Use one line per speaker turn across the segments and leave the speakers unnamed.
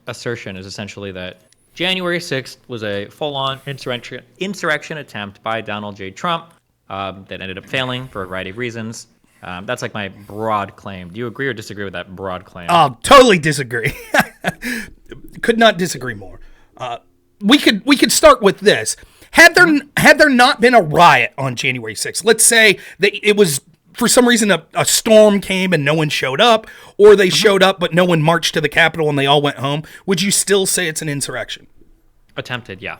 assertion is essentially that January 6th was a full-on insurrection attempt by Donald J. Trump that ended up failing for a variety of reasons. That's like my broad claim. Do you agree or disagree with that broad claim?
Totally disagree. Could not disagree more. We could start with this. Had there not been a riot on January 6th, let's say that it was for some reason a storm came and no one showed up, or they showed up but no one marched to the Capitol and they all went home, would you still say it's an insurrection?
Attempted, yeah.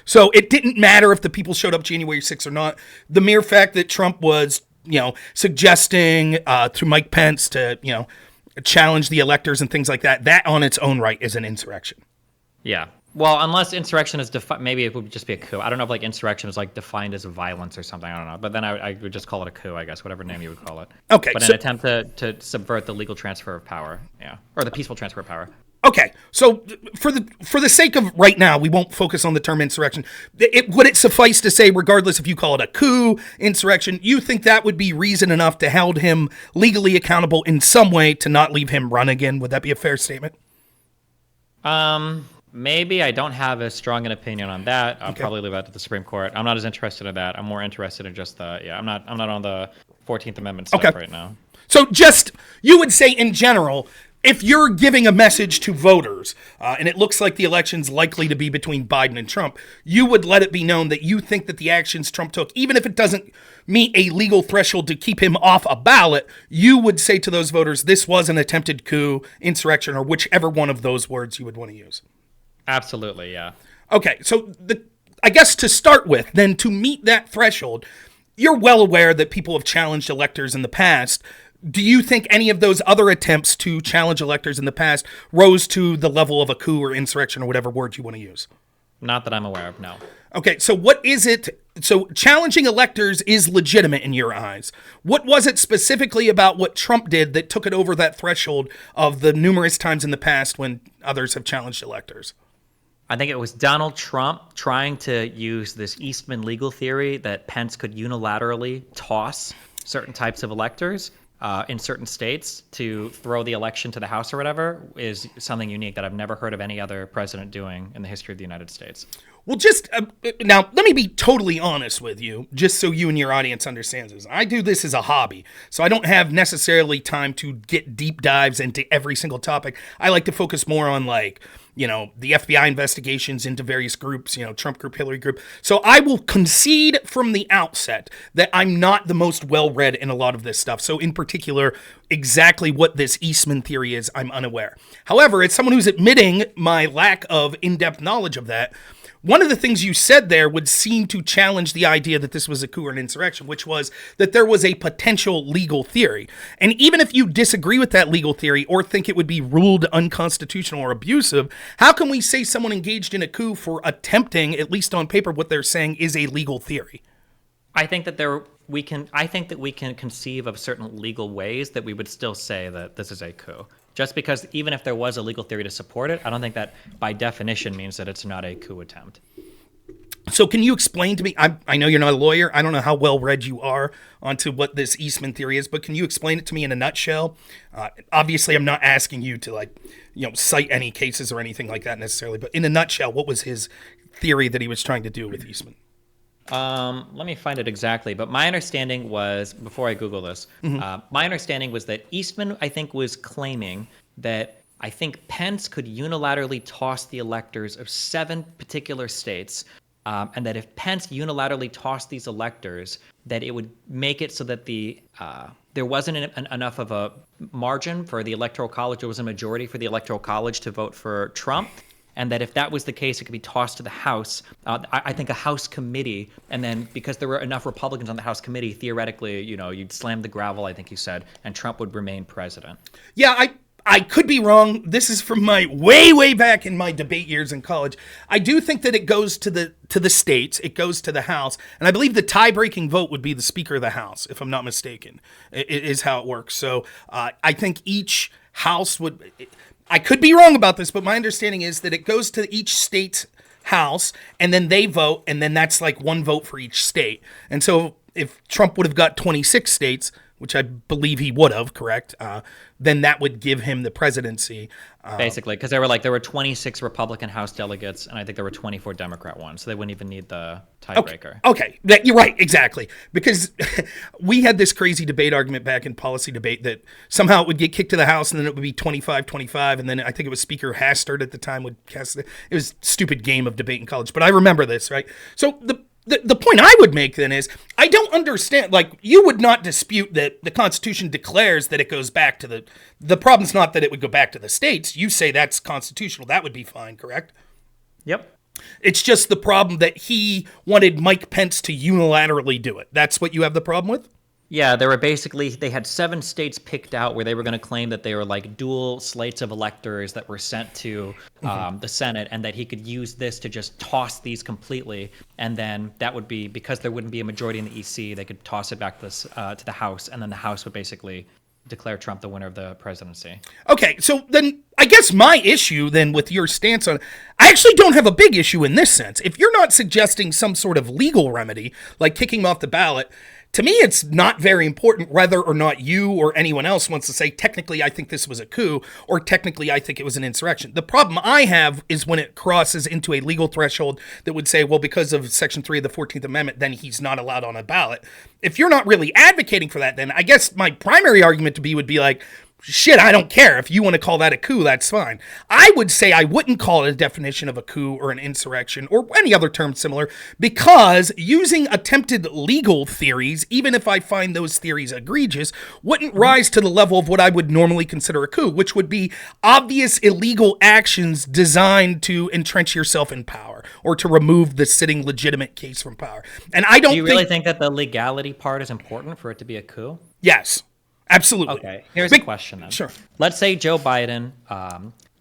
So it didn't matter if the people showed up January 6th or not. The mere fact that Trump was, suggesting through Mike Pence to, challenge the electors and things like that, that on its own right is an insurrection.
Yeah. Well, unless insurrection is defined, maybe it would just be a coup. I don't know if insurrection is defined as violence or something. I don't know. But then I would just call it a coup, I guess, whatever name you would call it.
Okay.
But an attempt to subvert the legal transfer of power, yeah, or the peaceful transfer of power.
Okay, so for the sake of right now, we won't focus on the term insurrection. Would it suffice to say, regardless if you call it a coup, insurrection, you think that would be reason enough to hold him legally accountable in some way to not leave him run again? Would that be a fair statement?
Maybe. I don't have as strong an opinion on that. I'll probably leave that to the Supreme Court. I'm not as interested in that. I'm more interested in just I'm not on the 14th Amendment stuff right now.
So you would say in general, if you're giving a message to voters, and it looks like the election's likely to be between Biden and Trump, you would let it be known that you think that the actions Trump took, even if it doesn't meet a legal threshold to keep him off a ballot, you would say to those voters, this was an attempted coup, insurrection, or whichever one of those words you would want to use.
Absolutely, yeah.
Okay, so I guess to start with, then to meet that threshold, you're well aware that people have challenged electors in the past. Do you think any of those other attempts to challenge electors in the past rose to the level of a coup or insurrection or whatever word you want to use?
Not that I'm aware of, no.
Okay, so what is it? So challenging electors is legitimate in your eyes. What was it specifically about what Trump did that took it over that threshold of the numerous times in the past when others have challenged electors?
I think it was Donald Trump trying to use this Eastman legal theory that Pence could unilaterally toss certain types of electors in certain states to throw the election to the House or whatever is something unique that I've never heard of any other president doing in the history of the United States.
Well, just now, let me be totally honest with you, just so you and your audience understands this. I do this as a hobby, so I don't have necessarily time to get deep dives into every single topic. I like to focus more on the FBI investigations into various groups, Trump group, Hillary group. So I will concede from the outset that I'm not the most well-read in a lot of this stuff. So in particular, exactly what this Eastman theory is, I'm unaware. However, as someone who's admitting my lack of in-depth knowledge of that, one of the things you said there would seem to challenge the idea that this was a coup or an insurrection, which was that there was a potential legal theory. And even if you disagree with that legal theory or think it would be ruled unconstitutional or abusive, how can we say someone engaged in a coup for attempting, at least on paper, what they're saying is a legal theory?
I think that we can conceive of certain legal ways that we would still say that this is a coup. Just because even if there was a legal theory to support it, I don't think that by definition means that it's not a coup attempt.
So can you explain to me, I know you're not a lawyer, I don't know how well read you are onto what this Eastman theory is, but can you explain it to me in a nutshell? Obviously, I'm not asking you to cite any cases or anything like that necessarily, but in a nutshell, what was his theory that he was trying to do with Eastman?
Let me find it exactly. But my understanding was, before I Google this, my understanding was that Eastman, I think, was claiming that I think Pence could unilaterally toss the electors of 7 particular states, and that if Pence unilaterally tossed these electors, that it would make it so that there wasn't enough of a margin for the Electoral College. There was a majority for the Electoral College to vote for Trump. And that if that was the case, it could be tossed to the House. I think a House committee, and then because there were enough Republicans on the House committee, theoretically, you'd slam the gravel, I think you said, and Trump would remain president.
Yeah, I could be wrong. This is from my way back in my debate years in college. I do think that it goes to the states, it goes to the House, and I believe the tie-breaking vote would be the Speaker of the House, if I'm not mistaken. It is how it works. So I think each House would. I could be wrong about this, but my understanding is that it goes to each state's House, and then they vote, and then that's like one vote for each state. And so if Trump would have got 26 states, which I believe he would have, correct? Then that would give him the presidency.
Basically, because there were 26 Republican House delegates, and I think there were 24 Democrat ones, so they wouldn't even need the tiebreaker.
Okay. You're right, exactly. Because we had this crazy debate argument back in policy debate that somehow it would get kicked to the House, and then it would be 25-25, and then I think it was Speaker Hastert at the time would cast it. It was a stupid game of debate in college, but I remember this, right? So the point I would make then is I don't understand, like, you would not dispute that the Constitution declares that it goes back to the problem's not that it would go back to the states. You say that's constitutional. That would be fine, correct?
Yep.
It's just the problem that he wanted Mike Pence to unilaterally do it. That's what you have the problem with?
Yeah, they had 7 states picked out where they were going to claim that they were like dual slates of electors that were sent to the Senate, and that he could use this to just toss these completely. And then that would be, because there wouldn't be a majority in the EC, they could toss it back to the House, and then the House would basically declare Trump the winner of the presidency.
Okay, so then I guess my issue then with your stance on, I actually don't have a big issue in this sense. If you're not suggesting some sort of legal remedy, like kicking him off the ballot, to me, it's not very important whether or not you or anyone else wants to say, technically, I think this was a coup, or technically, I think it was an insurrection. The problem I have is when it crosses into a legal threshold that would say, well, because of Section 3 of the 14th Amendment, then he's not allowed on a ballot. If you're not really advocating for that, then I guess my primary argument would be like, shit, I don't care. If you want to call that a coup, that's fine. I would say I wouldn't call it a definition of a coup or an insurrection or any other term similar, because using attempted legal theories, even if I find those theories egregious, wouldn't rise to the level of what I would normally consider a coup, which would be obvious illegal actions designed to entrench yourself in power or to remove the sitting legitimate case from power. And I don't
Do you really think that the legality part is important for it to be a coup?
Yes. Absolutely.
Okay, here's a question then.
Sure.
Let's say Joe Biden,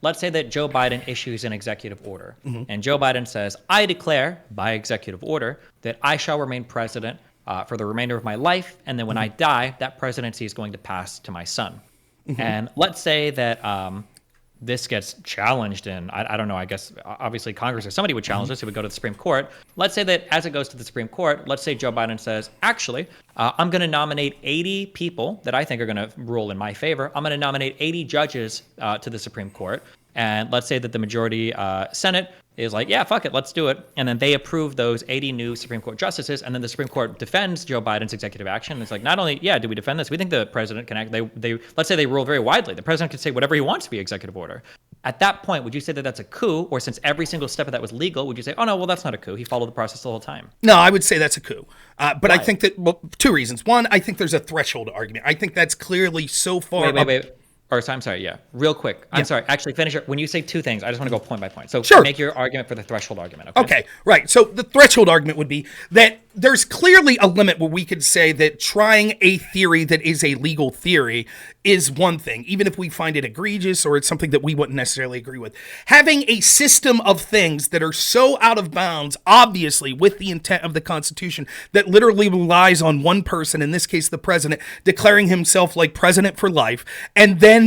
let's say that Joe Biden issues an executive order, and Joe Biden says, I declare by executive order that I shall remain president for the remainder of my life, and then when I die, that presidency is going to pass to my son. And let's say that this gets challenged in, I don't know, I guess obviously Congress or somebody would challenge this, it would go to the Supreme Court. Let's say that as it goes to the Supreme Court, let's say Joe Biden says, actually, I'm going to nominate 80 people that I think are going to rule in my favor. I'm going to nominate 80 judges to the Supreme Court. And let's say that the majority Senate is like, yeah, fuck it, let's do it. And then they approve those 80 new Supreme Court justices. And then the Supreme Court defends Joe Biden's executive action. It's like, not only, yeah, do we defend this? We think the president can act, let's say they rule very widely. The president can say whatever he wants to be executive order. At that point, would you say that that's a coup? Or since every single step of that was legal, would you say, oh no, well, that's not a coup. He followed the process the whole time.
No, I would say that's a coup. But
Why?
I think that, well, 2 reasons. One, I think there's a threshold argument. I think that's clearly so far.
Wait. Or I'm sorry, yeah. Real quick. I'm sorry. Actually, finish it. When you say 2 things, I just want to go point by point. So
Sure.
make your argument for the threshold argument,
Okay, right. So the threshold argument would be that there's clearly a limit where we could say that trying a theory that is a legal theory is one thing, even if we find it egregious or it's something that we wouldn't necessarily agree with. Having a system of things that are so out of bounds, obviously with the intent of the Constitution, that literally relies on one person, in this case the president, declaring himself like president for life, and then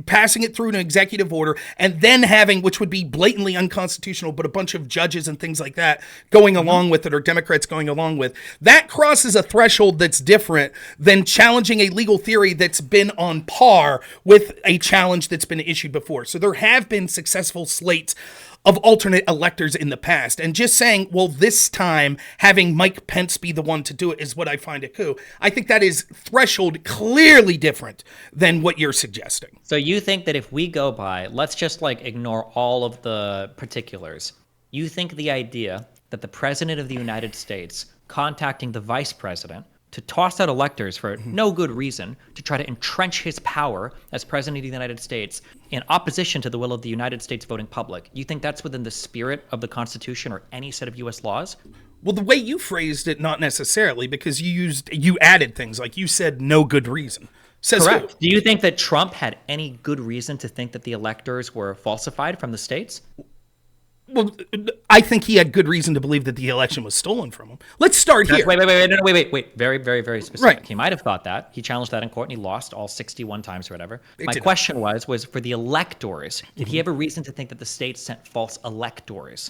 passing it through an executive order, and then having, which would be blatantly unconstitutional, but a bunch of judges and things like that going along with it, or Democrats going along with, that crosses a threshold that's different than challenging a legal theory that's been on par with a challenge that's been issued before. So there have been successful slates of alternate electors in the past. And just saying, well, this time having Mike Pence be the one to do it is what I find a coup. I think that is threshold clearly different than what you're suggesting.
So you think that if we go by, let's just like ignore all of the particulars. You think the idea that the president of the United States contacting the vice president to toss out electors for no good reason, to try to entrench his power as president of the United States in opposition to the will of the United States voting public, you think that's within the spirit of the Constitution or any set of U.S. laws?
Well, the way you phrased it, not necessarily, because you added things like you said, no good reason. Says
Correct.
Who?
Do you think that Trump had any good reason to think that the electors were falsified from the states?
Well, I think he had good reason to believe that the election was stolen from him. Let's start here.
Wait. Very, very, very specific.
Right.
He might have thought that. He challenged that in court and he lost all 61 times or whatever. My question was for the electors, did he have a reason to think that the states sent false electors?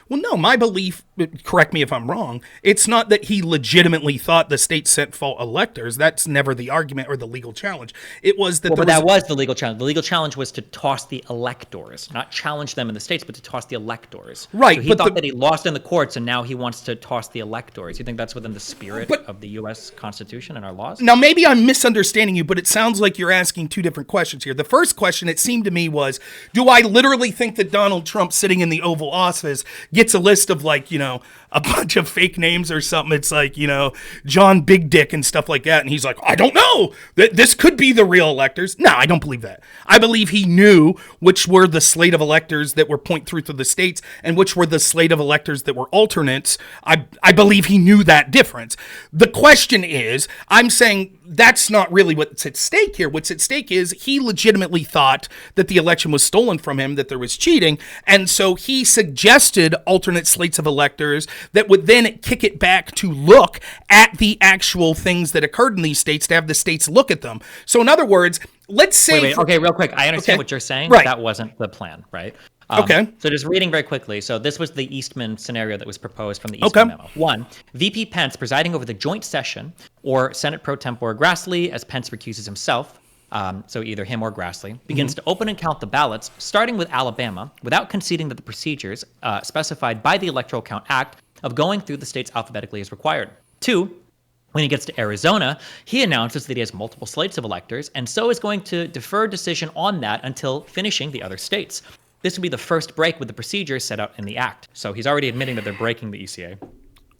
Well, no, my belief, correct me if I'm wrong, it's not that he legitimately thought the state sent false electors. That's never the argument or the legal challenge. It was that
But that was the legal challenge. The legal challenge was to toss the electors, not challenge them in the states, but to toss the electors.
Right,
So he
but
thought that he lost in the courts, and now he wants to toss the electors. You think that's within the spirit
But-
of the U.S. Constitution and our laws?
Now, maybe I'm misunderstanding you, but it sounds like you're asking two different questions here. The first question, it seemed to me, was, do I literally think that Donald Trump sitting in the Oval Office gets a list of, like, you know, a bunch of fake names or something? It's like, you know, John Big Dick and stuff like that. And he's like, I don't know. This could be the real electors. No, I don't believe that. I believe he knew which were the slate of electors that were point through the states and which were the slate of electors that were alternates. I believe he knew that difference. The question is, I'm saying that's not really what's at stake here. What's at stake is he legitimately thought that the election was stolen from him, that there was cheating. And so he suggested alternate slates of electors that would then kick it back to look at the actual things that occurred in these states, to have the states look at them. So in other words, let's say...
Wait, okay, real quick. I understand
Okay.
what you're saying,
Right.
but that wasn't the plan, right?
Okay.
So just reading very quickly. So this was the Eastman scenario that was proposed from the Eastman memo. 1, VP Pence presiding over the joint session, or Senate Pro Tempore Grassley, as Pence recuses himself, so either him or Grassley, begins to open and count the ballots, starting with Alabama, without conceding that the procedures specified by the Electoral Count Act of going through the states alphabetically is required. 2, when he gets to Arizona, he announces that he has multiple slates of electors, and so is going to defer decision on that until finishing the other states. This would be the first break with the procedures set out in the act. So he's already admitting that they're breaking the ECA.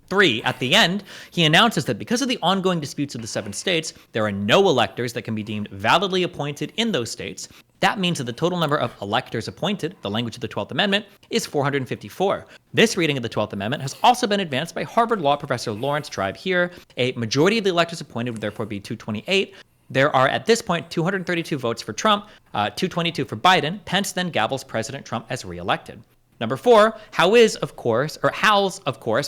3, at the end, he announces that because of the ongoing disputes of the 7 states, there are no electors that can be deemed validly appointed in those states. That means that the total number of electors appointed, the language of the 12th Amendment, is 454. This reading of the 12th Amendment has also been advanced by Harvard Law professor Lawrence Tribe here. A majority of the electors appointed would therefore be 228. There are, at this point, 232 votes for Trump, 222 for Biden. Pence then gavels President Trump as reelected. Number 4, Howell's, of course,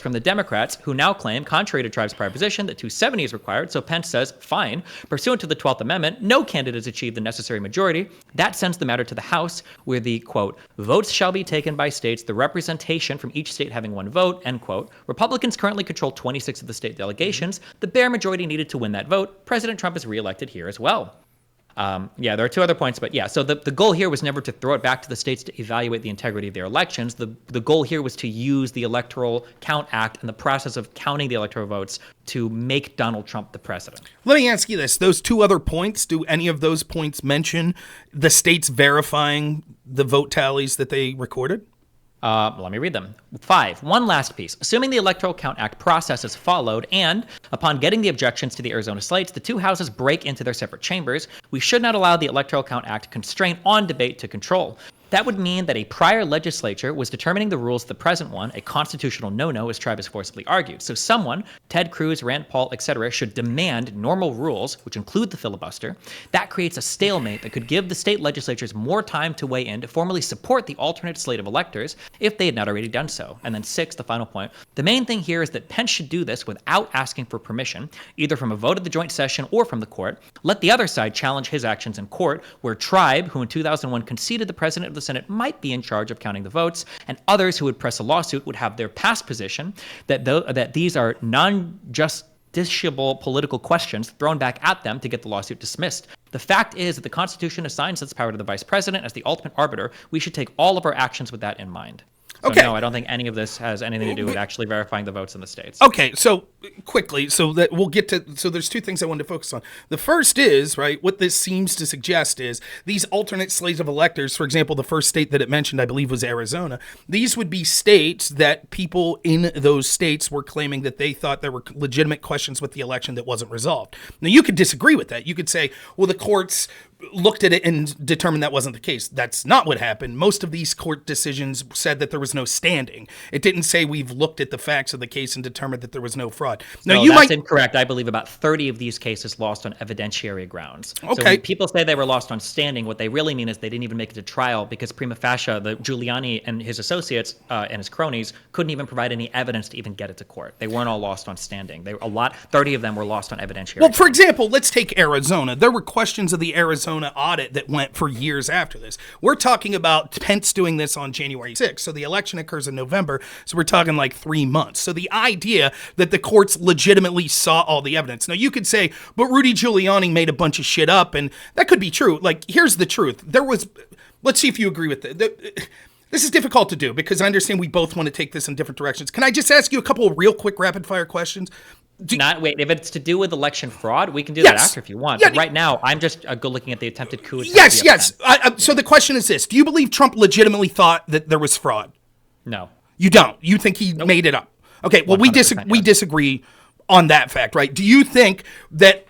from the Democrats, who now claim, contrary to Tribe's prior position, that 270 is required. So Pence says, fine, pursuant to the 12th Amendment, no candidate has achieved the necessary majority. That sends the matter to the House, where the, quote, votes shall be taken by states, the representation from each state having 1 vote, end quote. Republicans currently control 26 of the state delegations. The bare majority needed to win that vote. President Trump is reelected here as well. There are 2 other points, but yeah, so the goal here was never to throw it back to the states to evaluate the integrity of their elections. The goal here was to use the Electoral Count Act and the process of counting the electoral votes to make Donald Trump the president.
Let me ask you this. Those 2 other points, do any of those points mention the states verifying the vote tallies that they recorded?
Let me read them. 5, one last piece. Assuming the Electoral Count Act process is followed and, upon getting the objections to the Arizona slates, the 2 houses break into their separate chambers, we should not allow the Electoral Count Act constraint on debate to control. That would mean that a prior legislature was determining the rules of the present one, a constitutional no-no, as Tribe has forcibly argued. So someone, Ted Cruz, Rand Paul, etc., should demand normal rules, which include the filibuster. That creates a stalemate that could give the state legislatures more time to weigh in to formally support the alternate slate of electors if they had not already done so. And then 6, the final point. The main thing here is that Pence should do this without asking for permission, either from a vote of the joint session or from the court. Let the other side challenge his actions in court, where Tribe, who in 2001 conceded the president of the Senate might be in charge of counting the votes, and others who would press a lawsuit would have their past position that these are non-justiciable political questions thrown back at them to get the lawsuit dismissed. The fact is that the Constitution assigns this power to the vice president as the ultimate arbiter. We should take all of our actions with that in mind. So
Okay.
no, I don't think any of this has anything to do with actually verifying the votes in the states.
Okay, so quickly, so that we'll get to, so there's 2 things I wanted to focus on. The first is, right, what this seems to suggest is these alternate slates of electors, for example, the first state that it mentioned, I believe, was Arizona. These would be states that people in those states were claiming that they thought there were legitimate questions with the election that wasn't resolved. Now, you could disagree with that. You could say, well, the courts looked at it and determined that wasn't the case. That's not what happened. Most of these court decisions said that there was no standing. It didn't say we've looked at the facts of the case and determined that there was no fraud. Now,
No,
you
that's
might
incorrect. I believe about 30 of these cases lost on evidentiary grounds. So
Okay.
when people say they were lost on standing, what they really mean is they didn't even make it to trial because prima facie, the Giuliani and his associates and his cronies couldn't even provide any evidence to even get it to court. They weren't all lost on standing. 30 of them were lost on evidentiary.
Well, for example, let's take Arizona. There were questions of the Arizona Arizona audit that went for years after this. We're talking about Pence doing this on January 6th. So the election occurs in November. So we're talking like 3 months. So the idea that the courts legitimately saw all the evidence. Now you could say, but Rudy Giuliani made a bunch of shit up, and that could be true. Like, here's the truth. Let's see if you agree with it. This is difficult to do because I understand we both want to take this in different directions. Can I just ask you a couple of real quick rapid fire questions?
If it's to do with election fraud, we can do that after if you want.
Yeah,
but right now, I'm just go looking at the attempted coup.
Yes. So the question is this. Do you believe Trump legitimately thought that there was fraud?
No.
You don't? You think he made it up? Okay, well, we disagree on that fact, right? Do you think that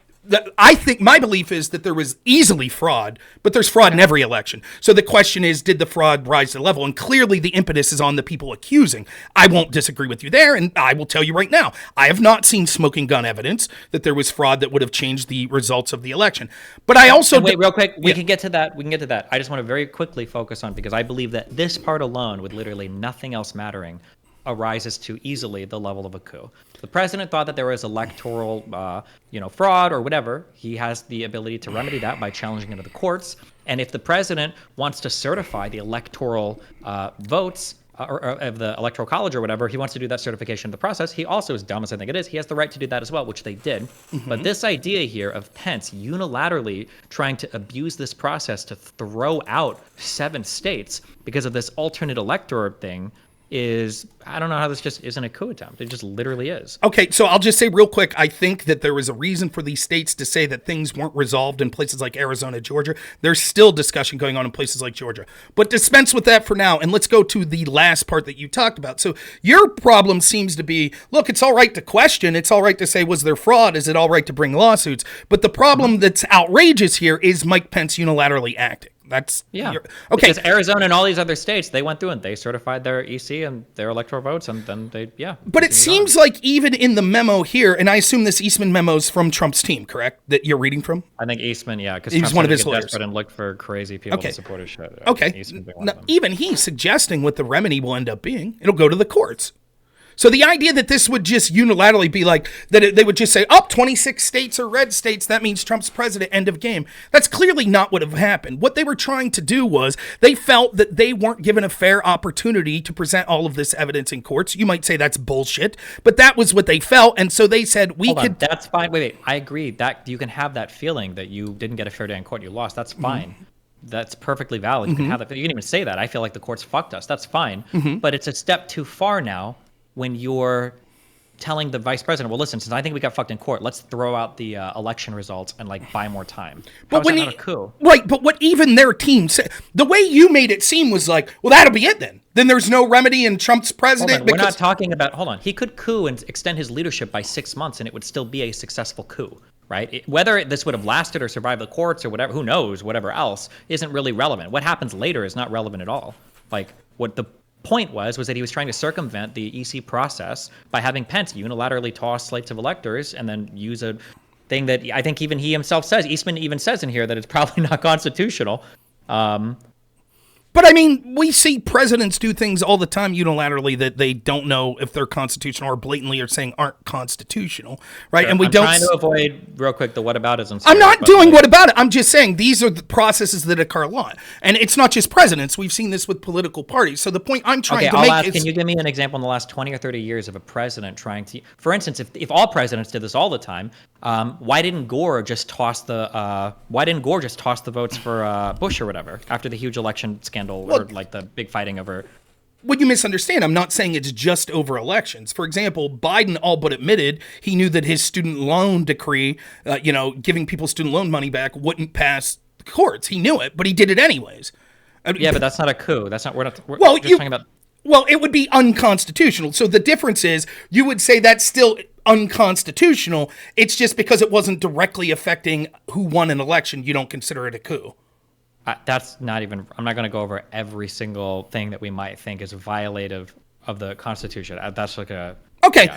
I think my belief is that there was easily fraud, but there's fraud in every election. So the question is, did the fraud rise to the level? And clearly the impetus is on the people accusing. I won't disagree with you there, and I will tell you right now, I have not seen smoking gun evidence that there was fraud that would have changed the results of the election. But I also...
wait, real quick, we can get to that. I just want to very quickly focus on, because I believe that this part alone, with literally nothing else mattering, arises to easily the level of a coup. The president thought that there was electoral, fraud or whatever. He has the ability to remedy that by challenging it to the courts. And if the president wants to certify the electoral votes or of the electoral college or whatever, he wants to do that certification of the process. He also, as dumb as I think it is, he has the right to do that as well, which they did. Mm-hmm. But this idea here of Pence unilaterally trying to abuse this process to throw out 7 states because of this alternate elector thing is, I don't know how this just isn't a coup attempt. It just literally is.
Okay, so I'll just say real quick, I think that there was a reason for these states to say that things weren't resolved in places like Arizona, Georgia. There's still discussion going on in places like Georgia. But dispense with that for now, and let's go to the last part that you talked about. So your problem seems to be, look, it's all right to question. It's all right to say, was there fraud? Is it all right to bring lawsuits? But the problem that's outrageous here is Mike Pence unilaterally acting. That's
okay. Because Arizona and all these other states, they went through and they certified their EC and their electoral votes, and then they
But it seems like even in the memo here, and I assume this Eastman memo's from Trump's team, correct? That you're reading from?
I think Eastman, because
he was one of his lawyers
and looked for crazy people to support his shit.
Okay. Now, even he's suggesting what the remedy will end up being. It'll go to the courts. So the idea that this would just unilaterally be like, that they would just say, 26 states are red states, that means Trump's president, end of game. That's clearly not what have happened. What they were trying to do was they felt that they weren't given a fair opportunity to present all of this evidence in courts. You might say that's bullshit, but that was what they felt. And so they said,
that's fine. Wait. I agree that you can have that feeling that you didn't get a fair day in court, you lost. That's fine. Mm-hmm. That's perfectly valid. You can have that. You can even say that. I feel like the courts fucked us. That's fine. Mm-hmm. But it's a step too far now when you're telling the vice president, well, listen, since I think we got fucked in court, let's throw out the election results and buy more time. How is that not a coup?
Right, but what even their team said, the way you made it seem was like, well, that'll be it then. Then there's no remedy and Trump's president.
We're not talking about, he could coup and extend his leadership by 6 months and it would still be a successful coup, right? Whether this would have lasted or survived the courts or whatever, who knows, whatever else, isn't really relevant. What happens later is not relevant at all. What the point was that he was trying to circumvent the EC process by having Pence unilaterally toss slates of electors and then use a thing that I think even he himself says, Eastman even says in here that it's probably not constitutional.
But I mean, we see presidents do things all the time unilaterally that they don't know if they're constitutional or blatantly are saying aren't constitutional, right?
Sure.
And
I'm trying to avoid, real quick, the whataboutism.
I'm not doing what about it. I'm just saying these are the processes that occur a lot. And it's not just presidents. We've seen this with political parties. So the point I'm trying to make is...
Can you give me an example in the last 20 or 30 years of a president trying to... For instance, if all presidents did this all the time, why didn't Gore just toss the votes for Bush or whatever after the huge election scandal or the big fighting over?
What you misunderstand, I'm not saying it's just over elections. For example, Biden all but admitted he knew that his student loan decree, giving people student loan money back, wouldn't pass the courts. He knew it, but he did it anyways.
Yeah, but that's not a coup. That's not. We're just talking about.
Well, it would be unconstitutional. So the difference is, you would say that's still unconstitutional. It's just because it wasn't directly affecting who won an election, you don't consider it a coup.
That's not even, I'm not going to go over every single thing that we might think is violative of the Constitution. That's like a...
Okay,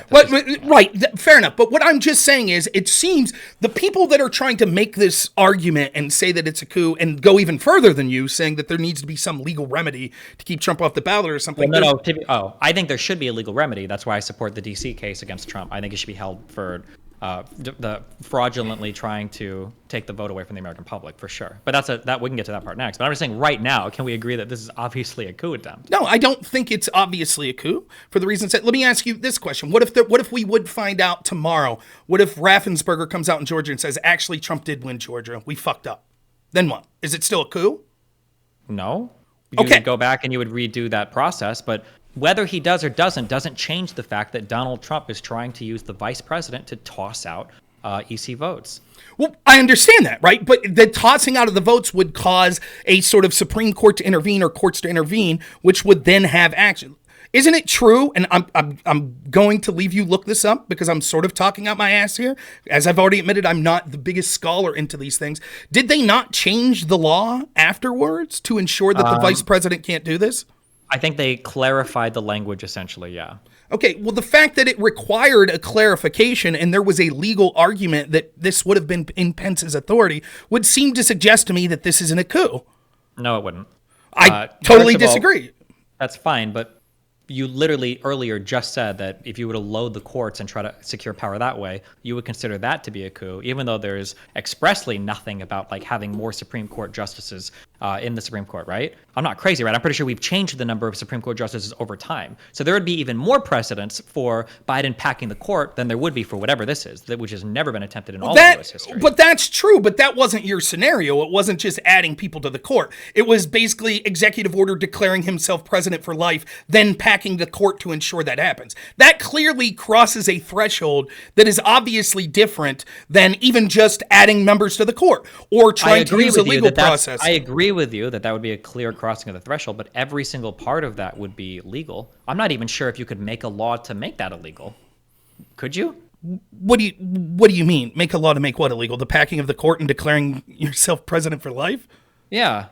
right, fair enough. But what I'm just saying is, it seems the people that are trying to make this argument and say that it's a coup and go even further than you, saying that there needs to be some legal remedy to keep Trump off the ballot or something.
I think there should be a legal remedy. That's why I support the D.C. case against Trump. I think it should be held for the fraudulently trying to take the vote away from the American public, for sure. But that we can get to that part next. But I'm just saying right now, can we agree that this is obviously a coup attempt?
No, I don't think it's obviously a coup for the reasons that. Let me ask you this question: What if we would find out tomorrow? What if Raffensperger comes out in Georgia and says, "Actually, Trump did win Georgia. We fucked up." Then what? Is it still a coup?
No. You would go back and you would redo that process, but whether he does or doesn't change the fact that Donald Trump is trying to use the vice president to toss out EC votes.
Well, I understand that, right? But the tossing out of the votes would cause a sort of Supreme Court to intervene or courts to intervene, which would then have action. Isn't it true? And I'm going to leave you look this up because I'm sort of talking out my ass here. As I've already admitted, I'm not the biggest scholar into these things. Did they not change the law afterwards to ensure that the vice president can't do this?
I think they clarified the language essentially, yeah.
Okay, well, the fact that it required a clarification and there was a legal argument that this would have been in Pence's authority would seem to suggest to me that this isn't a coup.
No, it wouldn't.
I totally disagree.
That's fine, but you literally earlier just said that if you were to load the courts and try to secure power that way, you would consider that to be a coup, even though there's expressly nothing about like having more Supreme Court justices in the Supreme Court, right? I'm not crazy, right? I'm pretty sure we've changed the number of Supreme Court justices over time. So there would be even more precedents for Biden packing the court than there would be for whatever this is, which has never been attempted in all of U.S. history.
But that's true, but that wasn't your scenario. It wasn't just adding people to the court. It was basically executive order declaring himself president for life, then packing the court to ensure that happens. That clearly crosses a threshold that is obviously different than even just adding members to the court or trying to use a legal process.
I agree with you that would be a clear crossing of the threshold, but every single part of that would be legal. I'm not even sure if you could make a law to make that illegal. Could you?
What do you mean? Make a law to make what illegal? The packing of the court and declaring yourself president for life?
Yeah.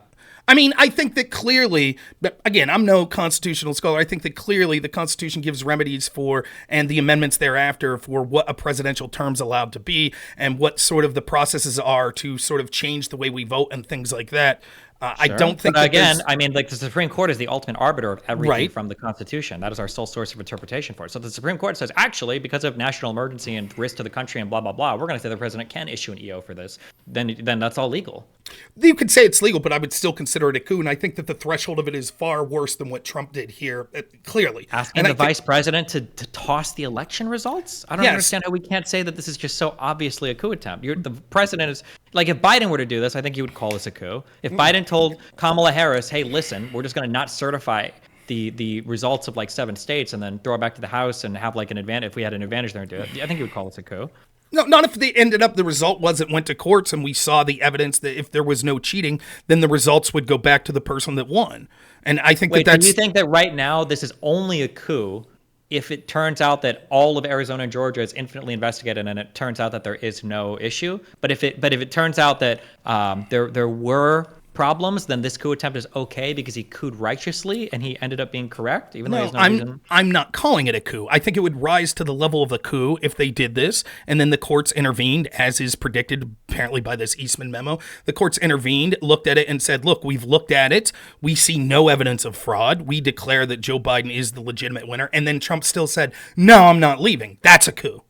I mean, I think that clearly, but again, I'm no constitutional scholar. I think that clearly the Constitution gives remedies for, and the amendments thereafter, for what a presidential term's allowed to be and what sort of the processes are to sort of change the way we vote and things like that. Sure. I don't think
but again, I mean, like the Supreme Court is the ultimate arbiter of everything from the Constitution. That is our sole source of interpretation for it. So the Supreme Court says, actually, because of national emergency and risk to the country and blah, blah, blah, we're going to say the president can issue an EO for this. Then that's all legal.
You could say it's legal, but I would still consider it a coup. And I think that the threshold of it is far worse than what Trump did here, clearly.
Asking the vice president to toss the election results? I don't understand how we can't say that this is just so obviously a coup attempt. The president is, like, if Biden were to do this, I think you would call this a coup. If Biden told Kamala Harris, hey, listen, we're just going to not certify the results of like 7 states and then throw it back to the House and have like an advantage, if we had an advantage there and do it, I think you would call this a coup.
No, not if they ended up, the result was it went to courts and we saw the evidence that if there was no cheating, then the results would go back to the person that won. And I think that's...
Do you think that right now this is only a coup if it turns out that all of Arizona and Georgia is infinitely investigated and it turns out that there is no issue? But if it turns out that there were problems, then this coup attempt is okay because he couped righteously and he ended up being correct, even though he's no reason.
I'm not calling it a coup. I think it would rise to the level of a coup if they did this, and then the courts intervened, as is predicted apparently by this Eastman memo. The courts intervened, looked at it, and said, look, we've looked at it. We see no evidence of fraud. We declare that Joe Biden is the legitimate winner. And then Trump still said, no, I'm not leaving. That's a coup.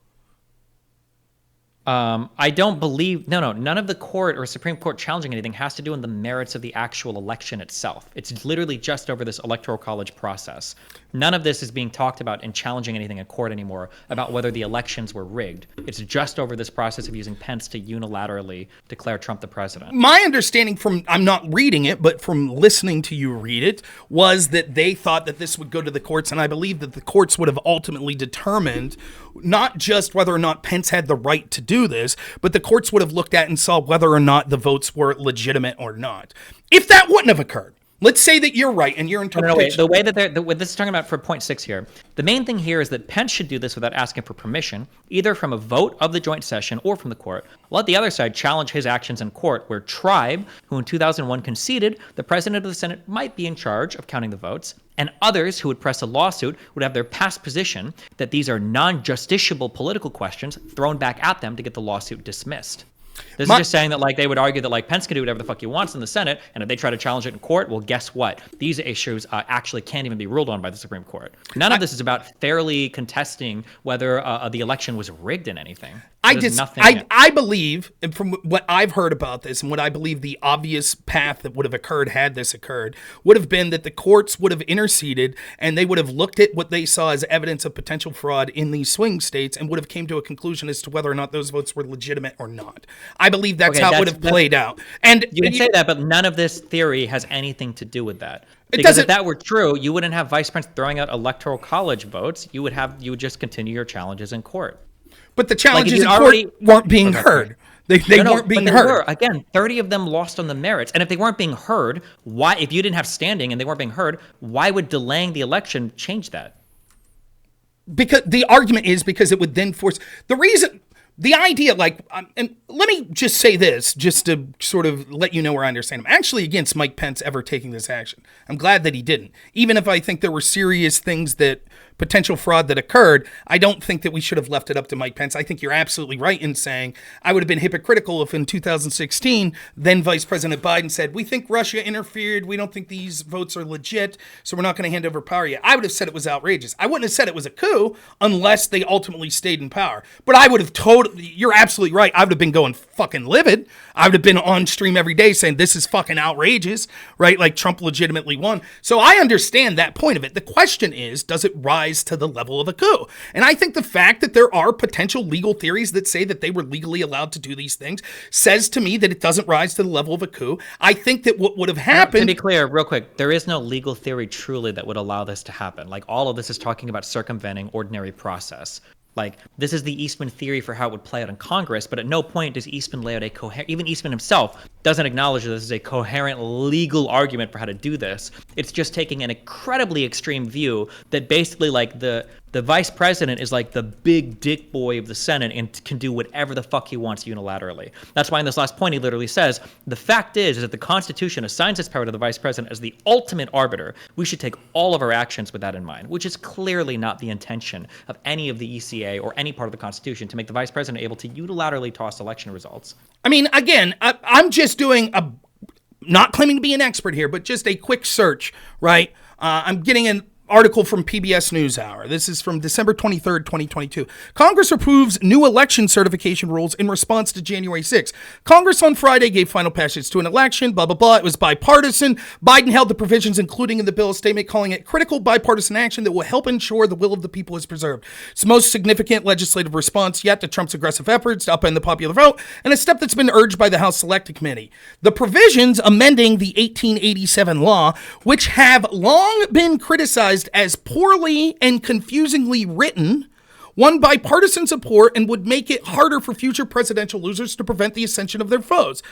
I don't believe, none of the court or Supreme Court challenging anything has to do with the merits of the actual election itself. It's literally just over this electoral college process. None of this is being talked about in challenging anything in court anymore about whether the elections were rigged. It's just over this process of using Pence to unilaterally declare Trump the president.
My understanding from, I'm not reading it, but from listening to you read it, was that they thought that this would go to the courts, and I believe that the courts would have ultimately determined not just whether or not Pence had the right to do this, but the courts would have looked at and saw whether or not the votes were legitimate or not. If that wouldn't have occurred, let's say that you're right and your interpretation.
No, wait. The way that this is talking about for point 6 here, the main thing here is that Pence should do this without asking for permission, either from a vote of the joint session or from the court. Let the other side challenge his actions in court, where Tribe, who in 2001 conceded the president of the Senate might be in charge of counting the votes, and others who would press a lawsuit would have their past position that these are non-justiciable political questions thrown back at them to get the lawsuit dismissed. This is just saying that like they would argue that like Pence can do whatever the fuck he wants in the Senate, and if they try to challenge it in court, well, guess what? These issues actually can't even be ruled on by the Supreme Court. None of this is about fairly contesting whether the election was rigged in anything.
I believe, and from what I've heard about this, and what I believe the obvious path that would have occurred had this occurred, would have been that the courts would have interceded and they would have looked at what they saw as evidence of potential fraud in these swing states and would have came to a conclusion as to whether or not those votes were legitimate or not. I believe that's how it would have played out. And
you can say that, but none of this theory has anything to do with that. Because if that were true, you wouldn't have Vice Pence throwing out electoral college votes. You would just continue your challenges in court.
But the challenges in court weren't being heard. They weren't being heard.
Again, 30 of them lost on the merits. And if they weren't being heard, why? If you didn't have standing and they weren't being heard, why would delaying the election change that?
Because the argument is because it would then force the reason. The idea, and let me just say this, just to sort of let you know where I understand. I'm actually against Mike Pence ever taking this action. I'm glad that he didn't. Even if I think there were serious things that potential fraud that occurred, I don't think that we should have left it up to Mike Pence. I think you're absolutely right in saying I would have been hypocritical if in 2016, then Vice President Biden said, we think Russia interfered. We don't think these votes are legit, so we're not going to hand over power yet. I would have said it was outrageous. I wouldn't have said it was a coup unless they ultimately stayed in power. But I would have you're absolutely right. I would have been going fucking livid. I would have been on stream every day saying this is fucking outrageous, right? Like Trump legitimately won. So I understand that point of it. The question is, does it rise to the level of a coup? And I think the fact that there are potential legal theories that say that they were legally allowed to do these things says to me that it doesn't rise to the level of a coup. I think that what would have happened...
To be clear, real quick, there is no legal theory truly that would allow this to happen. Like all of this is talking about circumventing ordinary process. Like, this is the Eastman theory for how it would play out in Congress, but at no point does Eastman lay out a coherent... Even Eastman himself doesn't acknowledge that this is a coherent legal argument for how to do this. It's just taking an incredibly extreme view that basically, like, the vice president is like the big dick boy of the Senate and can do whatever the fuck he wants unilaterally. That's why in this last point he literally says, the fact is that the Constitution assigns its power to the vice president as the ultimate arbiter. We should take all of our actions with that in mind, which is clearly not the intention of any of the ECA or any part of the Constitution to make the vice president able to unilaterally toss election results.
I mean, again, I'm just doing not claiming to be an expert here, but just a quick search, right? I'm getting an article from PBS NewsHour. This is from December 23rd, 2022. Congress approves new election certification rules in response to January 6th. Congress on Friday gave final passage to an election, blah, blah, blah. It was bipartisan. Biden held the provisions, including in the bill, a statement calling it critical bipartisan action that will help ensure the will of the people is preserved. It's the most significant legislative response yet to Trump's aggressive efforts to upend the popular vote, and a step that's been urged by the House Select Committee. The provisions amending the 1887 law, which have long been criticized as poorly and confusingly written, won bipartisan support and would make it harder for future presidential losers to prevent the ascension of their foes.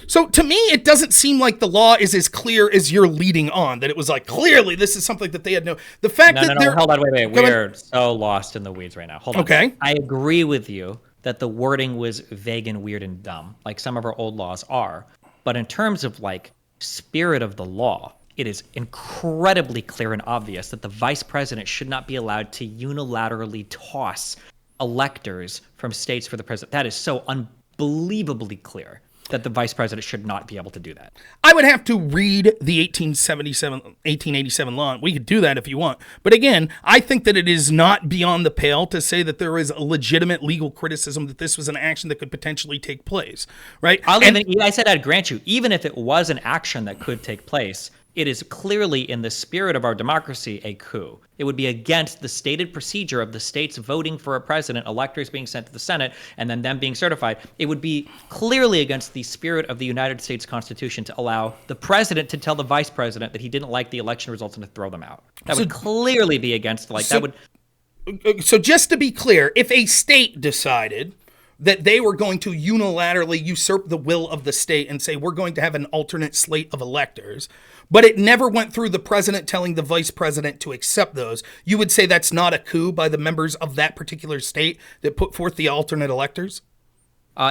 So to me, it doesn't seem like the law is as clear as you're leading on, that it was like, clearly this is something that they had the fact that they're...
Hold on, wait. We're so lost in the weeds right now. Hold on.
Okay.
I agree with you that the wording was vague and weird and dumb, like some of our old laws are. But in terms of like spirit of the law, it is incredibly clear and obvious that the vice president should not be allowed to unilaterally toss electors from states for the president. That is so unbelievably clear that the vice president should not be able to do that.
I would have to read the 1887 law. We could do that if you want. But again, I think that it is not beyond the pale to say that there is a legitimate legal criticism that this was an action that could potentially take place, right?
I said I'd grant you, even if it was an action that could take place, it is clearly in the spirit of our democracy a coup. It would be against the stated procedure of the states voting for a president, electors being sent to the Senate, and then them being certified. It would be clearly against the spirit of the United States Constitution to allow the president to tell the vice president that he didn't like the election results and to throw them out. That would clearly be against,
So just to be clear, if a state decided that they were going to unilaterally usurp the will of the state and say, we're going to have an alternate slate of electors, but it never went through the president telling the vice president to accept those, you would say that's not a coup by the members of that particular state that put forth the alternate electors?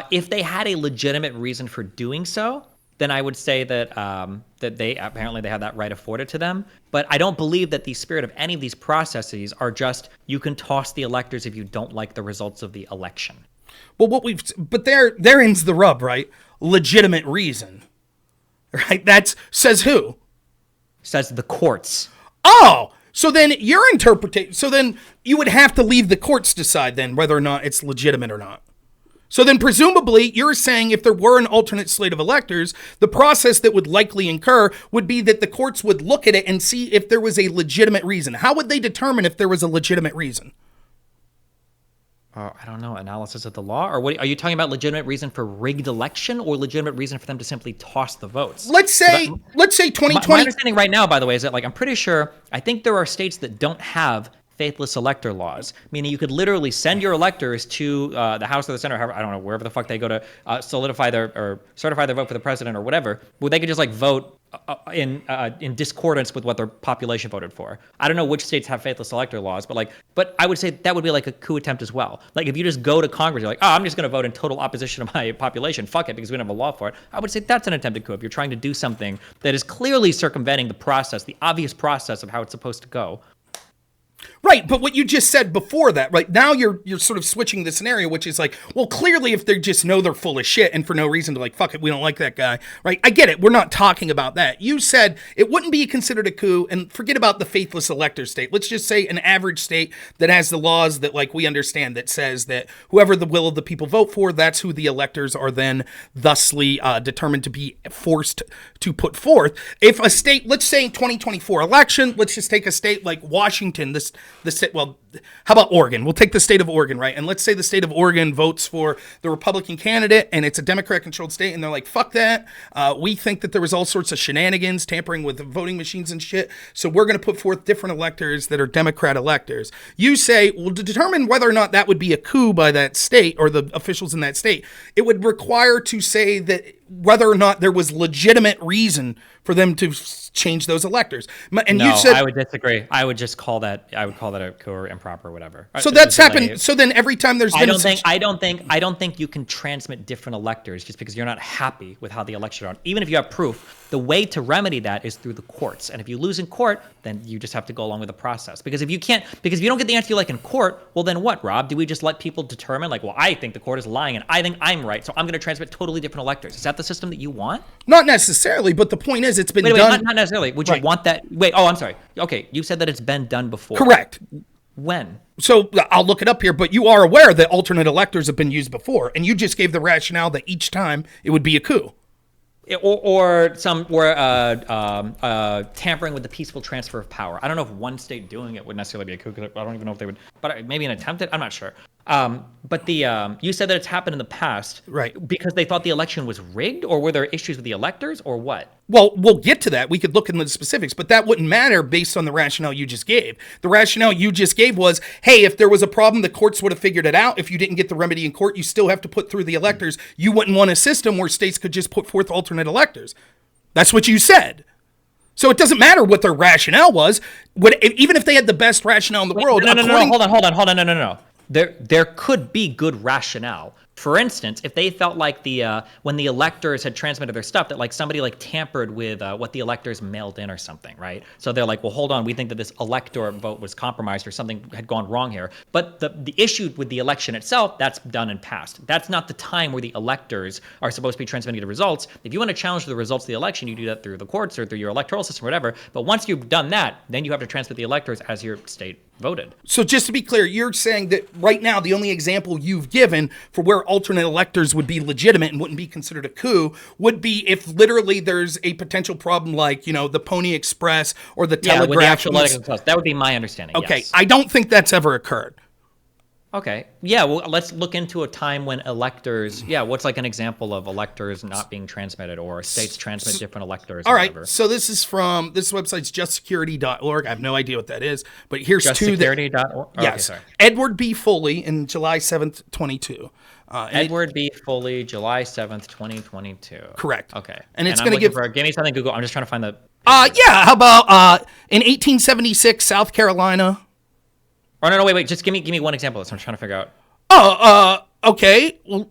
If they had a legitimate reason for doing so, then I would say that that they apparently have that right afforded to them. But I don't believe that the spirit of any of these processes are just, you can toss the electors if you don't like the results of the election.
Well, but therein's the rub, right? Legitimate reason, right? That's says who?
Says the courts.
Oh, so then your interpretation. So then you would have to leave the courts decide then whether or not it's legitimate or not. So then presumably you're saying if there were an alternate slate of electors, the process that would likely incur would be that the courts would look at it and see if there was a legitimate reason. How would they determine if there was a legitimate reason?
I don't know, analysis of the law? Or what are you talking about, legitimate reason for rigged election or legitimate reason for them to simply toss the votes?
Let's say 2020.
My understanding right now, by the way, is that I'm pretty sure, I think there are states that don't have faithless elector laws, meaning you could literally send your electors to the House or the Senate, or I don't know, wherever the fuck they go to certify their vote for the president or whatever, where they could just vote in discordance with what their population voted for. I don't know which states have faithless elector laws, but I would say that would be a coup attempt as well. If you just go to Congress, you're I'm just going to vote in total opposition to my population. Fuck it, because we don't have a law for it. I would say that's an attempted coup if you're trying to do something that is clearly circumventing the process, the obvious process of how it's supposed to go.
Right, but what you just said before that, right, now you're sort of switching the scenario, which is well, clearly if they just know they're full of shit and for no reason to fuck it, we don't like that guy, right? I get it, we're not talking about that. You said it wouldn't be considered a coup, and forget about the faithless elector state. Let's just say an average state that has the laws that we understand, that says that whoever the will of the people vote for, that's who the electors are then thusly determined to be forced to put forth. If a state, let's say 2024 election, let's just take a state like Washington, how about Oregon? We'll take the state of Oregon, right? And let's say the state of Oregon votes for the Republican candidate and it's a Democrat-controlled state, and they're fuck that. We think that there was all sorts of shenanigans, tampering with the voting machines and shit, so we're going to put forth different electors that are Democrat electors. You say, well, to determine whether or not that would be a coup by that state or the officials in that state, it would require to say that whether or not there was legitimate reason for them to change those electors. And
no,
you said,
I would disagree. I would call that a coup or improper or whatever.
So that's happened. So then every time there's been
I don't think you can transmit different electors just because you're not happy with how the election are. Even if you have proof, the way to remedy that is through the courts. And if you lose in court, then you just have to go along with the process. Because if you don't get the answer you like in court, well then what, Rob? Do we just let people determine well, I think the court is lying and I think I'm right, so I'm going to transmit totally different electors? Is that the system that you want?
Not necessarily, but the point is it's been done.
Not necessarily. Would you want that? Wait, I'm sorry. Okay, you said that it's been done before.
Correct.
When?
So I'll look it up here, but you are aware that alternate electors have been used before, and you just gave the rationale that each time it would be a coup.
Or tampering with the peaceful transfer of power. I don't know if one state doing it would necessarily be a coup. I don't even know if they would, but maybe an attempted. I'm not sure. But you said that it's happened in the past,
right?
Because they thought the election was rigged, or were there issues with the electors, or what?
Well, we'll get to that. We could look into the specifics, but that wouldn't matter based on the rationale you just gave. The rationale you just gave was, hey, if there was a problem, the courts would have figured it out. If you didn't get the remedy in court, you still have to put through the electors. You wouldn't want a system where states could just put forth alternate electors. That's what you said. So it doesn't matter what their rationale was. Even if they had the best rationale in the world.
No. Hold on. No. There could be good rationale. For instance, if they felt like when the electors had transmitted their stuff, that somebody tampered with what the electors mailed in or something, right? So they're well, hold on, we think that this elector vote was compromised or something had gone wrong here. But the issue with the election itself, that's done and passed. That's not the time where the electors are supposed to be transmitting the results. If you want to challenge the results of the election, you do that through the courts or through your electoral system or whatever. But once you've done that, then you have to transmit the electors as your state voted.
So just to be clear, you're saying that right now the only example you've given for where alternate electors would be legitimate and wouldn't be considered a coup would be if literally there's a potential problem like, the Pony Express or the Telegraph.
With the actual that would be my understanding.
Okay,
yes.
I don't think that's ever occurred.
Okay. Yeah, well, let's look into a time when electors, what's an example of electors not being transmitted or states transmit different electors?
All right, so this website's justsecurity.org. I have no idea what that is, but here's
justsecurity.org?
Yes. Okay, sorry. Edward B. Foley in July 7th, 22.
Edward B. Foley, July 7th, 2022.
Correct.
Okay.
And it's going to give
me something Google. I'm just trying to find the...
how about in 1876, South Carolina...
Oh, no, wait. Just give me one example. That's what I'm trying to figure out.
Okay. Well,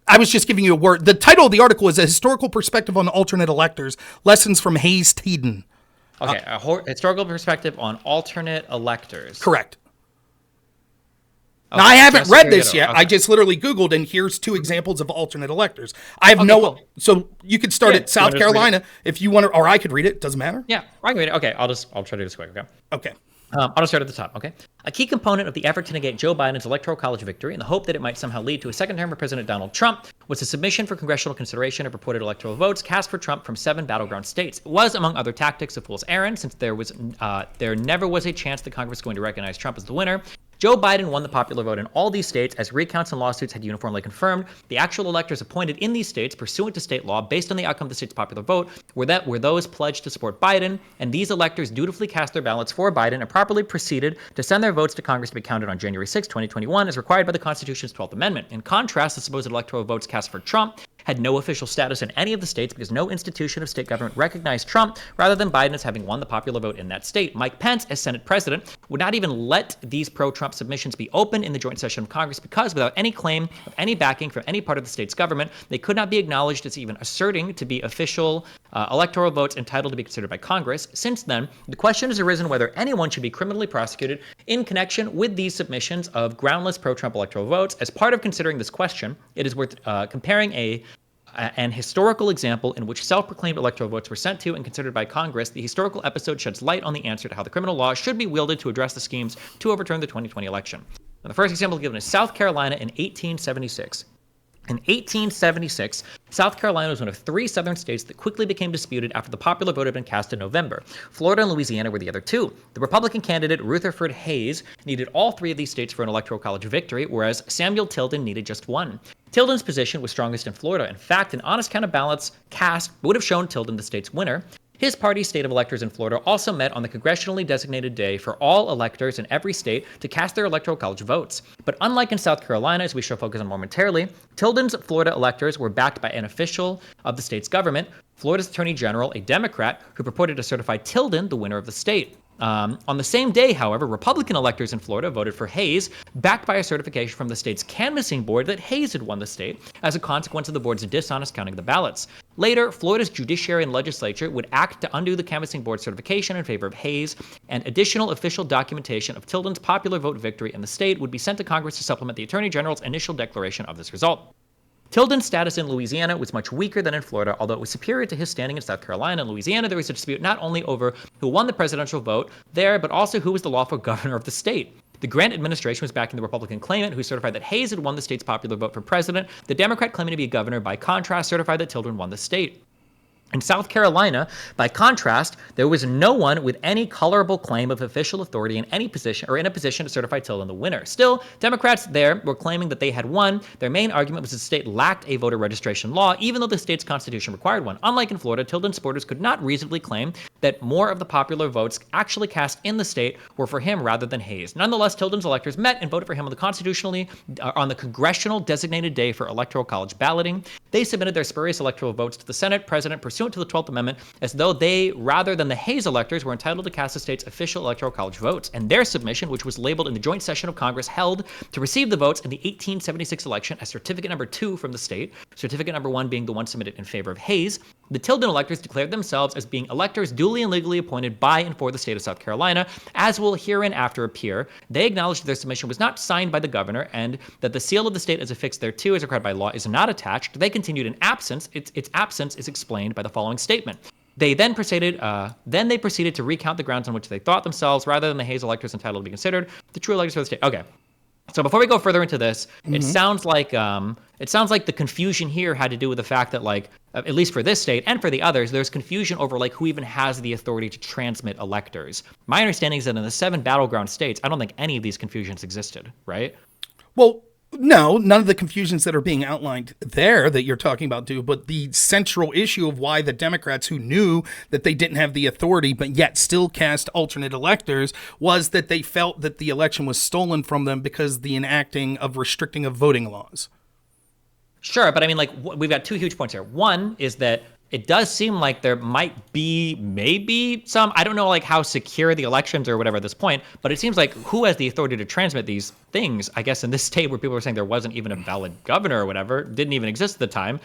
I was just giving you a word. The title of the article is A Historical Perspective on Alternate Electors, Lessons from Hayes-Teden.
Okay, a historical perspective on alternate electors.
Correct. Now, I haven't
just
read
period
this
or-
yet.
okay.
I just literally Googled, and here's 2 examples of alternate electors. I have
cool.
So you could start
Yeah,
at
you wanna
South
just read it?
Carolina if you want to, or I could read it. Doesn't matter.
Yeah, I can read it. Okay, I'll try to do this quick. Okay.
Okay.
I'll just start at the top, okay? A key component of the effort to negate Joe Biden's Electoral College victory in the hope that it might somehow lead to a second term of President Donald Trump was a submission for congressional consideration of reported electoral votes cast for Trump from 7 battleground states. It was, among other tactics, a fool's errand, since there never was a chance that Congress was going to recognize Trump as the winner. Joe Biden won the popular vote in all these states, as recounts and lawsuits had uniformly confirmed. The actual electors appointed in these states, pursuant to state law, based on the outcome of the state's popular vote, were those pledged to support Biden, and these electors dutifully cast their ballots for Biden and properly proceeded to send their votes to Congress to be counted on January 6, 2021, as required by the Constitution's 12th Amendment. In contrast, the supposed electoral votes cast for Trump had no official status in any of the states because no institution of state government recognized Trump, rather than Biden as having won the popular vote in that state. Mike Pence, as Senate president, would not even let these pro-Trump submissions be open in the joint session of Congress because, without any claim of any backing from any part of the state's government, they could not be acknowledged as even asserting to be official electoral votes entitled to be considered by Congress. Since then, the question has arisen whether anyone should be criminally prosecuted in connection with these submissions of groundless pro-Trump electoral votes. As part of considering this question, it is worth comparing an historical example in which self-proclaimed electoral votes were sent to and considered by Congress. The historical episode sheds light on the answer to how the criminal law should be wielded to address the schemes to overturn the 2020 election. Now, the first example given is South Carolina in 1876. In 1876, South Carolina was one of 3 southern states that quickly became disputed after the popular vote had been cast in November. Florida and Louisiana were the other 2. The Republican candidate Rutherford Hayes needed all 3 of these states for an electoral college victory, whereas Samuel Tilden needed just 1. Tilden's position was strongest in Florida. In fact, an honest count of ballots cast would have shown Tilden the state's winner. His party's state of electors in Florida also met on the congressionally designated day for all electors in every state to cast their electoral college votes. But unlike in South Carolina, as we shall focus on momentarily, Tilden's Florida electors were backed by an official of the state's government, Florida's Attorney General, a Democrat, who purported to certify Tilden the winner of the state. On the same day, however, Republican electors in Florida voted for Hayes, backed by a certification from the state's canvassing board that Hayes had won the state as a consequence of the board's dishonest counting of the ballots. Later, Florida's judiciary and legislature would act to undo the canvassing board certification in favor of Hayes, and additional official documentation of Tilden's popular vote victory in the state would be sent to Congress to supplement the Attorney General's initial declaration of this result. Tilden's status in Louisiana was much weaker than in Florida, although it was superior to his standing in South Carolina and Louisiana. There was a dispute not only over who won the presidential vote there, but also who was the lawful governor of the state. The Grant administration was backing the Republican claimant, who certified that Hayes had won the state's popular vote for president. The Democrat claiming to be a governor, by contrast, certified that Tilden won the state. In South Carolina, by contrast, there was no one with any colorable claim of official authority in any position or in a position to certify Tilden the winner. Still, Democrats there were claiming that they had won. Their main argument was the state lacked a voter registration law, even though the state's constitution required one. Unlike in Florida, Tilden supporters could not reasonably claim that more of the popular votes actually cast in the state were for him rather than Hayes. Nonetheless, Tilden's electors met and voted for him on the congressional designated day for electoral college balloting. They submitted their spurious electoral votes to the Senate President pursuant to the 12th Amendment, as though they, rather than the Hayes electors, were entitled to cast the state's official electoral college votes. And their submission, which was labeled in the joint session of Congress held to receive the votes in the 1876 election as certificate number 2 from the state, certificate number 1 being the one submitted in favor of Hayes, the Tilden electors declared themselves as being electors duly and legally appointed by and for the state of South Carolina, as will hereinafter appear. They acknowledged that their submission was not signed by the governor and that the seal of the state as affixed thereto as required by law is not attached. They continued in absence. Its absence is explained by the following statement. They then proceeded to recount the grounds on which they thought themselves, rather than the Hayes electors entitled to be considered the true electors for the state. Okay. So before we go further into this, it sounds like the confusion here had to do with the fact that, like, at least for this state and for the others, there's confusion over like who even has the authority to transmit electors. My understanding is that in the 7 battleground states, I don't think any of these confusions existed, right?
Well, no, none of the confusions that are being outlined there that you're talking about do, but the central issue of why the Democrats, who knew that they didn't have the authority but yet still cast alternate electors, was that they felt that the election was stolen from them because the enacting of restricting of voting laws.
Sure, but I mean, like, we've got 2 huge points here. One is that it does seem like there might be maybe some, I don't know like how secure the elections or whatever at this point, but it seems like who has the authority to transmit these things, I guess in this state where people are saying there wasn't even a valid governor or whatever, didn't even exist at the time.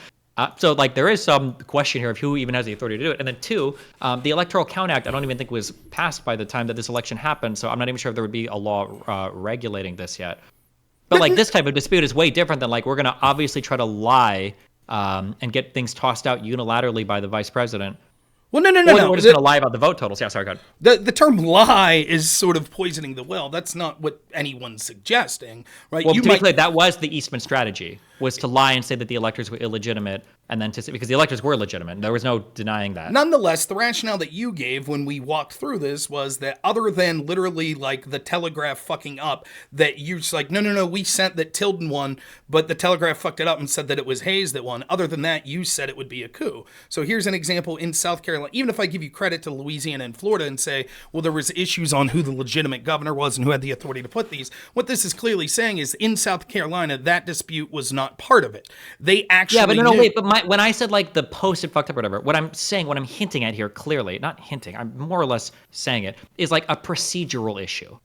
So like there is some question here of who even has the authority to do it. And then 2, the Electoral Count Act, I don't even think was passed by the time that this election happened. So I'm not even sure if there would be a law regulating this yet. But like this type of dispute is way different than like we're going to obviously try to lie and get things tossed out unilaterally by the vice president.
Well, no.
We're just going to lie about the vote totals. Yeah, sorry, go ahead.
The term lie is sort of poisoning the well. That's not what anyone's suggesting, right?
Well, to be clear, that was the Eastman strategy, was to lie and say that the electors were illegitimate, and then to say, because the electors were legitimate. There was no denying that.
Nonetheless, the rationale that you gave when we walked through this was that other than literally like the Telegraph fucking up, that you're just like, no, we sent that Tilden won, but the Telegraph fucked it up and said that it was Hayes that won. Other than that, you said it would be a coup. So here's an example in South Carolina. Even if I give you credit to Louisiana and Florida and say, well, there was issues on who the legitimate governor was and who had the authority to put these, what this is clearly saying is in South Carolina, that dispute was not part of it. They actually
wait, but when I said like the post it fucked up or whatever, what I'm hinting at here clearly, not hinting, I'm more or less saying it, is like a procedural issue.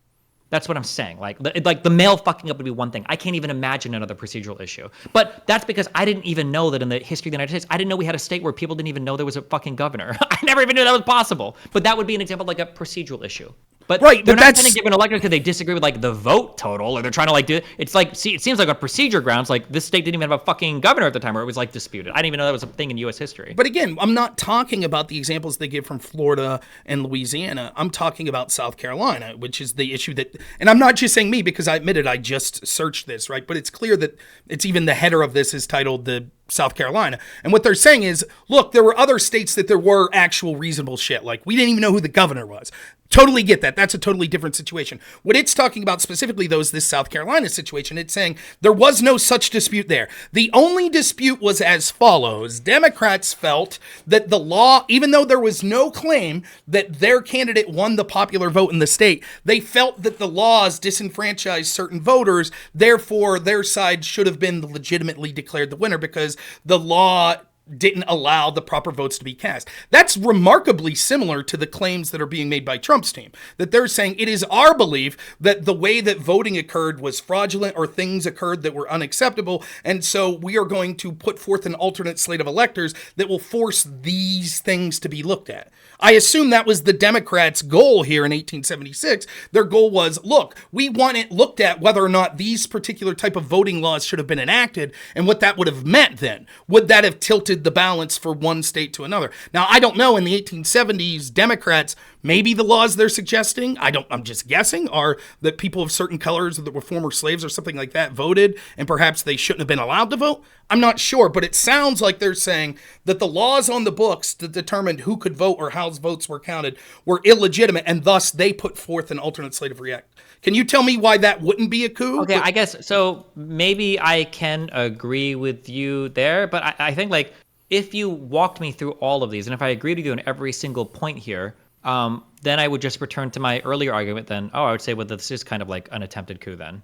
That's what I'm saying. Like the mail fucking up would be one thing. I can't even imagine another procedural issue. But that's because I didn't even know that in the history of the United States, I didn't know we had a state where people didn't even know there was a fucking governor. I never even knew that was possible. But that would be an example of like a procedural issue. But
right,
they're not trying to give an elector because they disagree with like the vote total, or they're trying to like do it. It's like, see, it seems like on procedure grounds, like this state didn't even have a fucking governor at the time where it was like disputed. I didn't even know that was a thing in U.S. history.
But again, I'm not talking about the examples they give from Florida and Louisiana. I'm talking about South Carolina, which is the issue that, and I'm not just saying me because I admitted I just searched this, right? But it's clear that it's even the header of this is titled the South Carolina. And what they're saying is, look, there were other states that there were actual reasonable shit. Like we didn't even know who the governor was. Totally get that. That's a totally different situation. What it's talking about specifically, though, is this South Carolina situation. It's saying there was no such dispute there. The only dispute was as follows. Democrats felt that the law, even though there was no claim that their candidate won the popular vote in the state, they felt that the laws disenfranchised certain voters. Therefore, their side should have been legitimately declared the winner because the law didn't allow the proper votes to be cast. That's remarkably similar to the claims that are being made by Trump's team, that they're saying it is our belief that the way that voting occurred was fraudulent or things occurred that were unacceptable, and so we are going to put forth an alternate slate of electors that will force these things to be looked at. I assume that was the Democrats' goal here in 1876. Their goal was, look, we want it looked at whether or not these particular type of voting laws should have been enacted and what that would have meant then. Would that have tilted the balance for one state to another? Now, I don't know. In the 1870s, Democrats, maybe the laws they're suggesting, I'm just guessing, are that people of certain colors that were former slaves or something like that voted, and perhaps they shouldn't have been allowed to vote. I'm not sure, but it sounds like they're saying that the laws on the books that determined who could vote or how votes were counted were illegitimate, and thus they put forth an alternate slate of react. Can you tell me why that wouldn't be a coup?
Okay, I guess, so maybe I can agree with you there, but I think like if you walked me through all of these, and if I agreed with you on every single point here, then I would just return to my earlier argument then, I would say, well, this is kind of like an attempted coup then.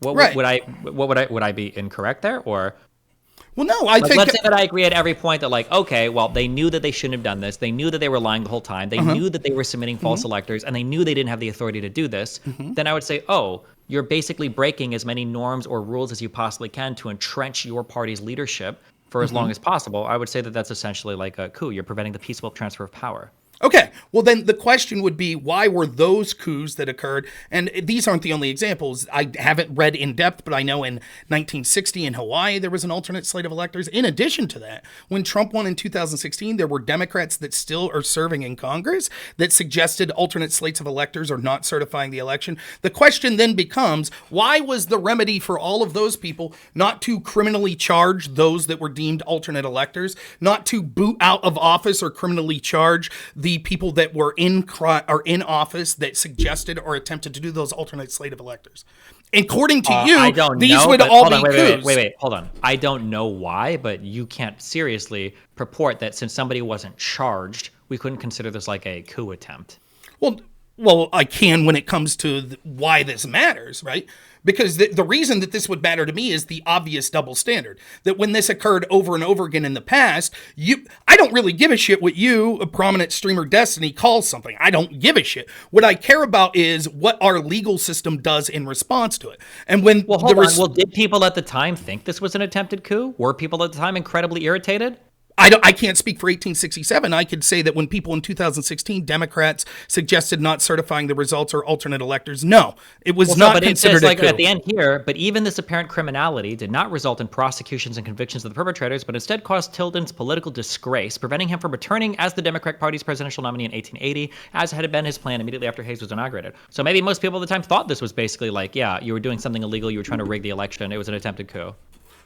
Would I be incorrect there, or?
Well, no, I think...
Let's say that I agree at every point that, like, okay, well, they knew that they shouldn't have done this. They knew that they were lying the whole time. They knew that they were submitting false electors, and they knew they didn't have the authority to do this. Then I would say, you're basically breaking as many norms or rules as you possibly can to entrench your party's leadership for as long as possible. I would say that that's essentially like a coup. You're preventing the peaceful transfer of power.
Okay, well then the question would be, why were those coups that occurred, and these aren't the only examples, I haven't read in depth, but I know in 1960 in Hawaii there was an alternate slate of electors. In addition to that, when Trump won in 2016, there were Democrats that still are serving in Congress that suggested alternate slates of electors or not certifying the election. The question then becomes, why was the remedy for all of those people not to criminally charge those that were deemed alternate electors, not to boot out of office or criminally charge the people that were in office that suggested or attempted to do those alternate slate of electors? According to you, these would all be coups.
Wait, hold on. I don't know why, but you can't seriously purport that since somebody wasn't charged, we couldn't consider this like a coup attempt.
Well, I can when it comes to why this matters, right? Because the reason that this would matter to me is the obvious double standard. That when this occurred over and over again in the past, I don't really give a shit what you, a prominent streamer Destiny, calls something. I don't give a shit. What I care about is what our legal system does in response to it. And when
did people at the time think this was an attempted coup? Were people at the time incredibly irritated?
I can't speak for 1867. I could say that when people in 2016, Democrats suggested not certifying the results or alternate electors, no, it was not considered a coup.
At the end here, but even this apparent criminality did not result in prosecutions and convictions of the perpetrators, but instead caused Tilden's political disgrace, preventing him from returning as the Democratic Party's presidential nominee in 1880, as had been his plan immediately after Hayes was inaugurated. So maybe most people at the time thought this was basically like, yeah, you were doing something illegal, you were trying to rig the election, it was an attempted coup.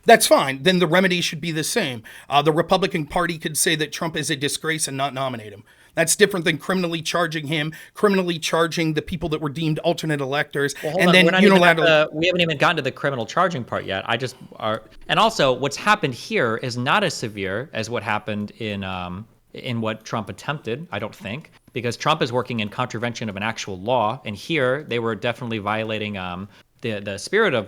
That's fine. Then the remedy should be the same. The Republican Party could say that Trump is a disgrace and not nominate him. That's different than criminally charging him, criminally charging the people that were deemed alternate electors, and then unilaterally.
We haven't even gotten to the criminal charging part yet. And also what's happened here is not as severe as what happened in what Trump attempted, I don't think, because Trump is working in contravention of an actual law, and here they were definitely violating the spirit of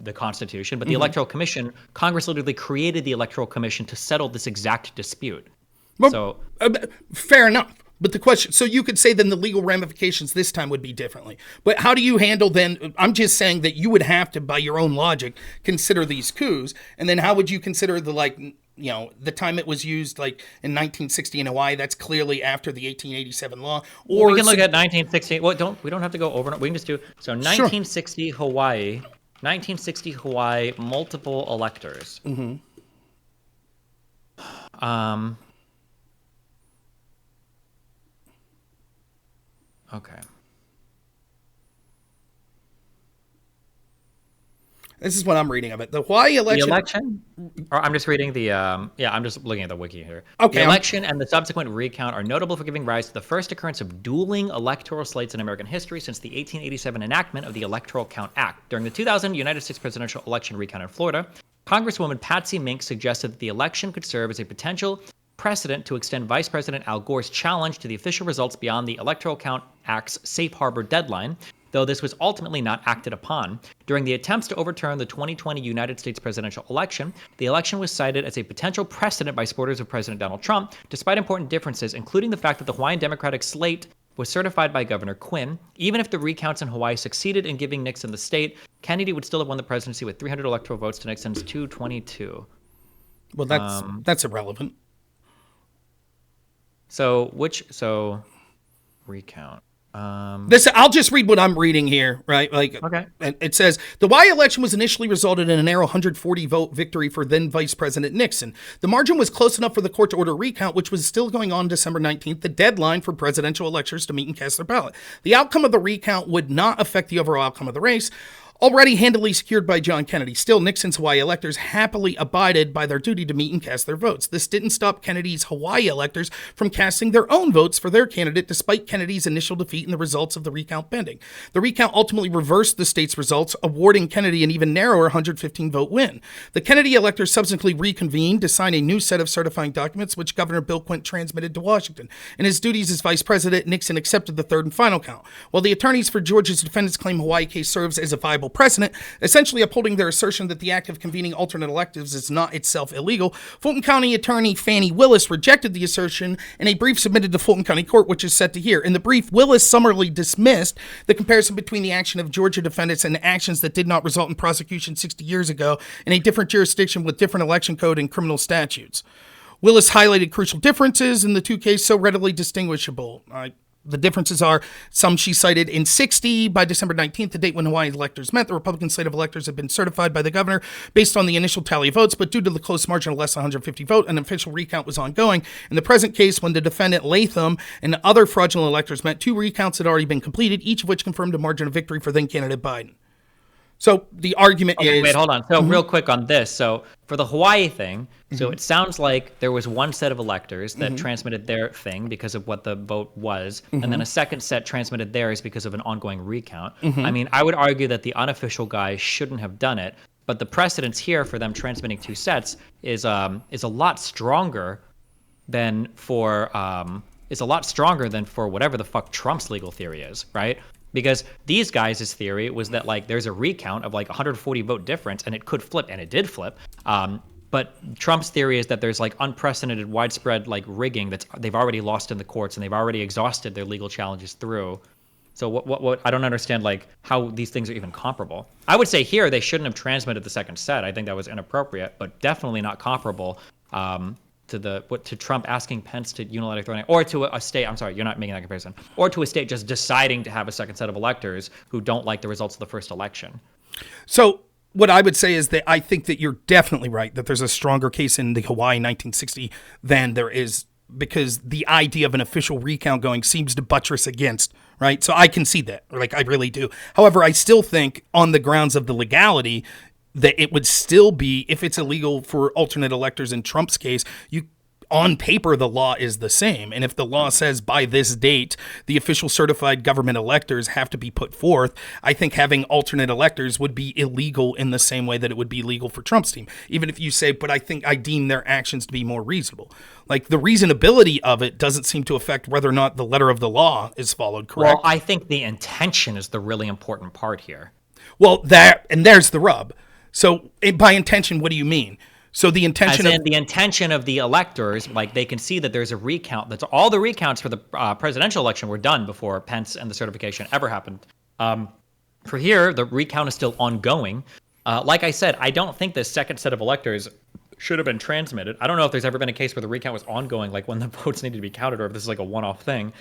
the Constitution, but the Electoral Commission, Congress literally created the Electoral Commission to settle this exact dispute.
Well, fair enough. But the question, so you could say then the legal ramifications this time would be differently. But how do you handle then, I'm just saying that you would have to, by your own logic, consider these coups. And then how would you consider the time it was used, like in 1960 in Hawaii? That's clearly after the 1887 law. Or
we can look at 1960. Well, we don't have to go over. We can just do, so 1960 Hawaii, 1960 Hawaii, multiple electors. Okay.
This is what I'm reading of it. The Hawaii election.
The election? Or I'm just reading the, I'm just looking at the wiki here.
Okay.
The election and the subsequent recount are notable for giving rise to the first occurrence of dueling electoral slates in American history since the 1887 enactment of the Electoral Count Act. During the 2000 United States presidential election recount in Florida, Congresswoman Patsy Mink suggested that the election could serve as a potential precedent to extend Vice President Al Gore's challenge to the official results beyond the Electoral Count Act's safe harbor deadline, though this was ultimately not acted upon. During the attempts to overturn the 2020 United States presidential election, the election was cited as a potential precedent by supporters of President Donald Trump, despite important differences, including the fact that the Hawaiian Democratic slate was certified by Governor Quinn. Even if the recounts in Hawaii succeeded in giving Nixon the state, Kennedy would still have won the presidency with 300 electoral votes to Nixon's 222.
Well, that's irrelevant.
So recount.
I'll just read what I'm reading here, right?
Okay.
It says the Hawaii election was initially resulted in a narrow 140 vote victory for then Vice President Nixon. The margin was close enough for the court to order a recount, which was still going on December 19th, the deadline for presidential electors to meet and cast their ballot. The outcome of the recount would not affect the overall outcome of the race, already handily secured by John Kennedy. Still, Nixon's Hawaii electors happily abided by their duty to meet and cast their votes. This didn't stop Kennedy's Hawaii electors from casting their own votes for their candidate, despite Kennedy's initial defeat and the results of the recount pending. The recount ultimately reversed the state's results, awarding Kennedy an even narrower 115-vote win. The Kennedy electors subsequently reconvened to sign a new set of certifying documents, which Governor Bill Quint transmitted to Washington. In his duties as vice president, Nixon accepted the third and final count. While the attorneys for Georgia's defendants claim Hawaii case serves as a viable precedent, essentially upholding their assertion that the act of convening alternate electives is not itself illegal, Fulton County Attorney Fannie Willis rejected the assertion in a brief submitted to Fulton County Court, which is set to hear. In the brief, Willis summarily dismissed the comparison between the action of Georgia defendants and actions that did not result in prosecution 60 years ago in a different jurisdiction with different election code and criminal statutes. Willis highlighted crucial differences in the two cases so readily distinguishable. The differences are some she cited in 60 by December 19th, the date when Hawaii electors met. The Republican slate of electors had been certified by the governor based on the initial tally of votes, but due to the close margin of less than 150 vote, an official recount was ongoing. In the present case, when the defendant Latham and other fraudulent electors met, two recounts had already been completed, each of which confirmed a margin of victory for then candidate Biden. So the argument is...
Wait, hold on. So real quick on this. So for the Hawaii thing, so it sounds like there was one set of electors that transmitted their thing because of what the vote was, and then a second set transmitted theirs because of an ongoing recount. I mean, I would argue that the unofficial guy shouldn't have done it, but the precedence here for them transmitting two sets is a lot stronger than for whatever the fuck Trump's legal theory is, right? Because these guys' theory was that like there's a recount of like 140 vote difference and it could flip, and it did flip. But Trump's theory is that there's like unprecedented widespread like rigging that they've already lost in the courts and they've already exhausted their legal challenges through. So what I don't understand like how these things are even comparable. I would say here they shouldn't have transmitted the second set. I think that was inappropriate, but definitely not comparable to Trump asking Pence to unilaterally throw in, or to a state. I'm sorry, you're not making that comparison. Or to a state just deciding to have a second set of electors who don't like the results of the first election.
So what I would say is that I think that you're definitely right that there's a stronger case in the Hawaii 1960 than there is, because the idea of an official recount going seems to buttress against, right? So I can see that, like I really do. However, I still think on the grounds of the legality that it would still be, if it's illegal for alternate electors in Trump's case, on paper, the law is the same. And if the law says by this date, the official certified government electors have to be put forth, I think having alternate electors would be illegal in the same way that it would be legal for Trump's team. Even if you say, but I deem their actions to be more reasonable. Like, the reasonability of it doesn't seem to affect whether or not the letter of the law is followed, correct?
Well, I think the intention is the really important part here.
Well, there's the rub. So by intention, what do you mean? So the intention
the intention of the electors, like they can see that there's a recount. That's all the recounts for the presidential election were done before Pence and the certification ever happened. For here, the recount is still ongoing. Like I said, I don't think the second set of electors should have been transmitted. I don't know if there's ever been a case where the recount was ongoing, like when the votes needed to be counted, or if this is like a one-off thing.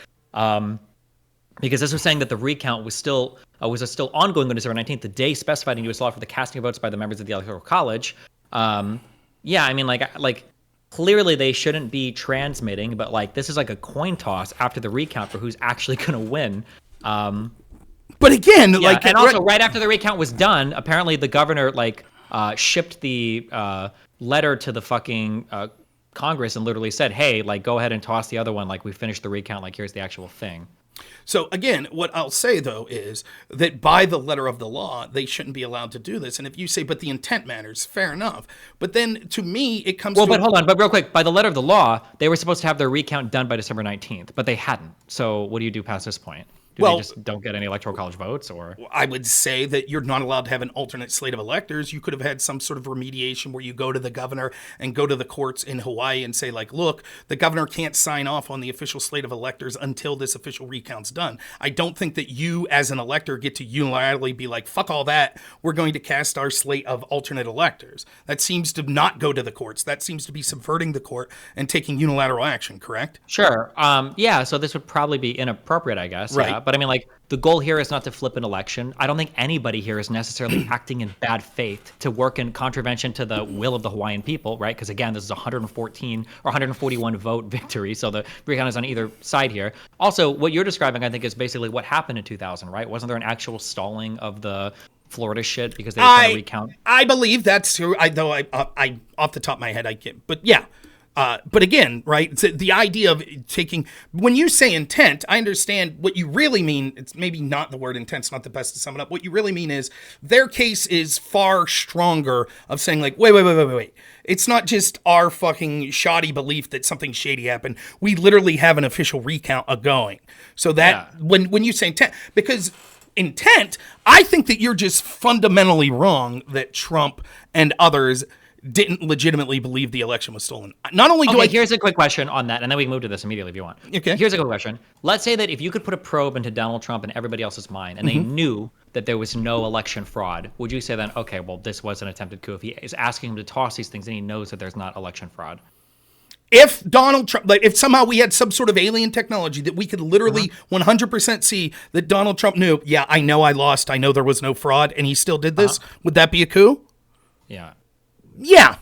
Because this was saying that the recount was still ongoing on December 19th, the day specified in U.S. law for the casting of votes by the members of the Electoral College. Yeah, I mean, like clearly they shouldn't be transmitting, but like this is like a coin toss after the recount for who's actually going to win.
But again,
yeah, and also right after the recount was done, apparently the governor shipped the letter to the fucking Congress and literally said, "Hey, like go ahead and toss the other one. Like we finished the recount. Like here's the actual thing."
So again, what I'll say, though, is that by the letter of the law, they shouldn't be allowed to do this. And if you say, but the intent matters, fair enough. But then to me, it comes to...
Well, but hold on. But real quick, by the letter of the law, they were supposed to have their recount done by December 19th, but they hadn't. So what do you do past this point? Do they just don't get any electoral college votes, or?
I would say that you're not allowed to have an alternate slate of electors. You could have had some sort of remediation where you go to the governor and go to the courts in Hawaii and say, like, look, the governor can't sign off on the official slate of electors until this official recount's done. I don't think that you, as an elector, get to unilaterally be like, fuck all that. We're going to cast our slate of alternate electors. That seems to not go to the courts. That seems to be subverting the court and taking unilateral action, correct?
Sure. Yeah, so this would probably be inappropriate, I guess.
Right.
Yeah. But I mean, like, the goal here is not to flip an election. I don't think anybody here is necessarily acting in bad faith to work in contravention to the will of the Hawaiian people, right? Because again, this is 114 or 141 vote victory, so the recount is on either side here. Also, what you're describing, I think, is basically what happened in 2000, right? Wasn't there an actual stalling of the Florida shit because they were trying to recount?
I believe that's true. I off the top of my head, I can't. But yeah. But again, right, it's the idea of taking, when you say intent, I understand what you really mean. It's maybe not the word intent. It's not the best to sum it up. What you really mean is their case is far stronger of saying like, wait. It's not just our fucking shoddy belief that something shady happened. We literally have an official recount going. So that when you say intent, because intent, I think that you're just fundamentally wrong that Trump and others didn't legitimately believe the election was stolen. Not only do
here's a quick question on that, and then we can move to this immediately if you want.
Okay.
Here's a quick question. Let's say that if you could put a probe into Donald Trump and everybody else's mind, and they knew that there was no election fraud, would you say then, okay, well, this was an attempted coup? If he is asking him to toss these things and he knows that there's not election fraud.
If Donald Trump, like if somehow we had some sort of alien technology that we could literally 100% see that Donald Trump knew, yeah, I know I lost, I know there was no fraud, and he still did this, would that be a coup?
Yeah.
Yeah.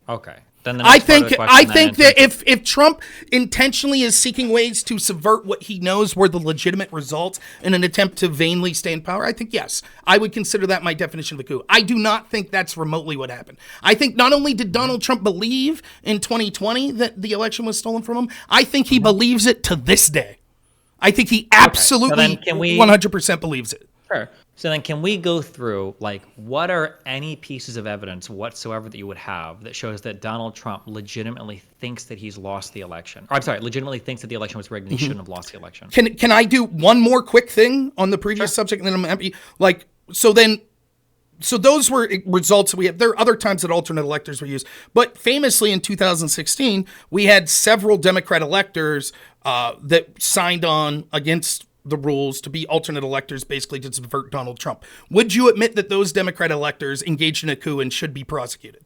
Okay. Then
I think that if Trump intentionally is seeking ways to subvert what he knows were the legitimate results in an attempt to vainly stay in power, I think, yes, I would consider that my definition of a coup. I do not think that's remotely what happened. I think not only did Donald Trump believe in 2020 that the election was stolen from him, I think he believes it to this day. I think he absolutely 100% believes it.
Sure. So then can we go through, like, what are any pieces of evidence whatsoever that you would have that shows that Donald Trump legitimately thinks that he's lost the election? Or, I'm sorry, legitimately thinks that the election was rigged and he shouldn't have lost the election.
Can I do one more quick thing on the previous subject and then I'm happy? Like, so those were results we have. There are other times that alternate electors were used, but famously in 2016, we had several Democrat electors that signed on against the rules to be alternate electors, basically to subvert Donald Trump. Would you admit that those Democrat electors engaged in a coup and should be prosecuted?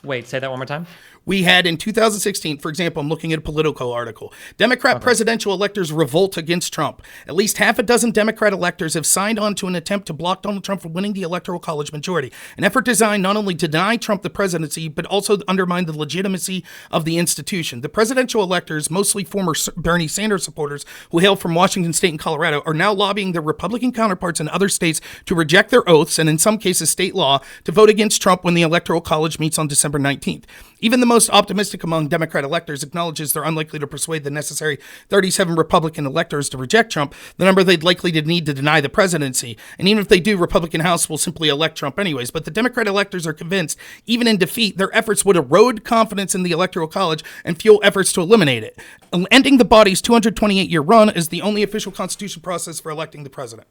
Wait, say that one more time.
We had in 2016, for example, I'm looking at a Politico article. Democrat presidential electors revolt against Trump. At least half a dozen Democrat electors have signed on to an attempt to block Donald Trump from winning the Electoral College majority. An effort designed not only to deny Trump the presidency, but also to undermine the legitimacy of the institution. The presidential electors, mostly former Bernie Sanders supporters who hail from Washington State and Colorado, are now lobbying their Republican counterparts in other states to reject their oaths and, in some cases, state law, to vote against Trump when the Electoral College meets on December 19th. Even the most optimistic among Democrat electors acknowledges they're unlikely to persuade the necessary 37 Republican electors to reject Trump, the number they'd likely to need to deny the presidency. And even if they do, Republican House will simply elect Trump anyways. But the Democrat electors are convinced, even in defeat, their efforts would erode confidence in the Electoral College and fuel efforts to eliminate it. Ending the body's 228-year run is the only official constitutional process for electing the president.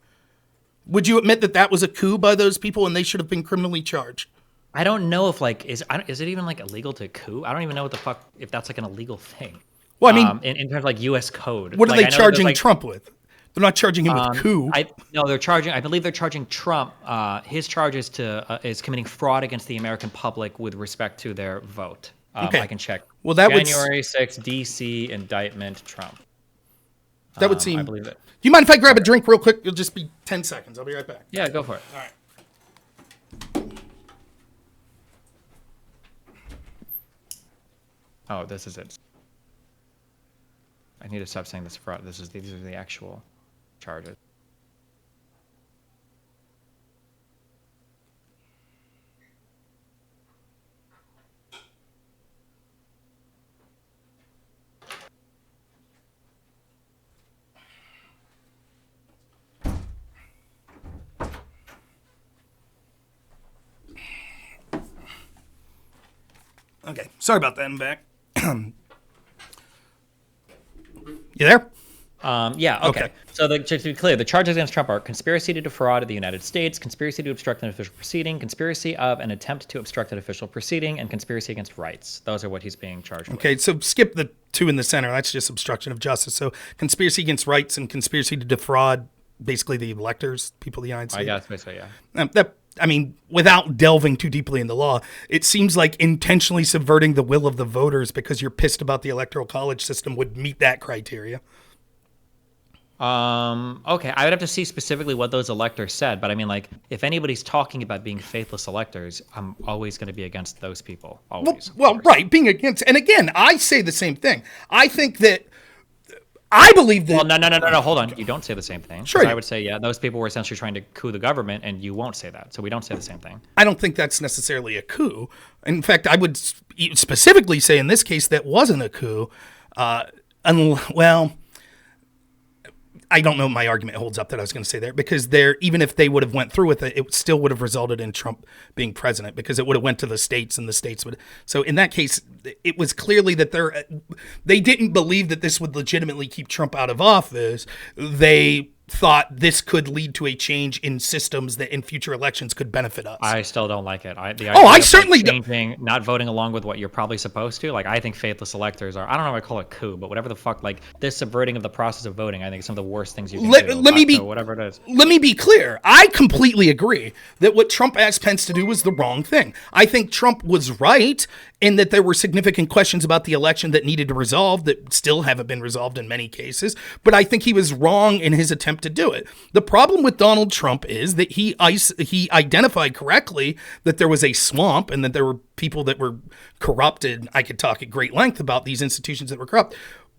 Would you admit that that was a coup by those people and they should have been criminally charged?
I don't know if is it even like illegal to coup? I don't even know what the fuck if that's like an illegal thing.
Well, I mean,
in terms of like U.S. code,
what are
like,
they charging Trump with? They're not charging him with coup.
I believe they're charging Trump. His charge is committing fraud against the American public with respect to their vote.
Okay.
I can check.
Well, that
January 6th, D.C. indictment Trump.
That would seem.
I believe it.
Do you mind if I grab a drink real quick? It'll just be 10 seconds. I'll be right back.
Yeah, go for it.
All right.
Oh, this is it. I need to stop saying this fraud. These are the actual charges.
Okay. Sorry about that. I'm back. You there?
Yeah, okay. So just to be clear, the charges against Trump are conspiracy to defraud the United States, conspiracy to obstruct an official proceeding, conspiracy of an attempt to obstruct an official proceeding, and conspiracy against rights. Those are what he's being charged with.
Okay, so skip the two in the center. That's just obstruction of justice. So conspiracy against rights and conspiracy to defraud basically the electors, people of the United States.
I guess basically, yeah.
I mean, without delving too deeply in the law, it seems like intentionally subverting the will of the voters because you're pissed about the Electoral College system would meet that criteria.
Okay, I would have to see specifically what those electors said, but I mean, like, if anybody's talking about being faithless electors, I'm always going to be against those people. Always.
Well, right, being against, and again, I say the same thing. I think that, I believe that.
Well, no, hold on. You don't say the same thing.
Sure.
I would say, yeah, those people were essentially trying to coup the government, and you won't say that. So we don't say the same thing.
I don't think that's necessarily a coup. In fact, I would specifically say in this case that wasn't a coup. Well, I don't know if my argument holds up that I was going to say there, because even if they would have went through with it, it still would have resulted in Trump being president, because it would have went to the states and the states would. So in that case, it was clearly that they didn't believe that this would legitimately keep Trump out of office. They thought this could lead to a change in systems that in future elections could benefit us.
I still don't like it.
I certainly
don't. Not voting along with what you're probably supposed to. Like, I think faithless electors are, I don't know if I call it coup, but whatever the fuck, like, this subverting of the process of voting, I think is some of the worst things you can do. Whatever it is.
Let me be clear. I completely agree that what Trump asked Pence to do was the wrong thing. I think Trump was right in that there were significant questions about the election that needed to resolve that still haven't been resolved in many cases. But I think he was wrong in his attempt to do it. The problem with Donald Trump is that he identified correctly that there was a swamp and that there were people that were corrupted. I could talk at great length about these institutions that were corrupt.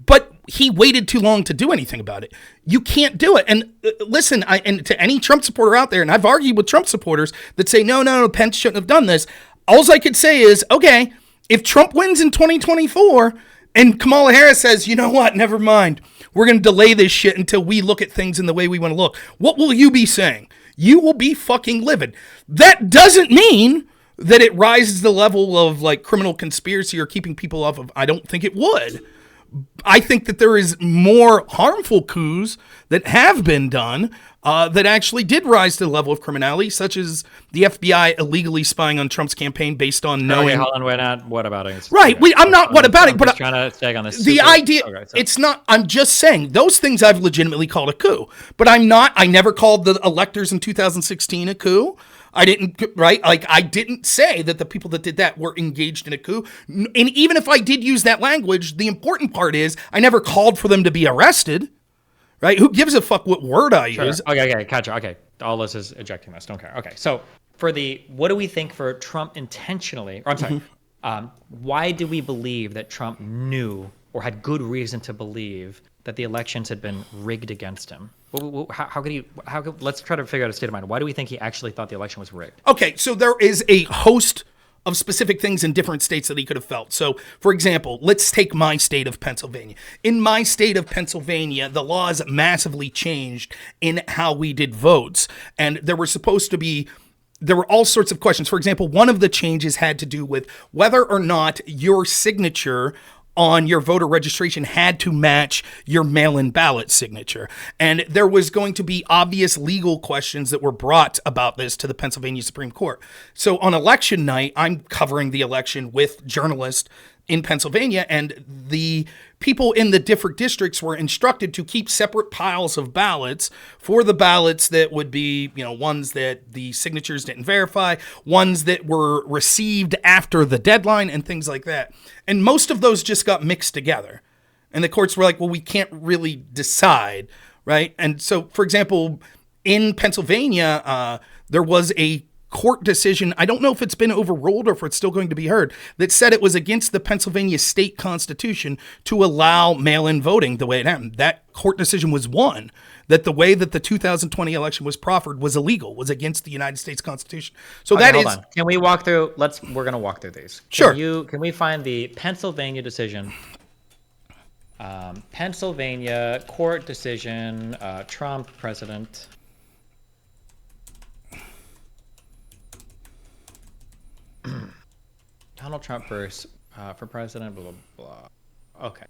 But he waited too long to do anything about it. You can't do it. And listen, and to any Trump supporter out there, and I've argued with Trump supporters that say, no, Pence shouldn't have done this. All I could say is, okay, if Trump wins in 2024 and Kamala Harris says, you know what, never mind, we're going to delay this shit until we look at things in the way we want to look, what will you be saying? You will be fucking livid. That doesn't mean that it rises to the level of like criminal conspiracy or keeping people off of. I don't think it would. I think that there is more harmful coups that have been done that actually did rise to the level of criminality, such as the FBI illegally spying on Trump's campaign based on knowing.
Okay, hold on, we're not what about it?
Right, I'm not what about it, but
I'm trying to stay on this.
The idea, it's not. I'm just saying those things I've legitimately called a coup, but I'm not. I never called the electors in 2016 a coup. I didn't, right? Like, I didn't say that the people that did that were engaged in a coup. And even if I did use that language, the important part is I never called for them to be arrested, right? Who gives a fuck what word I use?
Okay, gotcha. Okay, all this is ejecting this. Don't care. Okay, so what do we think for Trump intentionally? Or I'm sorry, why do we believe that Trump knew or had good reason to believe that the elections had been rigged against him? How could he? Let's try to figure out a state of mind. Why do we think he actually thought the election was rigged?
Okay, so there is a host of specific things in different states that he could have felt. So, for example, let's take my state of Pennsylvania. In my state of Pennsylvania, the laws massively changed in how we did votes. And there were all sorts of questions. For example, one of the changes had to do with whether or not your signature on your voter registration had to match your mail-in ballot signature. And there was going to be obvious legal questions that were brought about this to the Pennsylvania Supreme Court. So on election night, I'm covering the election with journalists in Pennsylvania, and the people in the different districts were instructed to keep separate piles of ballots for the ballots that would be, ones that the signatures didn't verify, ones that were received after the deadline, and things like that. And most of those just got mixed together. And the courts were like, well, we can't really decide, right? And so, for example, in Pennsylvania, there was a court decision, I don't know if it's been overruled or if it's still going to be heard, that said it was against the Pennsylvania state constitution to allow mail-in voting the way it happened. That court decision was won, that the way that the 2020 election was proffered was illegal, was against the United States Constitution. So
okay,
that
hold
is...
on. Can we walk through, we're going to walk through these.
Sure.
Can we find the Pennsylvania decision? Pennsylvania court decision, Trump president... Donald Trump for president, blah, blah, blah. Okay.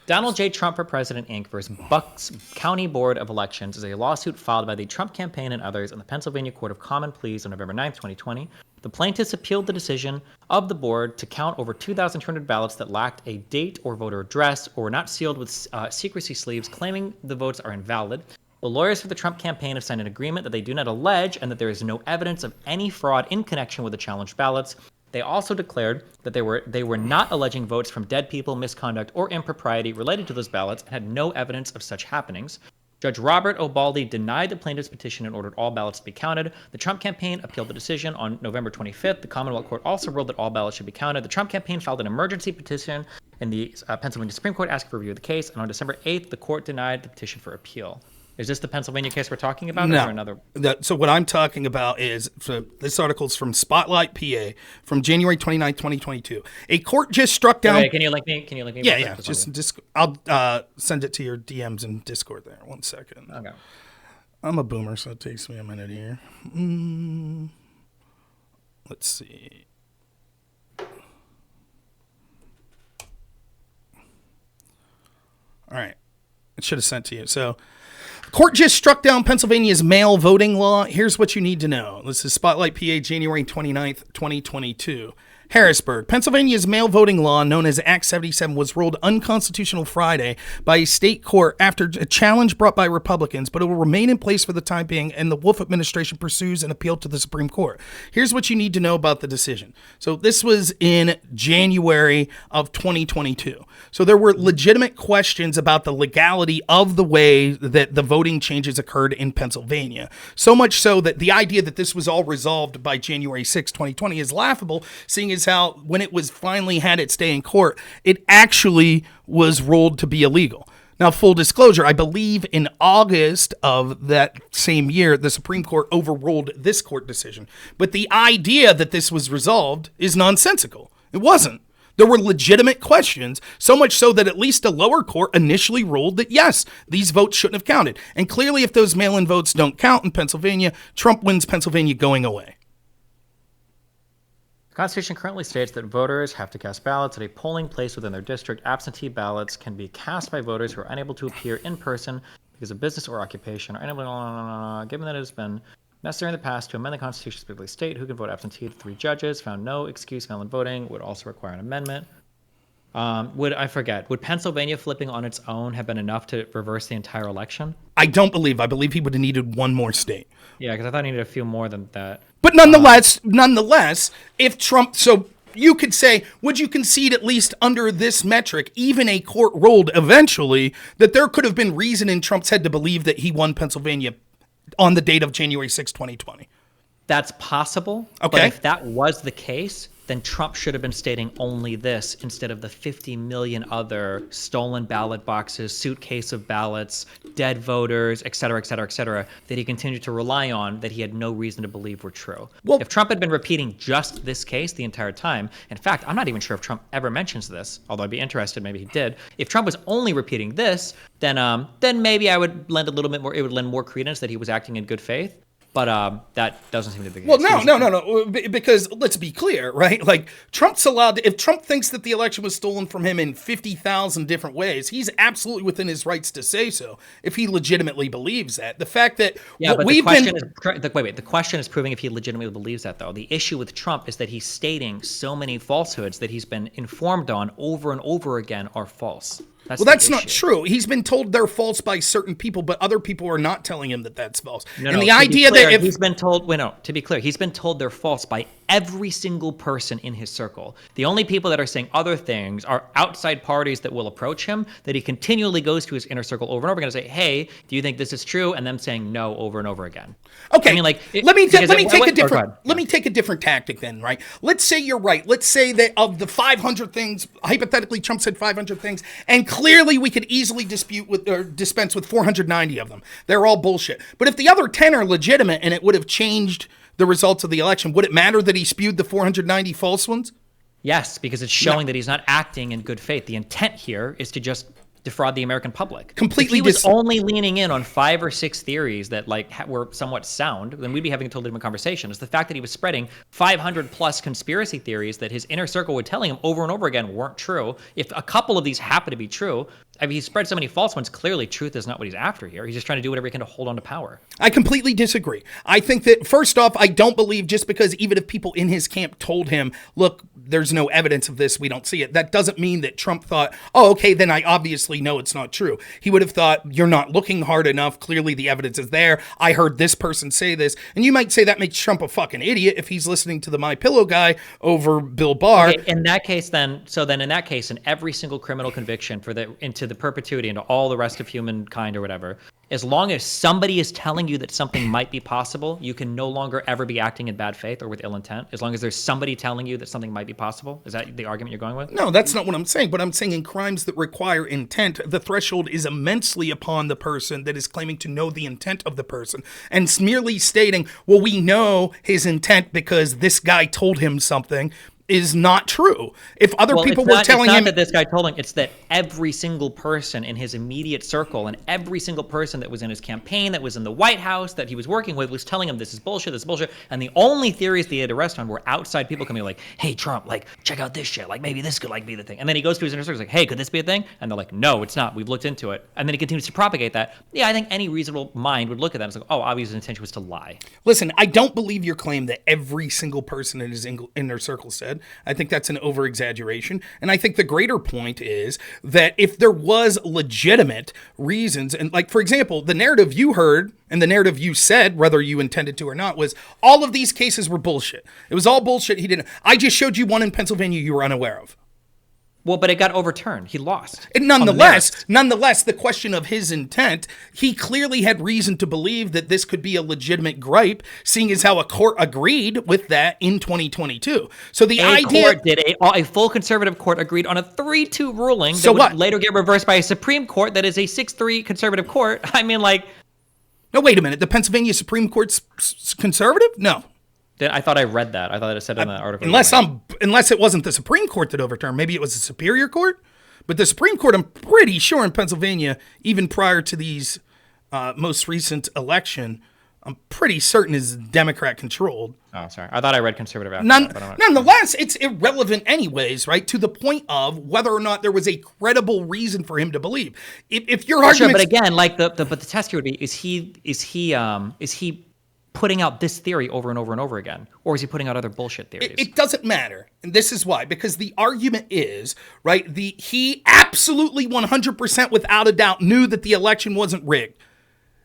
Donald J. Trump for President, Inc. versus Bucks County Board of Elections is a lawsuit filed by the Trump campaign and others in the Pennsylvania Court of Common Pleas on November 9th, 2020. The plaintiffs appealed the decision of the board to count over 2,200 ballots that lacked a date or voter address or were not sealed with secrecy sleeves, claiming the votes are invalid. The lawyers for the Trump campaign have signed an agreement that they do not allege and that there is no evidence of any fraud in connection with the challenged ballots. They also declared that they were not alleging votes from dead people, misconduct, or impropriety related to those ballots and had no evidence of such happenings. Judge Robert O'Baldy denied the plaintiff's petition and ordered all ballots to be counted. The Trump campaign appealed the decision on November 25th. The Commonwealth Court also ruled that all ballots should be counted. The Trump campaign filed an emergency petition in the Pennsylvania Supreme Court asking for review of the case, and on December 8th, the court denied the petition for appeal. Is this the Pennsylvania case we're talking about?
No.
Or another?
So what I'm talking about is, this article's from Spotlight, PA, from January 29, 2022. A court just struck down...
Okay, can you link me?
Yeah. Just I'll send it to your DMs in Discord there. 1 second.
Okay.
I'm a boomer, so it takes me a minute here. Let's see. All right. It should have sent to you. So... Court just struck down Pennsylvania's mail voting law. Here's what you need to know. This is Spotlight, PA, January 29th, 2022. Harrisburg, Pennsylvania's mail voting law, known as Act 77, was ruled unconstitutional Friday by a state court after a challenge brought by Republicans, but it will remain in place for the time being, and the Wolf administration pursues an appeal to the Supreme Court. Here's what you need to know about the decision. So this was in January of 2022. So there were legitimate questions about the legality of the way that the voting changes occurred in Pennsylvania. So much so that the idea that this was all resolved by January 6, 2020 is laughable, seeing as how when it was finally had its day in court, it actually was ruled to be illegal. Now, full disclosure, I believe in August of that same year, the Supreme Court overruled this court decision. But the idea that this was resolved is nonsensical. It wasn't. There were legitimate questions, so much so that at least a lower court initially ruled that, yes, these votes shouldn't have counted. And clearly, if those mail-in votes don't count in Pennsylvania, Trump wins Pennsylvania going away.
The Constitution currently states that voters have to cast ballots at a polling place within their district. Absentee ballots can be cast by voters who are unable to appear in person because of business or occupation, or given that it has been necessary in the past to amend the Constitution to specifically state who can vote absentee. 3 judges found no excuse mail-in voting would also require an amendment. Would Pennsylvania flipping on its own have been enough to reverse the entire election?
I don't believe. I believe he would have needed one more state.
Yeah, because I thought he needed a few more than that.
But nonetheless, if Trump, so you could say, would you concede at least under this metric, even a court ruled eventually, that there could have been reason in Trump's head to believe that he won Pennsylvania on the date of January 6, 2020?
That's possible.
Okay.
But if that was the case, then Trump should have been stating only this instead of the 50 million other stolen ballot boxes, suitcase of ballots, dead voters, et cetera, et cetera, et cetera, that he continued to rely on that he had no reason to believe were true. Well, if Trump had been repeating just this case the entire time, in fact, I'm not even sure if Trump ever mentions this, although I'd be interested, maybe he did. If Trump was only repeating this, then maybe I would lend a little bit more, it would lend more credence that he was acting in good faith. But that doesn't seem to be the case.
Well, no. Because let's be clear, right? Like, Trump's allowed to, if Trump thinks that the election was stolen from him in 50,000 different ways, he's absolutely within his rights to say so if he legitimately believes that. The fact that
the question is proving if he legitimately believes that, though. The issue with Trump is that he's stating so many falsehoods that he's been informed on over and over again are false.
That's not true. He's been told they're false by certain people, but other people are not telling him that that's false.
He's been told, to be clear, he's been told they're false by every single person in his circle. The only people that are saying other things are outside parties that will approach him, that he continually goes to his inner circle over and over again and say, hey, do you think this is true? And them saying no over and over again.
Okay. I mean, let me take a different tactic then, right? Let's say you're right. Let's say that of the 500 things, hypothetically, Trump said 500 things, and clearly we could easily dispense with 490 of them. They're all bullshit. But if the other 10 are legitimate and it would have changed the results of the election, would it matter that he spewed the 490 false ones?
Yes, because it's showing that he's not acting in good faith. The intent here is to just defraud the American public.
Completely.
If he was only leaning in on 5 or 6 theories that were somewhat sound, then we'd be having a totally different conversation. It's the fact that he was spreading 500 plus conspiracy theories that his inner circle were telling him over and over again weren't true. If a couple of these happen to be true, I mean, he spread so many false ones. Clearly, truth is not what he's after here. He's just trying to do whatever he can to hold on to power.
I completely disagree. I think that, first off, I don't believe just because even if people in his camp told him, look, there's no evidence of this, we don't see it, that doesn't mean that Trump thought, oh, okay, then I obviously know it's not true. He would have thought, you're not looking hard enough. Clearly, the evidence is there. I heard this person say this. And you might say that makes Trump a fucking idiot if he's listening to the My Pillow guy over Bill Barr.
Okay, in that case, in every single criminal conviction into the perpetuity into all the rest of humankind or whatever, as long as somebody is telling you that something might be possible, you can no longer ever be acting in bad faith or with ill intent. As long as there's somebody telling you that something might be possible. Is that the argument you're going with?
No, that's not what I'm saying. But I'm saying in crimes that require intent, the threshold is immensely upon the person that is claiming to know the intent of the person. And merely stating, well, we know his intent because this guy told him something, is not true. If other people were telling him
that this guy told him, it's that every single person in his immediate circle and every single person that was in his campaign, that was in the White House, that he was working with, was telling him this is bullshit. And the only theories that he had to rest on were outside people coming like, hey, Trump, check out this shit. Maybe this could be the thing. And then he goes to his inner circle, like, hey, could this be a thing? And they're like, no, it's not. We've looked into it. And then he continues to propagate that. Yeah, I think any reasonable mind would look at that and say, oh, obviously his intention was to lie.
Listen, I don't believe your claim that every single person in his inner circle said. I think that's an over-exaggeration. And I think the greater point is that if there was legitimate reasons, and for example, the narrative you heard and the narrative you said, whether you intended to or not, was all of these cases were bullshit. It was all bullshit. I just showed you one in Pennsylvania you were unaware of.
Well, but it got overturned. He lost.
And nonetheless, the question of his intent, he clearly had reason to believe that this could be a legitimate gripe, seeing as how a court agreed with that in 2022. So
a full conservative court agreed on a 3-2 ruling that would later get reversed by a Supreme Court that is a 6-3 conservative court. I mean,
no, wait a minute. The Pennsylvania Supreme Court's conservative? No.
I thought I read that. I thought it said in that article.
Unless it wasn't the Supreme Court that overturned. Maybe it was the Superior Court. But the Supreme Court, I'm pretty sure in Pennsylvania, even prior to these most recent election, I'm pretty certain is Democrat controlled.
Oh, sorry. I thought I read conservative after that. But
nonetheless, it's irrelevant anyways, right? To the point of whether or not there was a credible reason for him to believe. If your argument,
but again, but the test here would be: is he putting out this theory over and over and over again? Or is he putting out other bullshit theories?
It doesn't matter. And this is why. Because the argument is, right, he absolutely 100% without a doubt knew that the election wasn't rigged.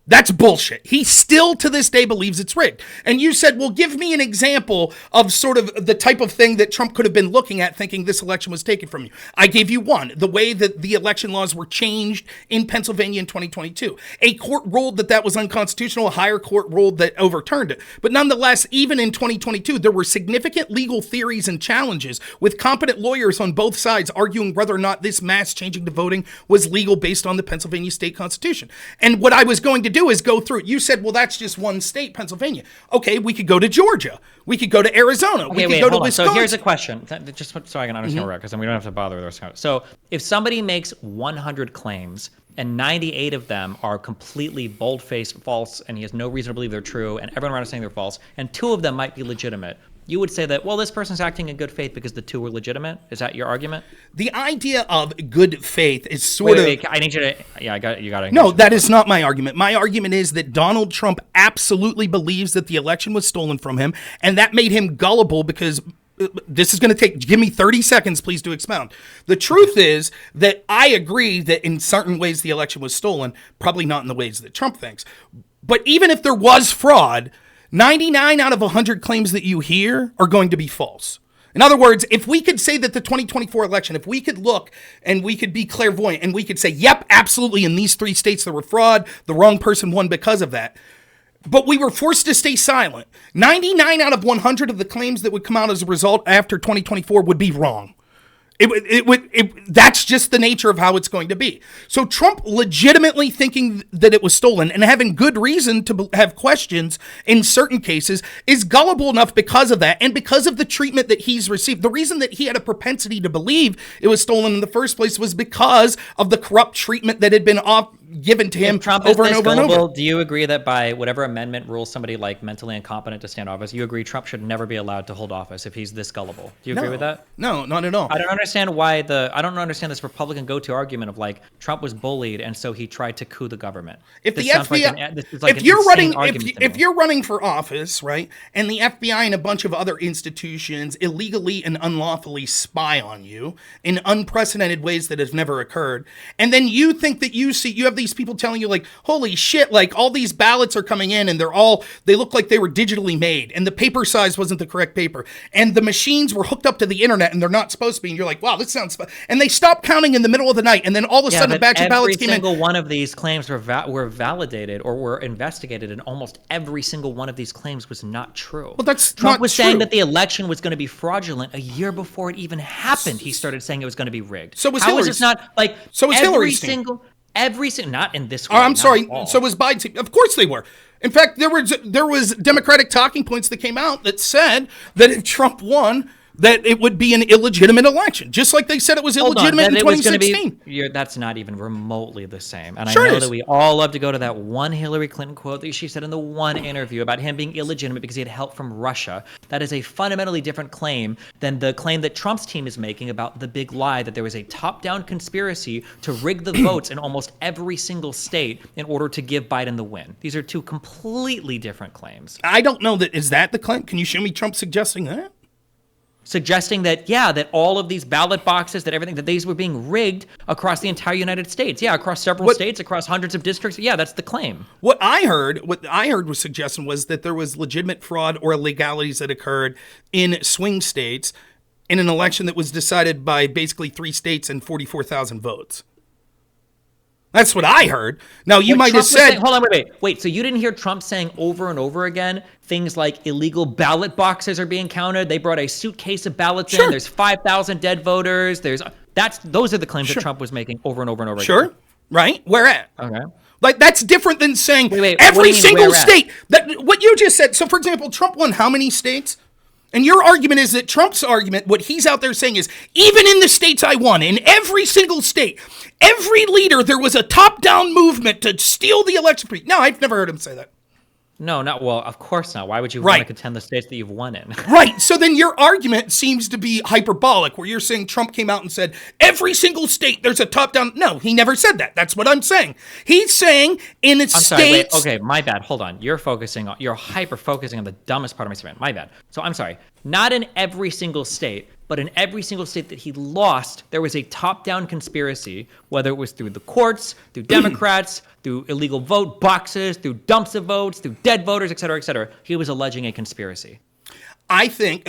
That's bullshit. He still to this day believes it's rigged. And you said, well, give me an example of sort of the type of thing that Trump could have been looking at thinking this election was taken from you. I gave you one, the way that the election laws were changed in Pennsylvania in 2022. A court ruled that was unconstitutional. A higher court ruled that overturned it. But nonetheless, even in 2022, there were significant legal theories and challenges with competent lawyers on both sides arguing whether or not this mass changing to voting was legal based on the Pennsylvania state constitution. And what I was going to do is go through it. You said, well, that's just one state, Pennsylvania. Okay, we could go to Georgia. We could go to Arizona. We could go to Wisconsin.
So here's a question, just so I can understand where, because then we don't have to bother with those. So if somebody makes 100 claims and 98 of them are completely bold-faced false, and he has no reason to believe they're true, and everyone around is saying they're false, and 2 of them might be legitimate, you would say that, well, this person's acting in good faith because the 2 were legitimate? Is that your argument?
The idea of good faith is sort of...
Wait, I need you to... Yeah, you got to...
No, that is not my argument. My argument is that Donald Trump absolutely believes that the election was stolen from him, and that made him gullible because... This is going to give me 30 seconds, please, to expound. The truth is that I agree that in certain ways the election was stolen, probably not in the ways that Trump thinks. But even if there was fraud, 99 out of 100 claims that you hear are going to be false. In other words, if we could say that the 2024 election, if we could look and we could be clairvoyant and we could say, yep, absolutely, in these 3 states there were fraud, the wrong person won because of that. But we were forced to stay silent. 99 out of 100 of the claims that would come out as a result after 2024 would be wrong. That's just the nature of how it's going to be. So Trump legitimately thinking that it was stolen and having good reason to have questions in certain cases is gullible enough because of that and because of the treatment that he's received. The reason that he had a propensity to believe it was stolen in the first place was because of the corrupt treatment that had been given to him over and over and over.
Do you agree that by whatever amendment rules somebody like mentally incompetent to stand office, you agree Trump should never be allowed to hold office if he's this gullible? Do you agree with that?
No, not at all.
I don't understand this Republican go-to argument of like Trump was bullied and so he tried to coup the government.
If the FBI, if you're running for office, right, and the FBI and a bunch of other institutions illegally and unlawfully spy on you in unprecedented ways that have never occurred, and then you think that you have these people telling you like, holy shit, like all these ballots are coming in and they look like they were digitally made and the paper size wasn't the correct paper and the machines were hooked up to the internet and they're not supposed to be, and you're like, wow, this sounds fun. And they stopped counting in the middle of the night and then all of a sudden a batch of ballots came in.
Every single one of these claims were validated or were investigated, and almost every single one of these claims was not true.
Well, that's
Trump
not
was
true.
saying that the election was going to be fraudulent a year before it even happened. He started saying it was going to be rigged.
So was
How
Hillary's.
is it not like
So was Hillary's team.
Every single, not in this way.
I'm sorry. So was Biden's team. Of course they were. In fact, there was Democratic talking points that came out that said that if Trump won, that it would be an illegitimate election, just like they said it was illegitimate in 2016.
That's not even remotely the same. And
sure
I know that we all love to go to that one Hillary Clinton quote that she said in the one interview about him being illegitimate because he had help from Russia. That is a fundamentally different claim than the claim that Trump's team is making about the big lie that there was a top-down conspiracy to rig the votes in almost every single state in order to give Biden the win. These are 2 completely different claims.
I don't know that. Is that the claim? Can you show me Trump suggesting that?
Suggesting that, that all of these ballot boxes, that these were being rigged across the entire United States. Yeah, across several states, across hundreds of districts. Yeah, that's the claim.
What I heard was suggestion was that there was legitimate fraud or illegalities that occurred in swing states in an election that was decided by basically 3 states and 44,000 votes. That's what I heard. Now, you might have said...
Hold on, wait. So you didn't hear Trump saying over and over again things like illegal ballot boxes are being counted. They brought a suitcase of ballots in. There's 5,000 dead voters. Those are the claims that Trump was making over and over and over again.
Sure, right? Where at?
Okay.
Like, that's different than saying
wait,
every single state. What you just said. So, for example, Trump won how many states? And your argument is that Trump's argument, what he's out there saying is, even in the states I won, in every single state, every leader, there was a top-down movement to steal the election. No, I've never heard him say that.
No, not well. Of course not. Why would you want
Right.
to contend the states that you've won in?
Right. So then your argument seems to be hyperbolic, where you're saying Trump came out and said, every single state, there's a top down. No, he never said that. That's what I'm saying. He's saying in the states.
Sorry, wait, okay, my bad. Hold on. You're hyper focusing on the dumbest part of my statement. My bad. So I'm sorry. Not in every single state, but in every single state that he lost, there was a top-down conspiracy, whether it was through the courts, through Democrats, through illegal vote boxes, through dumps of votes, through dead voters, et cetera, et cetera. He was alleging a conspiracy.
I think,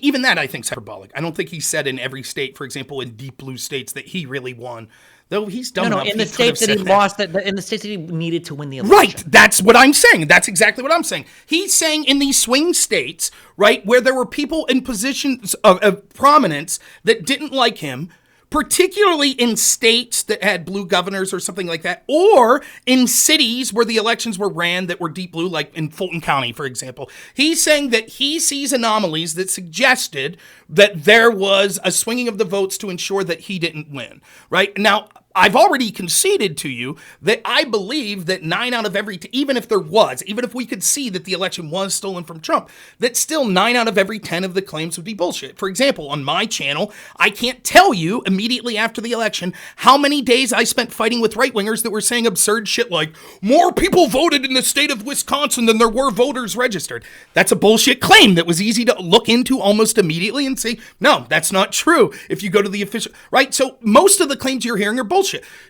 even that I think is hyperbolic. I don't think he said in every state, for example, in deep blue states, that he really won. Though he's dumb enough.
In the states that he lost, in the states that he needed to win the election.
Right, that's what I'm saying. That's exactly what I'm saying. He's saying in these swing states, right, where there were people in positions of prominence that didn't like him, particularly in states that had blue governors or something like that, or in cities where the elections were ran that were deep blue, like in Fulton County, for example. He's saying that he sees anomalies that suggested that there was a swinging of the votes to ensure that he didn't win, right? Now, I've already conceded to you that I believe that 9 out of every, even if we could see that the election was stolen from Trump, that still 9 out of every 10 of the claims would be bullshit. For example, on my channel, I can't tell you immediately after the election how many days I spent fighting with right-wingers that were saying absurd shit like, more people voted in the state of Wisconsin than there were voters registered. That's a bullshit claim that was easy to look into almost immediately and say, no, that's not true if you go to the official, right? So most of the claims you're hearing are bullshit.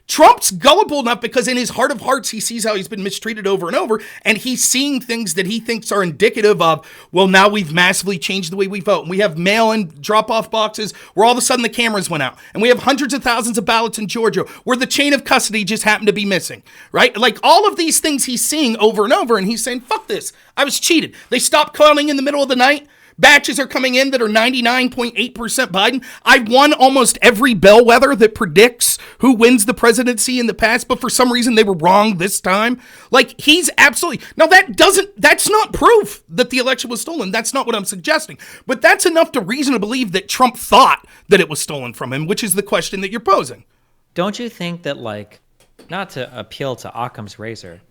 Trump's gullible enough because in his heart of hearts, he sees how he's been mistreated over and over, and he's seeing things that he thinks are indicative of, well, now we've massively changed the way we vote. And we have mail-in drop-off boxes where all of a sudden the cameras went out. And we have hundreds of thousands of ballots in Georgia where the chain of custody just happened to be missing, right? Like all of these things he's seeing over and over, and he's saying, fuck this. I was cheated. They stopped calling in the middle of the night. Batches are coming in that are 99.8% Biden. I won almost every bellwether that predicts who wins the presidency in the past, but for some reason they were wrong this time. Like, he's absolutely... Now, that's not proof that the election was stolen. That's not what I'm suggesting. But that's enough to reason to believe that Trump thought that it was stolen from him, which is the question that you're posing.
Don't you think that, like, not to appeal to Occam's razor,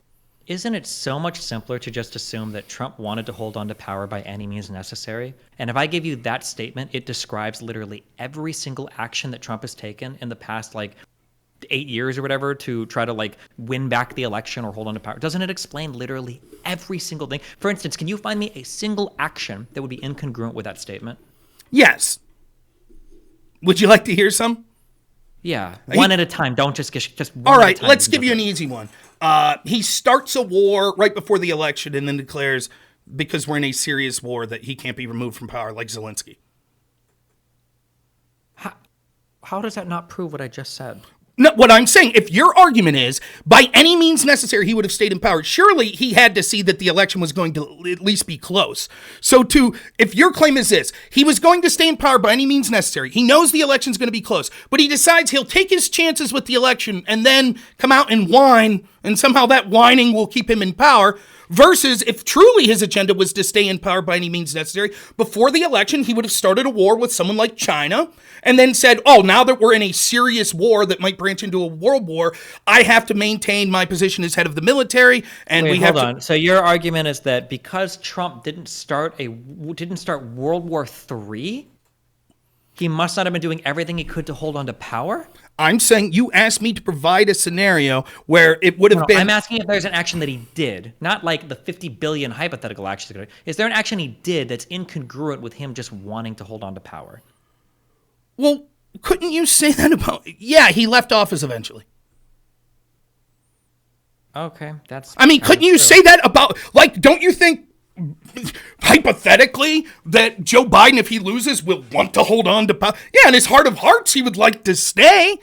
isn't it so much simpler to just assume that Trump wanted to hold on to power by any means necessary? And if I give you that statement, it describes literally every single action that Trump has taken in the past, like, 8 years or whatever to try to, like, win back the election or hold on to power. Doesn't it explain literally every single thing? For instance, can you find me a single action that would be incongruent with that statement?
Yes. Would you like to hear some?
Yeah, one at a time. Don't just one
all
at a
right,
time.
let's give you an easy one. He starts a war right before the election and then declares, because we're in a serious war, that he can't be removed from power like Zelensky.
How does that not prove what I just said?
No, what I'm saying, if your argument is, by any means necessary, he would have stayed in power, surely he had to see that the election was going to at least be close. So if your claim is this, he was going to stay in power by any means necessary, he knows the election's going to be close, but he decides he'll take his chances with the election and then come out and whine, and somehow that whining will keep him in power, versus if truly his agenda was to stay in power by any means necessary, before the election, he would have started a war with someone like China and then said, oh, now that we're in a serious war that might branch into a world war, I have to maintain my position as head of the military. And
hold on. So your argument is that because Trump didn't start World War III, he must not have been doing everything he could to hold on to power?
I'm saying you asked me to provide a scenario where it would have been...
I'm asking if there's an action that he did, not like the 50 billion hypothetical actions. Is there an action he did that's incongruent with him just wanting to hold on to power?
Well, couldn't you say that about... Yeah, he left office eventually.
Okay, that's...
I mean, couldn't you say that about... Like, don't you think... hypothetically, that Joe Biden, if he loses, will want to hold on to power? Yeah, in his heart of hearts, he would like to stay.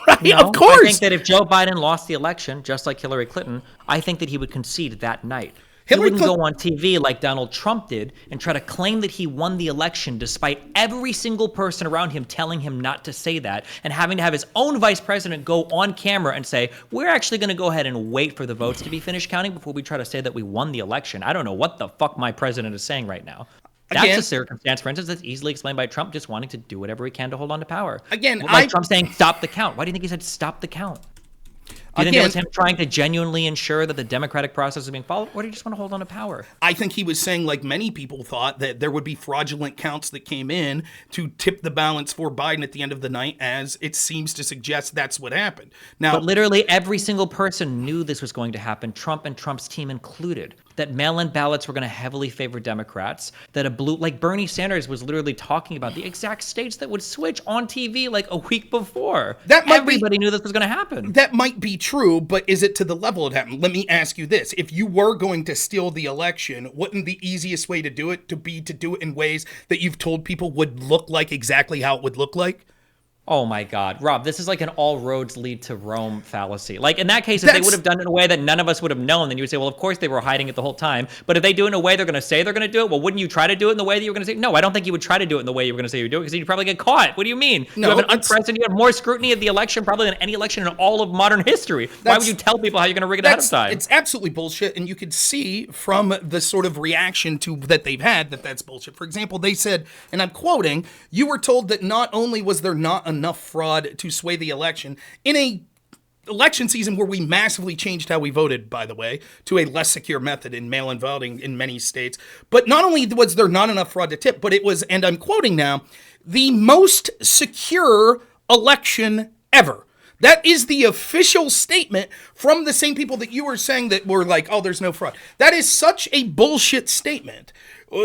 Right?
No,
of course.
I think that if Joe Biden lost the election, just like Hillary Clinton, I think that he would concede that night. He wouldn't go on TV like Donald Trump did and try to claim that he won the election despite every single person around him telling him not to say that and having to have his own vice president go on camera and say, we're actually going to go ahead and wait for the votes to be finished counting before we try to say that we won the election. I don't know what the fuck my president is saying right now. That's a circumstance, for instance, that's easily explained by Trump just wanting to do whatever he can to hold on to power.
Again,
like Trump saying, stop the count. Why do you think he said stop the count? Do you think that was him trying to genuinely ensure that the democratic process is being followed, or did he just want to hold on to power?
I think he was saying, like many people thought, that there would be fraudulent counts that came in to tip the balance for Biden at the end of the night, as it seems to suggest that's what happened. Now,
but literally every single person knew this was going to happen, Trump and Trump's team included, that mail-in ballots were going to heavily favor Democrats, that like Bernie Sanders was literally talking about the exact states that would switch on TV like a week before. Everybody knew this was going to happen.
That might be true, but is it to the level it happened? Let me ask you this. If you were going to steal the election, wouldn't the easiest way to do it be to do it in ways that you've told people would look like exactly how it would look like?
Oh my God, Rob, this is like an all roads lead to Rome fallacy. Like in that case, if they would have done it in a way that none of us would have known, then you would say, well, of course they were hiding it the whole time. But if they do it in a way they're going to say they're going to do it, well, wouldn't you try to do it in the way that you were going to say? No, I don't think you would try to do it in the way you were going to say you would do it, because you'd probably get caught. What do you mean?
No,
you have an unprecedented, you have more scrutiny of the election probably than any election in all of modern history. Why would you tell people how you're going to rig it ahead of time?
It's absolutely bullshit, and you could see from the sort of reaction that they've had that's bullshit. For example, they said, and I'm quoting, "You were told that not only was there not enough fraud to sway the election in a election season where we massively changed how we voted, by the way, to a less secure method in mail-in voting in many states, but not only was there not enough fraud to tip, but it was, and I'm quoting now, the most secure election ever." That is the official statement from the same people that you were saying that were like, oh, there's no fraud. That is such a bullshit statement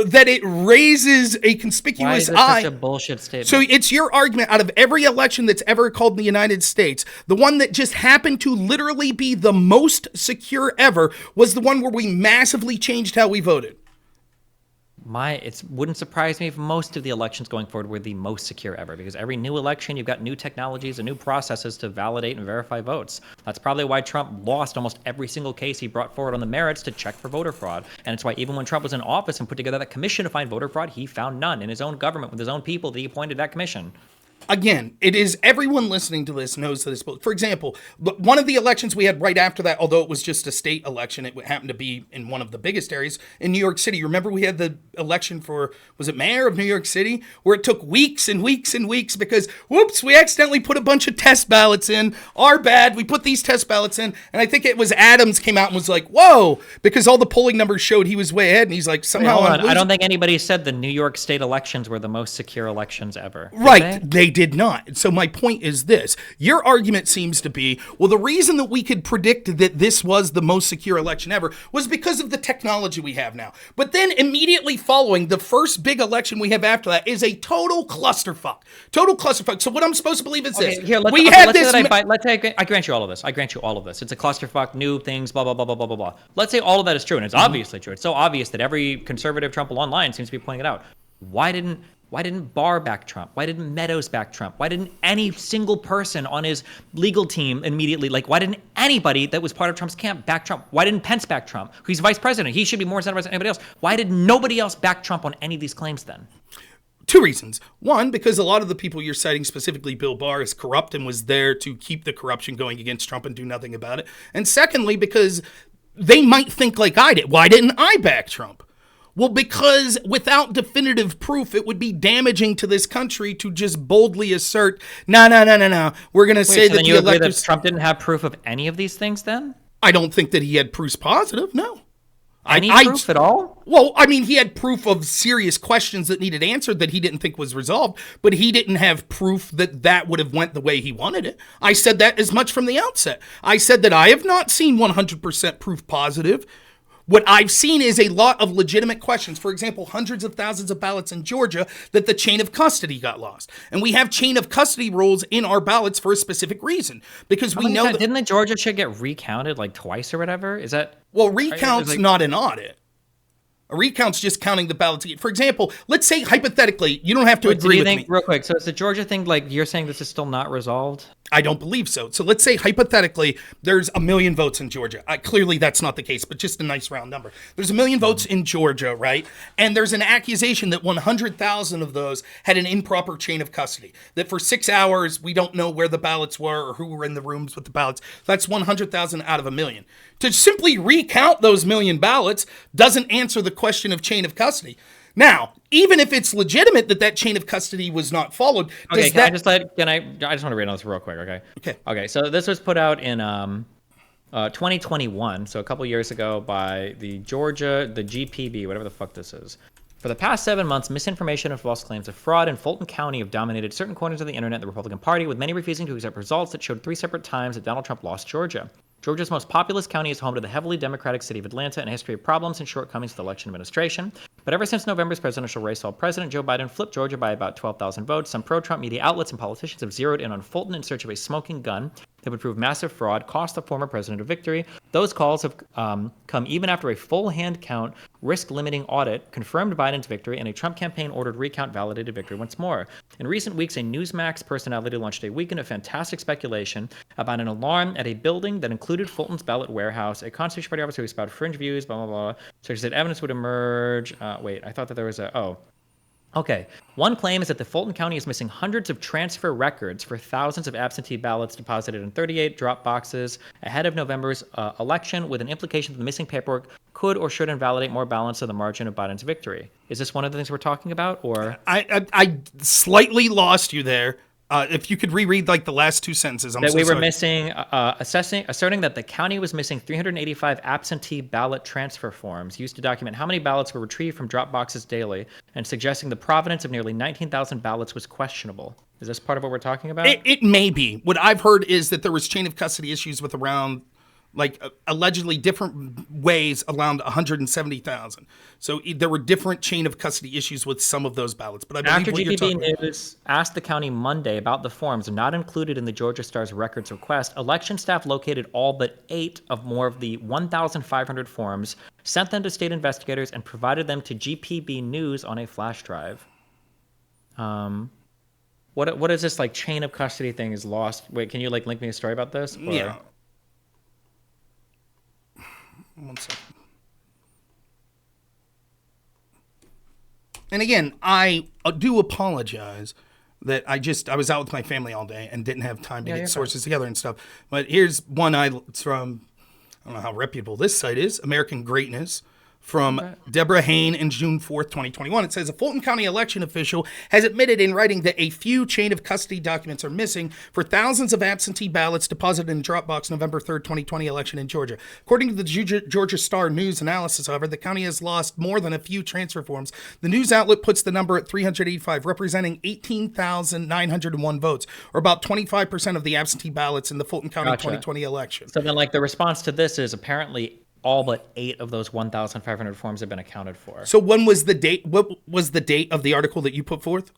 that it raises a conspicuous eye.
Why is it such a bullshit statement?
So it's your argument, out of every election that's ever called in the United States, the one that just happened to literally be the most secure ever was the one where we massively changed how we voted.
It wouldn't surprise me if most of the elections going forward were the most secure ever, because every new election, you've got new technologies and new processes to validate and verify votes. That's probably why Trump lost almost every single case he brought forward on the merits to check for voter fraud. And it's why even when Trump was in office and put together that commission to find voter fraud, he found none in his own government with his own people that he appointed that commission.
Again, it is, everyone listening to this knows that it's, for example, one of the elections we had right after that, although it was just a state election, it happened to be in one of the biggest areas in New York City. Remember we had the election for, was it mayor of New York City, where it took weeks and weeks and weeks because, whoops, we accidentally put a bunch of test ballots in. Our bad, we put these test ballots in. And I think it was Adams came out and was like, whoa, because all the polling numbers showed he was way ahead. And he's like, somehow
Hold on. I don't think anybody said the New York state elections were the most secure elections ever.
Right, they did not. So my point is this. Your argument seems to be, well, the reason that we could predict that this was the most secure election ever was because of the technology we have now. But then immediately following, the first big election we have after that is a total clusterfuck. Total clusterfuck. So what I'm supposed to believe is this.
Let's say I grant you all of this. I grant you all of this. It's a clusterfuck, new things, blah, blah, blah, blah, blah, blah, blah. Let's say all of that is true, and it's obviously true. It's so obvious that every conservative Trump online seems to be pointing it out. Why didn't Barr back Trump? Why didn't Meadows back Trump? Why didn't any single person on his legal team immediately, why didn't anybody that was part of Trump's camp back Trump? Why didn't Pence back Trump? He's vice president. He should be more incentivized than anybody else. Why did nobody else back Trump on any of these claims then?
Two reasons. One, because a lot of the people you're citing, specifically Bill Barr, is corrupt and was there to keep the corruption going against Trump and do nothing about it. And secondly, because they might think like I did. Why didn't I back Trump? Well, because without definitive proof, it would be damaging to this country to just boldly assert, no. We're going to say that the electors...
that Trump didn't have proof of any of these things then?
I don't think that he had proofs positive, no.
Any proof at all?
Well, I mean, he had proof of serious questions that needed answered that he didn't think was resolved, but he didn't have proof that that would have went the way he wanted it. I said that as much from the outset. I said that I have not seen 100% proof positive. What I've seen is a lot of legitimate questions. For example, hundreds of thousands of ballots in Georgia that the chain of custody got lost. And we have chain of custody rules in our ballots for a specific reason. Because we know that...
Didn't the Georgia shit get recounted twice or whatever? Is that...
Well, recount's not an audit. A recount's just counting the ballots. For example, let's say hypothetically, you don't have to agree with me.
Real quick, so is the Georgia thing, you're saying this is still not resolved?
I don't believe so. So let's say hypothetically, there's 1 million votes in Georgia. Clearly that's not the case, but just a nice round number. There's 1 million votes in Georgia, right? And there's an accusation that 100,000 of those had an improper chain of custody. That for 6 hours, we don't know where the ballots were or who were in the rooms with the ballots. That's 100,000 out of 1 million. To simply recount those 1 million ballots doesn't answer the question of chain of custody. Now, even if it's legitimate that chain of custody was not followed,
I just want to read on this real quick, okay?
Okay.
Okay, so this was put out in 2021, so a couple years ago, by the GPB, whatever the fuck this is. For the past 7 months, misinformation and false claims of fraud in Fulton County have dominated certain corners of the internet and the Republican Party, with many refusing to accept results that showed 3 separate times that Donald Trump lost Georgia. Georgia's most populous county is home to the heavily Democratic city of Atlanta and a history of problems and shortcomings with the election administration. But ever since November's presidential race saw President Joe Biden flip Georgia by about 12,000 votes, some pro-Trump media outlets and politicians have zeroed in on Fulton in search of a smoking gun that would prove massive fraud, cost the former president a victory. Those calls have come even after a full hand count, risk-limiting audit confirmed Biden's victory, and a Trump campaign-ordered recount validated victory once more. In recent weeks, a Newsmax personality launched a weekend of fantastic speculation about an alarm at a building that included Fulton's ballot warehouse, a Constitution Party officer who spouted fringe views, blah, blah, blah. So she said evidence would emerge. Wait, I thought that there was Okay. One claim is that the Fulton County is missing hundreds of transfer records for thousands of absentee ballots deposited in 38 drop boxes ahead of November's election, with an implication that the missing paperwork could or should invalidate more ballots of the margin of Biden's victory. Is this one of the things we're talking about, or?
I slightly lost you there. If you could reread like the last 2 sentences,
that we were missing, asserting that the county was missing 385 absentee ballot transfer forms used to document how many ballots were retrieved from drop boxes daily, and suggesting the provenance of nearly 19,000 ballots was questionable. Is this part of what we're talking about?
It may be. What I've heard is that there was chain of custody issues with around, allegedly different ways around 170,000. So there were different chain of custody issues with some of those ballots. But I believe
after
what you're talking
GPB News asked the county Monday about the forms not included in the Georgia Star's records request, election staff located all but 8 of more of the 1,500 forms, sent them to state investigators, and provided them to GPB News on a flash drive. What is this chain of custody thing is lost? Wait, can you link me a story about this? Or?
Yeah. 1 second. And again, I do apologize that I was out with my family all day and didn't have time to get sources together and stuff. But here's one it's from, I don't know how reputable this site is, American Greatness, from Deborah Hain in June 4th, 2021. It says, a Fulton County election official has admitted in writing that a few chain of custody documents are missing for thousands of absentee ballots deposited in Dropbox November 3rd, 2020 election in Georgia. According to the Georgia Star News analysis, however, the county has lost more than a few transfer forms. The news outlet puts the number at 385, representing 18,901 votes, or about 25% of the absentee ballots in the Fulton County 2020 election.
So then, the response to this is apparently all but 8 of those 1,500 forms have been accounted for.
So when was the date? What was the date of the article that you put forth?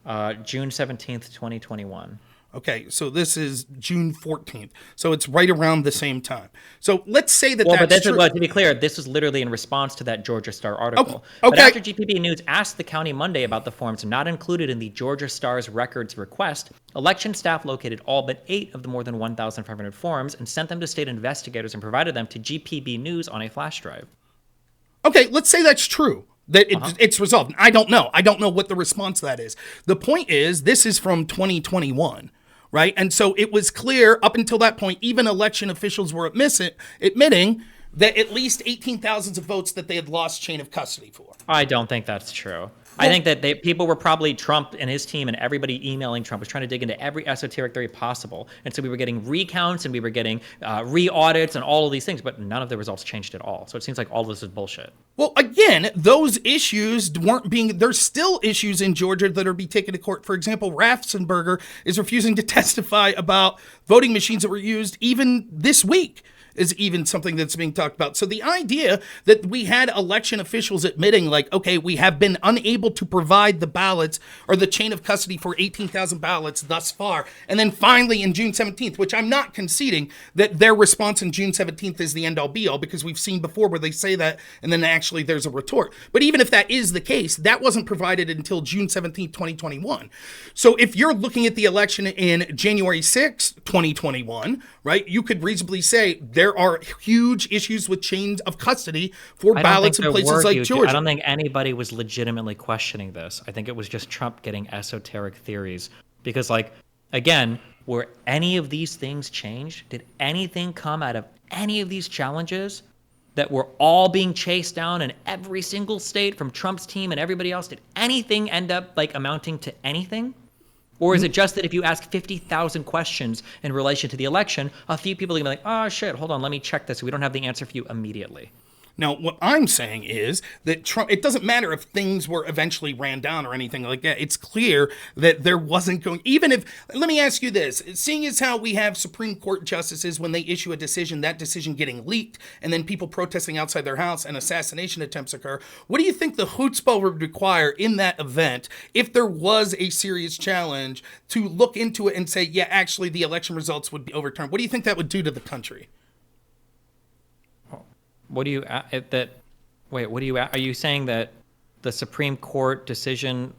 June 17th, 2021.
Okay, so this is June 14th. So it's right around the same time. So let's say that that's true.
But to be clear, this was literally in response to that Georgia Star article.
Okay.
But after GPB News asked the county Monday about the forms not included in the Georgia Star's records request, election staff located all but 8 of the more than 1,500 forms and sent them to state investigators and provided them to GPB News on a flash drive.
Okay, let's say that's true. That it's resolved. I don't know. I don't know what the response to that is. The point is, this is from 2021. Right. And so it was clear up until that point, even election officials were admitting that at least 18,000 of votes that they had lost chain of custody for.
I don't think that's true. I think that people were probably Trump and his team and everybody emailing Trump was trying to dig into every esoteric theory possible. And so we were getting recounts and we were getting re-audits and all of these things, but none of the results changed at all. So it seems like all of this is bullshit.
Well, again, those issues there's still issues in Georgia that are being taken to court. For example, Raffensperger is refusing to testify about voting machines that were used even this week. Is even something that's being talked about. So the idea that we had election officials admitting okay, we have been unable to provide the ballots or the chain of custody for 18,000 ballots thus far. And then finally in June 17th, which I'm not conceding that their response in June 17th is the end all be all, because we've seen before where they say that and then actually there's a retort. But even if that is the case, that wasn't provided until June 17th, 2021. So if you're looking at the election in January 6th, 2021, right, you could reasonably say there are huge issues with chains of custody for ballots in places like Georgia.
I don't think anybody was legitimately questioning this. I think it was just Trump getting esoteric theories. Because, again, were any of these things changed? Did anything come out of any of these challenges that were all being chased down in every single state from Trump's team and everybody else? Did anything end up, amounting to anything? Or is it just that if you ask 50,000 questions in relation to the election, a few people are going to be like, oh, shit, hold on, let me check this. We don't have the answer for you immediately.
Now, what I'm saying is that Trump, it doesn't matter if things were eventually ran down or anything like that. It's clear that there wasn't going, even if, let me ask you this, seeing as how we have Supreme Court justices, when they issue a decision, that decision getting leaked, and then people protesting outside their house and assassination attempts occur, what do you think the chutzpah would require in that event if there was a serious challenge to look into it and say, yeah, actually the election results would be overturned? What do you think that would do to the country?
What do you are you saying that the Supreme Court decision,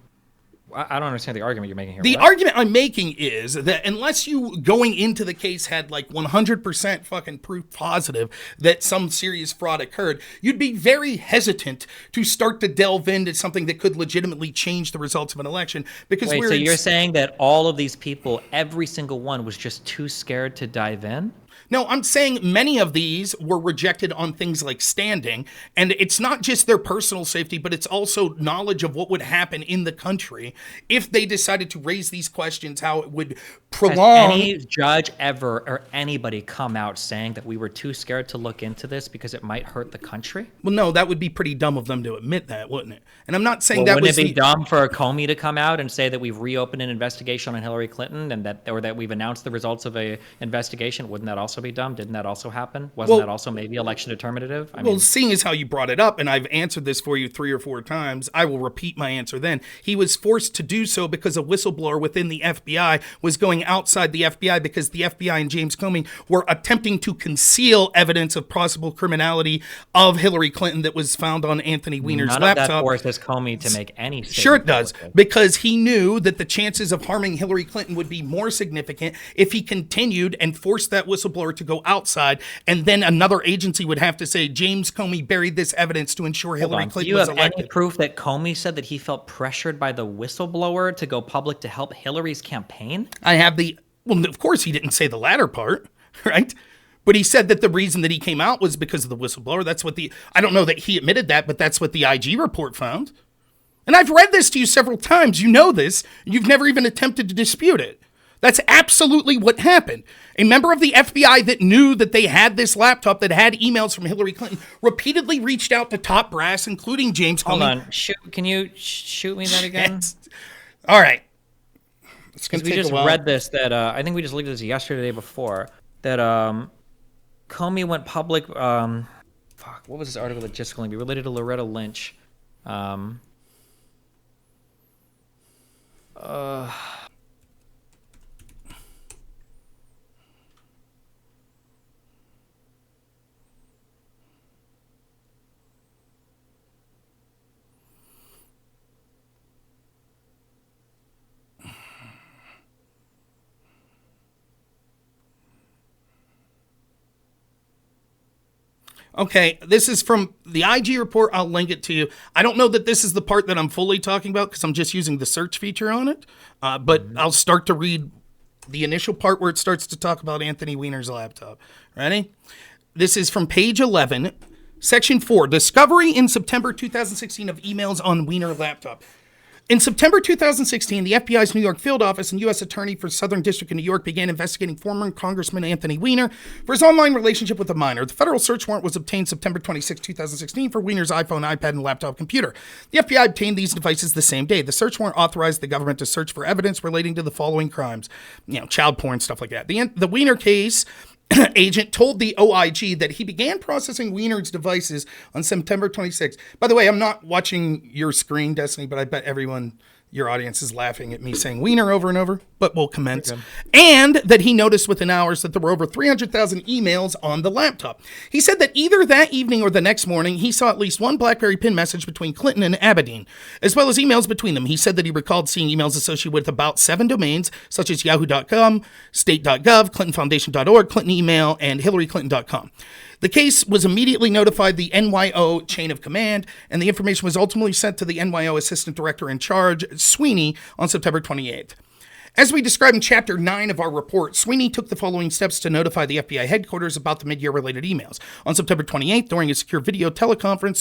I don't understand the argument you're making here.
The argument I'm making is that unless you going into the case had like 100% fucking proof positive that some serious fraud occurred, you'd be very hesitant to start to delve into something that could legitimately change the results of an election. Because
so you're saying that all of these people, every single one, was just too scared to dive in?
No, I'm saying many of these were rejected on things like standing, and it's not just their personal safety, but it's also knowledge of what would happen in the country if they decided to raise these questions, how it would prolong.
Has any judge ever or anybody come out saying that we were too scared to look into this because it might hurt the country?
Well, no, that would be pretty dumb of them to admit that, wouldn't it? And I'm not saying that
wouldn't it be dumb for Comey to come out and say that we've reopened an investigation on Hillary Clinton and that we've announced the results of a investigation? Wouldn't that also be dumb? Didn't that also happen? Wasn't that also maybe election determinative? I mean,
seeing as how you brought it up, and I've answered this for you 3 or 4 times, I will repeat my answer then. He was forced to do so because a whistleblower within the FBI was going outside the FBI because the FBI and James Comey were attempting to conceal evidence of possible criminality of Hillary Clinton that was found on Anthony Weiner's laptop.
None of that forces Comey to make any statement.
Sure it does, because he knew that the chances of harming Hillary Clinton would be more significant if he continued and forced that whistleblower to go outside, and then another agency would have to say James Comey buried this evidence to ensure Hillary Clinton was elected.
Do you have any proof that Comey said that he felt pressured by the whistleblower to go public to help Hillary's campaign?
I have well, of course he didn't say the latter part, right? But he said that the reason that he came out was because of the whistleblower. That's what I don't know that he admitted that, but that's what the IG report found. And I've read this to you several times. You know this. You've never even attempted to dispute it. That's absolutely what happened. A member of the FBI that knew that they had this laptop that had emails from Hillary Clinton repeatedly reached out to top brass, including James Comey.
Hold on. Can you shoot me that again?
Yes. All right.
Because we just read this that I think we just looked at this yesterday, the day before, that Comey went public. What was this article that just going to be related to Loretta Lynch?
Okay, this is from the IG report. I'll link it to you. I don't know that this is the part that I'm fully talking about because I'm just using the search feature on it. But I'll start to read the initial part where it starts to talk about Anthony Weiner's laptop. Ready? This is from page 11, section 4, discovery in September 2016 of emails on Weiner laptop. In September 2016, the FBI's New York field office and U.S. Attorney for Southern District of New York began investigating former Congressman Anthony Weiner for his online relationship with a minor. The federal search warrant was obtained September 26, 2016 for Weiner's iPhone, iPad, and laptop computer. The FBI obtained these devices the same day. The search warrant authorized the government to search for evidence relating to the following crimes. Child porn, stuff like that. The Weiner case agent told the OIG that he began processing Weiner's devices on September 26th. By the way, I'm not watching your screen, Destiny, but I bet everyone, your audience, is laughing at me saying Weiner over and over, but we'll commence. And that he noticed within hours that there were over 300,000 emails on the laptop. He said that either that evening or the next morning, he saw at least one BlackBerry pin message between Clinton and Abedin, as well as emails between them. He said that he recalled seeing emails associated with about 7 domains, such as yahoo.com, state.gov, clintonfoundation.org, Clinton email, and hillaryclinton.com. The case was immediately notified the NYO chain of command, and the information was ultimately sent to the NYO assistant director in charge, Sweeney, on September 28th. As we described in Chapter 9 of our report, Sweeney took the following steps to notify the FBI headquarters about the mid-year related emails. On September 28th, during a secure video teleconference,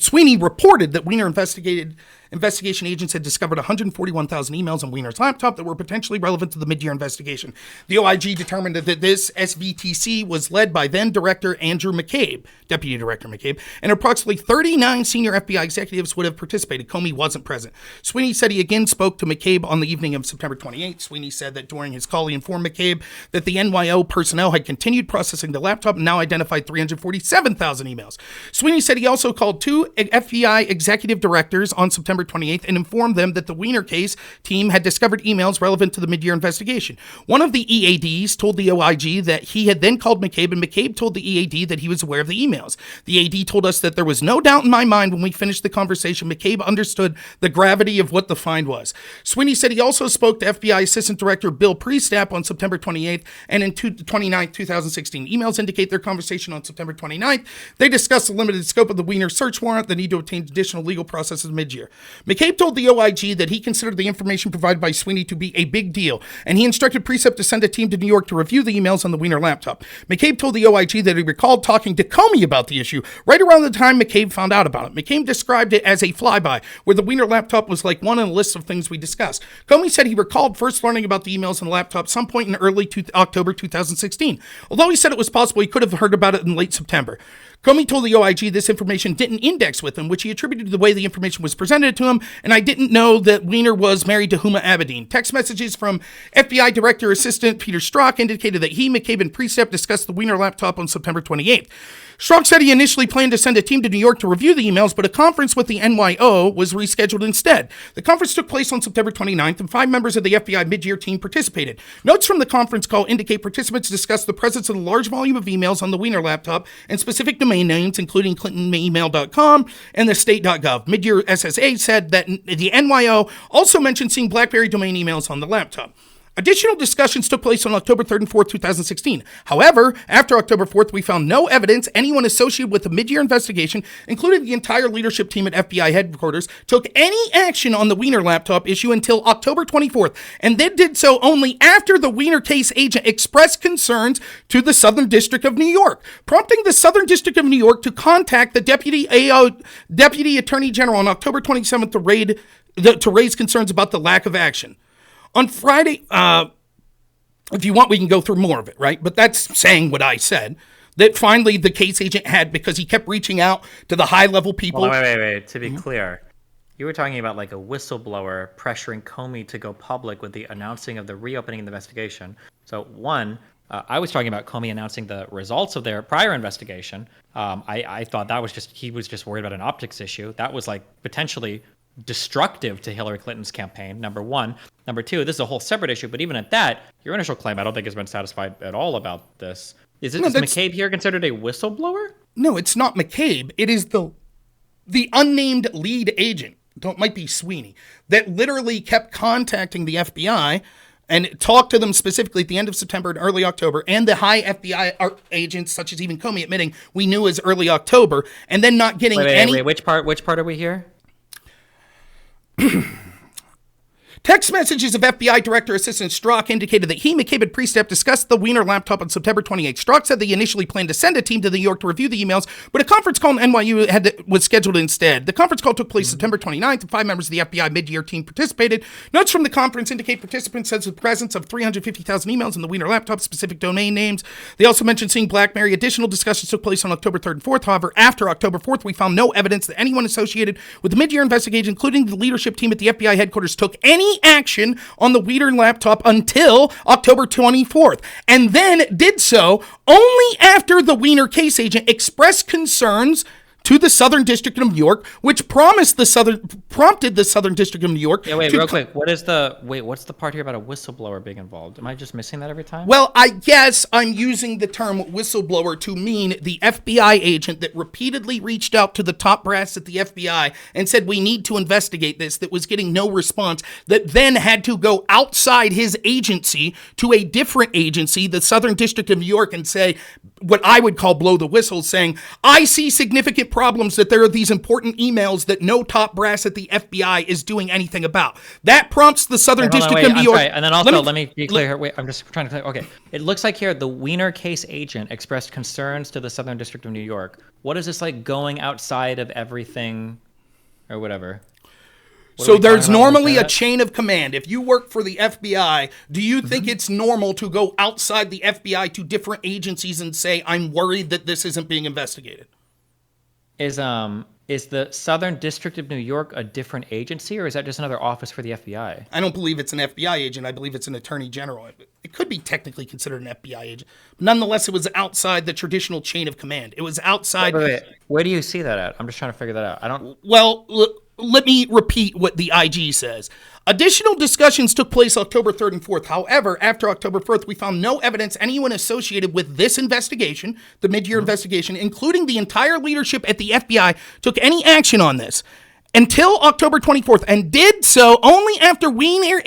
Sweeney reported that Weiner investigated investigation agents had discovered 141,000 emails on Weiner's laptop that were potentially relevant to the mid-year investigation. The OIG determined that this SVTC was led by then-Director Andrew McCabe, Deputy Director McCabe, and approximately 39 senior FBI executives would have participated. Comey wasn't present. Sweeney said he again spoke to McCabe on the evening of September 28th. Sweeney said that during his call, he informed McCabe that the NYO personnel had continued processing the laptop and now identified 347,000 emails. Sweeney said he also called two FBI executive directors on September 28th and informed them that the Weiner case team had discovered emails relevant to the mid-year investigation. One of the EADs told the OIG that he had then called McCabe, and McCabe told the EAD that he was aware of the emails. The AD told us that there was no doubt in my mind when we finished the conversation, McCabe understood the gravity of what the find was. Sweeney said he also spoke to FBI Assistant Director Bill Priestap on September 28th and in 29th, 2016. Emails indicate their conversation on September 29th. They discussed the limited scope of the Weiner search warrant, the need to obtain additional legal processes mid-year. McCabe told the OIG that he considered the information provided by Sweeney to be a big deal, and he instructed Priestap to send a team to New York to review the emails on the Weiner laptop. McCabe told the OIG that he recalled talking to Comey about the issue right around the time McCabe found out about it. McCabe described it as a flyby, where the Weiner laptop was like one in a list of things we discussed. Comey said he recalled first learning about the emails on the laptop some point in early October 2016, although he said it was possible he could have heard about it in late September. Comey told the OIG this information didn't index with him, which he attributed to the way the information was presented to him, and I didn't know that Weiner was married to Huma Abedin. Text messages from FBI Director Assistant Peter Strzok indicated that he, McCabe, and Priestap discussed the Weiner laptop on September 28th. Strzok said he initially planned to send a team to New York to review the emails, but a conference with the NYO was rescheduled instead. The conference took place on September 29th, and 5 members of the FBI mid-year team participated. Notes from the conference call indicate participants discussed the presence of a large volume of emails on the Weiner laptop and specific domain names, including clintonemail.com and thestate.gov. Mid-year SSA said that the NYO also mentioned seeing BlackBerry domain emails on the laptop. Additional discussions took place on October 3rd and 4th, 2016. However, after October 4th, we found no evidence anyone associated with the mid-year investigation, including the entire leadership team at FBI headquarters, took any action on the Weiner laptop issue until October 24th, and then did so only after the Weiner case agent expressed concerns to the Southern District of New York, prompting the Southern District of New York to contact the Deputy Attorney General on October 27th to raise concerns about the lack of action. On Friday, if you want, we can go through more of it, right? But that's saying what I said, that finally the case agent had, because he kept reaching out to the high-level people.
Wait. To be clear, you were talking about like a whistleblower pressuring Comey to go public with the announcing of the reopening of the investigation. So one, I was talking about Comey announcing the results of their prior investigation. I thought that was he was just worried about an optics issue. That was like potentially destructive to Hillary Clinton's campaign, number one. Number two, this is a whole separate issue, but even at that, your initial claim, I don't think has been satisfied at all about this. Is McCabe here considered a whistleblower?
No, it's not McCabe. It is the unnamed lead agent, though it might be Sweeney, that literally kept contacting the FBI and talked to them specifically at the end of September and early October, and the high FBI agents, such as even Comey, admitting we knew as early October, and then not getting any...
Wait, which part are we here?
Text messages of FBI Director Assistant Strzok indicated that he, McCabe, and Priestap discussed the Weiner laptop on September 28th. Strzok said they initially planned to send a team to New York to review the emails, but a conference call in NYU was scheduled instead. The conference call took place September 29th, and 5 members of the FBI mid-year team participated. Notes from the conference indicate participants said the presence of 350,000 emails in the Weiner laptop, specific domain names. They also mentioned seeing BlackBerry. Additional discussions took place on October 3rd and 4th. However, after October 4th, we found no evidence that anyone associated with the mid-year investigation, including the leadership team at the FBI headquarters, took any action on the Weiner laptop until October 24th, and then did so only after the Weiner case agent expressed concerns to the Southern District of New York, which prompted the Southern District of New York.
Yeah, wait, real quick. What's the part here about a whistleblower being involved? Am I just missing that every time?
Well, I guess I'm using the term whistleblower to mean the FBI agent that repeatedly reached out to the top brass at the FBI and said, we need to investigate this, that was getting no response, that then had to go outside his agency to a different agency, the Southern District of New York, and say what I would call blow the whistle, saying, I see significant problems that there are these important emails that no top brass at the FBI is doing anything about. That prompts the Southern District of New York.
Sorry. And then also, let me be clear here. Wait, I'm just trying to. Okay, it looks like here the Weiner case agent expressed concerns to the Southern District of New York. What is this like going outside of everything, or whatever? What are
So
we talking
there's
about when we
normally
say
a
that?
chain of command. If you work for the FBI, do you think it's normal to go outside the FBI to different agencies and say, I'm worried that this isn't being investigated?
Is the Southern District of New York a different agency, or is that just another office for the FBI?
I don't believe it's an FBI agent. I believe it's an attorney general. It could be technically considered an FBI agent. But nonetheless, it was outside the traditional chain of command. It was outside.
Wait. Where do you see that at? I'm just trying to figure that out. I don't.
Well, let me repeat what the IG says. Additional discussions took place October 3rd and 4th. However, after October 4th, we found no evidence anyone associated with this investigation, the mid-year investigation, including the entire leadership at the FBI, took any action on this until October 24th, and did so only after Wiener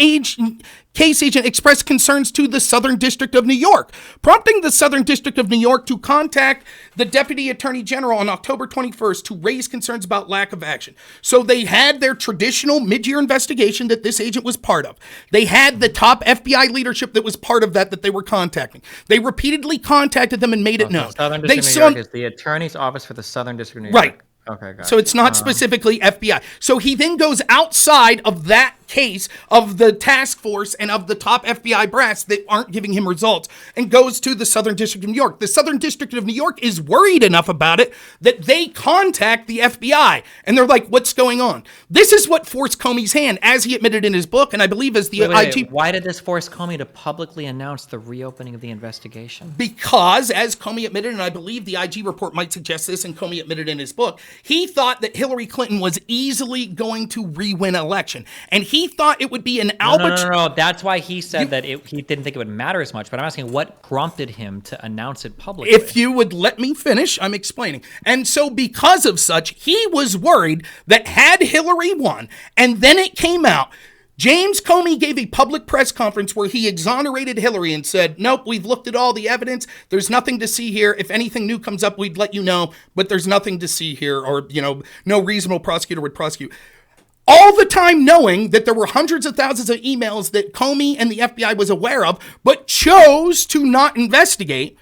case agent expressed concerns to the Southern District of New York, prompting the Southern District of New York to contact the Deputy Attorney General on October 21st to raise concerns about lack of action. So they had their traditional mid-year investigation that this agent was part of. They had the top FBI leadership that was part of that they were contacting. They repeatedly contacted them and made it known.
Southern
They
District of
saw
New York is the attorney's office for the Southern District of New York.
Right.
Okay, got
So
it.
it's not specifically FBI. So he then goes outside of that case of the task force and of the top FBI brass that aren't giving him results and goes to the Southern District of New York. The Southern District of New York is worried enough about it that they contact the FBI and they're like, what's going on? This is what forced Comey's hand, as he admitted in his book, and I believe as the IG.
Why did this force Comey to publicly announce the reopening of the investigation?
Because, as Comey admitted, and I believe the IG report might suggest this, and Comey admitted in his book, he thought that Hillary Clinton was easily going to re-win an election. And he thought it would be an
No. That's why he said that he didn't think it would matter as much. But I'm asking, what prompted him to announce it publicly?
If you would let me finish, I'm explaining. And so because of such, he was worried that had Hillary won, and then it came out, James Comey gave a public press conference where he exonerated Hillary and said, nope, we've looked at all the evidence. There's nothing to see here. If anything new comes up, we'd let you know, but there's nothing to see here, or, no reasonable prosecutor would prosecute. All the time knowing that there were hundreds of thousands of emails that Comey and the FBI was aware of, but chose to not investigate,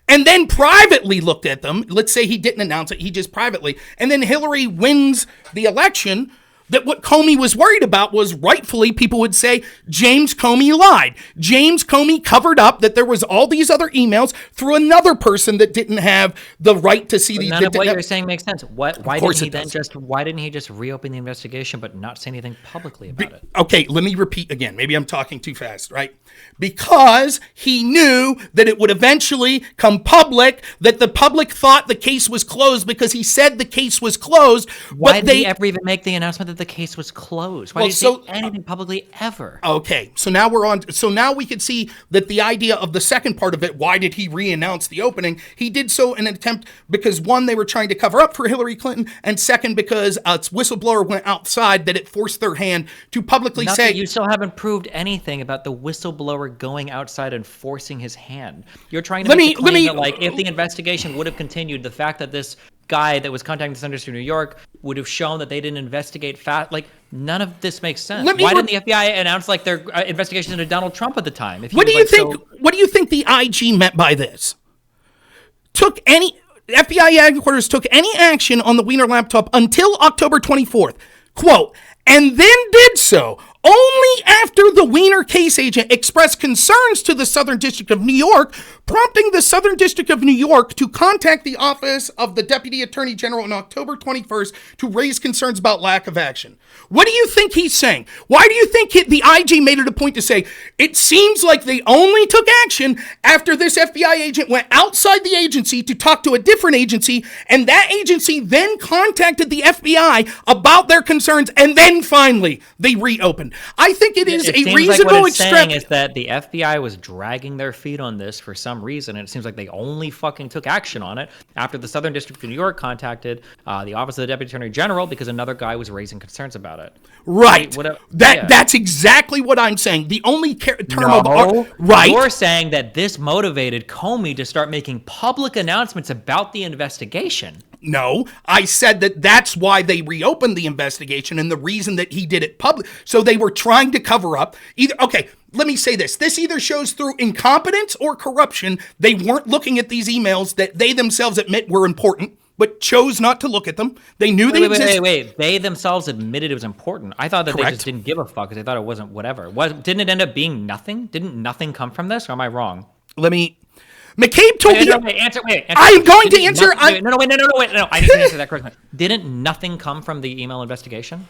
and then privately looked at them. Let's say he didn't announce it, he just privately. And then Hillary wins the election. That what Comey was worried about was, rightfully, people would say, James Comey lied. James Comey covered up that there was all these other emails through another person that didn't have the right to see these.
None of what you're saying makes sense. Why didn't he just reopen the investigation but not say anything publicly about it?
Okay, let me repeat again. Maybe I'm talking too fast, right? Because he knew that it would eventually come public, that the public thought the case was closed because he said the case was closed.
Why did he ever even make the announcement that the case was closed? Why did he say anything publicly ever?
Okay, so now we're on. So now we could see that the idea of the second part of it, why did he re-announce the opening? He did so in an attempt because, one, they were trying to cover up for Hillary Clinton, and second, because a whistleblower went outside that it forced their hand to publicly say.
You still haven't proved anything about the whistleblower going outside and forcing his hand. You're trying to make the claim that, like, if the investigation would have continued, the fact that this guy that was contacting the Southern District of New York would have shown that they didn't investigate like, none of this makes sense. Why didn't the FBI announce like their investigation into Donald Trump at the time?
What do you think the IG meant by this? FBI headquarters took any action on the Wiener laptop until October 24th. Quote, and then did so only after the Wiener case agent expressed concerns to the Southern District of New York, prompting the Southern District of New York to contact the office of the Deputy Attorney General on October 21st to raise concerns about lack of action. What do you think he's saying? Why do you think the IG made it a point to say, it seems like they only took action after this FBI agent went outside the agency to talk to a different agency, and that agency then contacted the FBI about their concerns, and then finally they reopened? I think it is a reasonable
extrapolation. Is that the FBI was dragging their feet on this for some reason, and it seems like they only fucking took action on it after the Southern District of New York contacted the Office of the Deputy Attorney General because another guy was raising concerns about it.
Right. That's exactly what I'm saying. The only term of right.
You're saying that this motivated Comey to start making public announcements about the investigation.
No, I said that that's why they reopened the investigation and the reason that he did it public. So they were trying to cover up let me say this. This either shows through incompetence or corruption. They weren't looking at these emails that they themselves admit were important. but chose not to look at them. They knew they existed.
Wait. They themselves admitted it was important. I thought that
Correct.
they just didn't give a fuck because they thought it wasn't whatever. Didn't it end up being nothing? Didn't nothing come from this? Or am I wrong?
McCabe told
Answer.
I'm going to answer.
No. I need to answer that question. Didn't nothing come from the email investigation?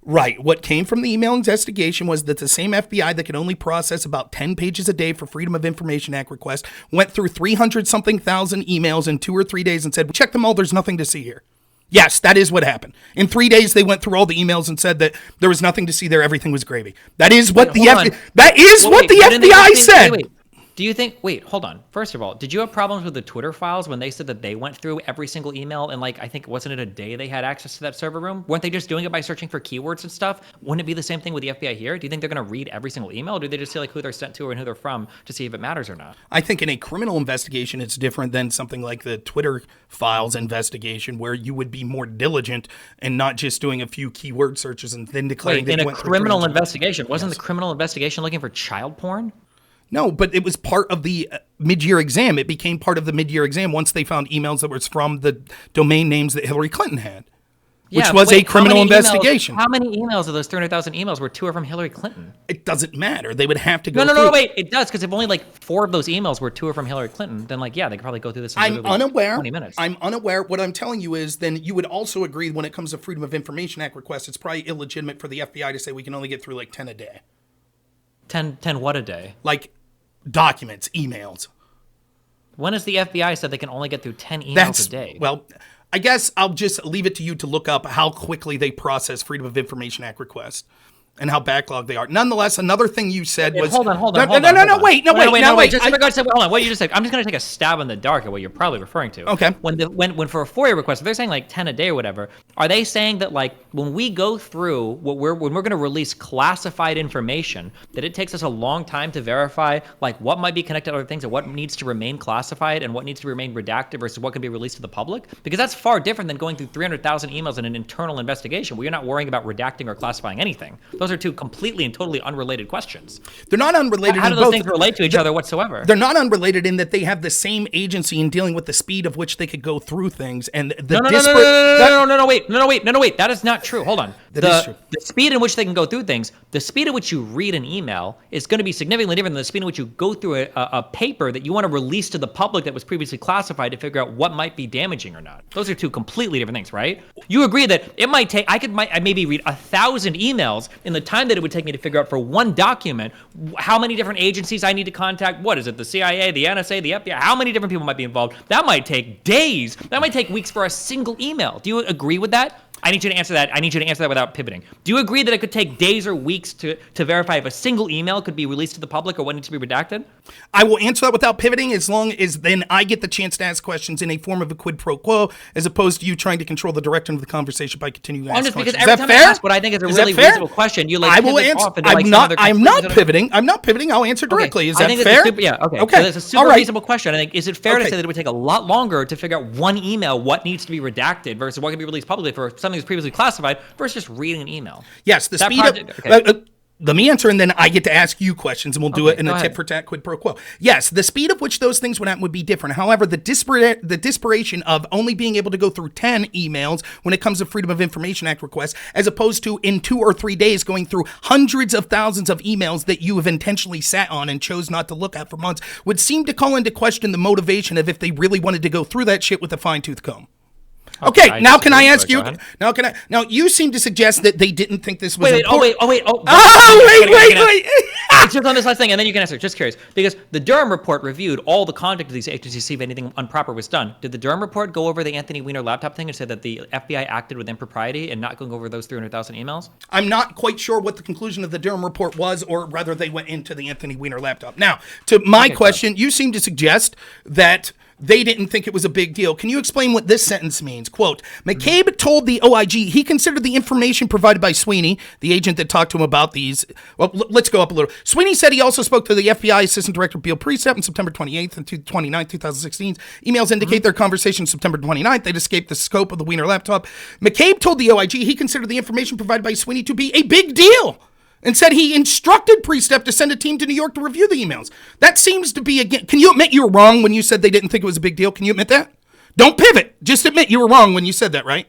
Right. What came from the email investigation was that the same FBI that could only process about 10 pages a day for Freedom of Information Act requests went through 300-something thousand emails in 2 or 3 days and said, check them all, there's nothing to see here. Yes, that is what happened. In 3 days, they went through all the emails and said that there was nothing to see there, everything was gravy. That is what the FBI said.
Do you think, hold on. First of all, did you have problems with the Twitter files when they said that they went through every single email and I think, wasn't it a day they had access to that server room? Weren't they just doing it by searching for keywords and stuff? Wouldn't it be the same thing with the FBI here? Do you think they're going to read every single email? Or do they just say who they're sent to and who they're from to see if it matters or not?
I think in a criminal investigation, it's different than something like the Twitter files investigation where you would be more diligent and not just doing a few keyword searches and then declaring
in a criminal investigation. Wasn't the criminal investigation looking for child porn?
No, but it was part of the mid-year exam. It became part of the mid-year exam once they found emails that was from the domain names that Hillary Clinton had, which was a criminal investigation.
How many emails of those 300,000 emails were 2 are from Hillary Clinton?
It doesn't matter. They would have to go
No, wait. It does, because if only 4 of those emails were 2 are from Hillary Clinton, then they could probably go through this in
I'm unaware.
20 minutes.
I'm unaware. What I'm telling you is then you would also agree when it comes to Freedom of Information Act requests, it's probably illegitimate for the FBI to say we can only get through 10 a day.
10 what a day?
Documents, emails.
When has the FBI said they can only get through 10 emails a day?
Well, I guess I'll just leave it to you to look up how quickly they process Freedom of Information Act requests and how backlogged they are. Nonetheless, another thing you said was...
Hold on.
Wait.
Just in regards to, hold on, what you just said, I'm just going to take a stab in the dark at what you're probably referring to.
Okay.
When for a FOIA request, if they're saying 10 a day or whatever, are they saying that when we go through when we're going to release classified information, that it takes us a long time to verify what might be connected to other things and what needs to remain classified and what needs to remain redacted versus what can be released to the public? Because that's far different than going through 300,000 emails in an internal investigation where you're not worrying about redacting or classifying anything. Those are two completely and totally unrelated questions.
They're not unrelated.
How do those things relate to each other whatsoever?
They're not unrelated in that they have the same agency in dealing with the speed of which they could go through things and the
No, wait. That is not true. Hold on.
That is true.
The speed in which they can go through things, the speed at which you read an email is going to be significantly different than the speed in which you go through a paper that you want to release to the public that was previously classified to figure out what might be damaging or not. Those are two completely different things, right? You agree that it might take, I maybe read 1,000 emails in the time that it would take me to figure out for one document how many different agencies I need to contact. What is it? The CIA, the NSA, the FBI? How many different people might be involved? That might take days. That might take weeks for a single email. Do you agree with that? I need you to answer that. I need you to answer that without pivoting. Do you agree that it could take days or weeks to verify if a single email could be released to the public or what needs to be redacted?
I will answer that without pivoting as long as then I get the chance to ask questions in a form of a quid pro quo as opposed to you trying to control the direction of the conversation by continuing to ask questions.
Because every time I ask what I think is a really reasonable question, you
I will answer. I'm not pivoting. I'll answer directly. Is that fair?
Okay. So it's a super reasonable question. I think, is it fair to say that it would take a lot longer to figure out one email what needs to be redacted versus what can be released publicly for something that's previously classified versus just reading an email?
Yes, the speed of... Let me answer, and then I get to ask you questions, and we'll do it in a tit-for-tat quid pro quo. Yes, the speed of which those things would happen would be different. However, the desperation of only being able to go through 10 emails when it comes to Freedom of Information Act requests, as opposed to in 2 or 3 days going through hundreds of thousands of emails that you have intentionally sat on and chose not to look at for months, would seem to call into question the motivation of if they really wanted to go through that shit with a fine-tooth comb. Okay, now can I ask you? Now you seem to suggest that they didn't think this was important.
Wait. It's just on this last thing, and then you can answer. Just curious, because the Durham report reviewed all the conduct of these agencies to see if anything improper was done. Did the Durham report go over the Anthony Weiner laptop thing and say that the FBI acted with impropriety and not going over those 300,000 emails?
I'm not quite sure what the conclusion of the Durham report was, or rather they went into the Anthony Weiner laptop. Now, to my question, you seem to suggest that they didn't think it was a big deal. Can you explain what this sentence means? Quote, McCabe told the OIG he considered the information provided by Sweeney, the agent that talked to him about these. Well, let's go up a little. Sweeney said he also spoke to the FBI Assistant Director Bill Priestap on September 28th and 29th, 2016. Emails indicate their conversation September 29th. They'd escaped the scope of the Weiner laptop. McCabe told the OIG he considered the information provided by Sweeney to be a big deal, and said he instructed Priestap to send a team to New York to review the emails. That seems to be, again, can you admit you were wrong when you said they didn't think it was a big deal? Can you admit that? Don't pivot. Just admit you were wrong when you said that, right?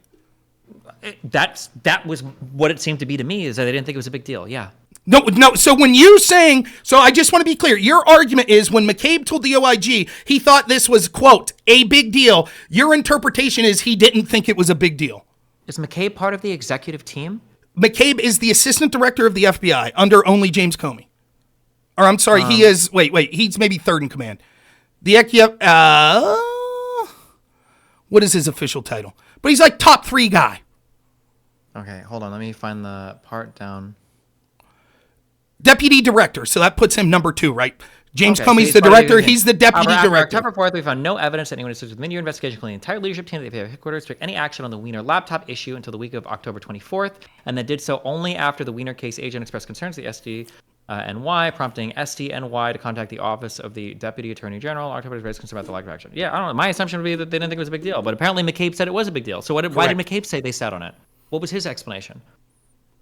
That was what it seemed to be to me, is that they didn't think it was a big deal. Yeah.
No. So when you saying, so I just want to be clear. Your argument is when McCabe told the OIG, he thought this was, quote, a big deal. Your interpretation is he didn't think it was a big deal.
Is McCabe part of the executive team?
McCabe is the assistant director of the FBI under only James Comey. Or I'm sorry, he is, wait, he's maybe third in command. What is his official title? But he's like top 3 guy.
Okay, hold on. Let me find the part down.
Deputy director. So that puts him number 2, right? James Comey's the director. He's the deputy director.
October 4th, we found no evidence that anyone assisted with the Mid-Year investigation, including the entire leadership team at the FBI headquarters, took any action on the Wiener laptop issue until the week of October 24th, and then did so only after the Wiener case agent expressed concerns to the SDNY, prompting SDNY to contact the office of the Deputy Attorney General. October was raised concern about the lack of action. Yeah, I don't know. My assumption would be that they didn't think it was a big deal, but apparently McCabe said it was a big deal. So why did McCabe say they sat on it? What was his explanation?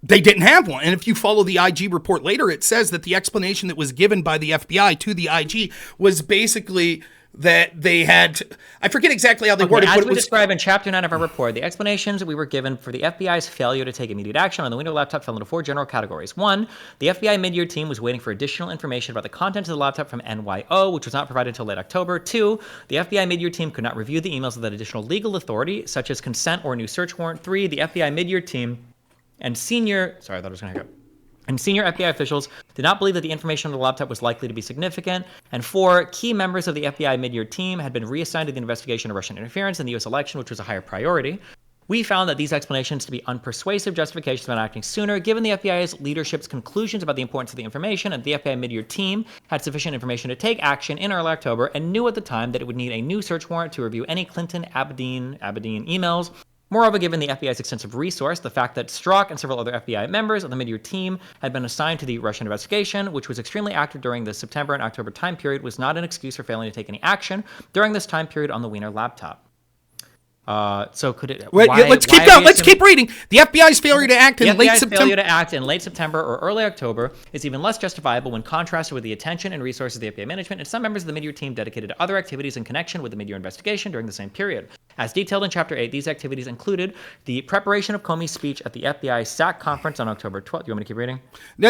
They didn't have one. And if you follow the IG report later, it says that the explanation that was given by the FBI to the IG was basically that they had, I forget exactly how they worded it.
As we describe in Chapter 9 of our report, the explanations that we were given for the FBI's failure to take immediate action on the Windows laptop fell into 4 general categories. 1, the FBI mid-year team was waiting for additional information about the contents of the laptop from NYO, which was not provided until late October. 2, the FBI mid-year team could not review the emails without additional legal authority, such as consent or a new search warrant. 3, the FBI mid-year team and senior FBI officials did not believe that the information on the laptop was likely to be significant. And 4, key members of the FBI mid-year team had been reassigned to the investigation of Russian interference in the U.S. election, which was a higher priority. We found that these explanations to be unpersuasive justifications for not acting sooner, given the FBI's leadership's conclusions about the importance of the information, and the FBI mid-year team had sufficient information to take action in early October and knew at the time that it would need a new search warrant to review any Clinton-Abedin emails. Moreover, given the FBI's extensive resource, the fact that Strzok and several other FBI members of the mid-year team had been assigned to the Russian investigation, which was extremely active during the September and October time period, was not an excuse for failing to take any action during this time period on the Wiener laptop. So could it?
Let's keep going. Let's keep reading. The FBI's failure to act in late September.
Failure to act in late September or early October is even less justifiable when contrasted with the attention and resources of the FBI management and some members of the mid-year team dedicated to other activities in connection with the mid-year investigation during the same period. As detailed in Chapter 8, these activities included the preparation of Comey's speech at the FBI SAC conference on October 12th. You want me to keep reading?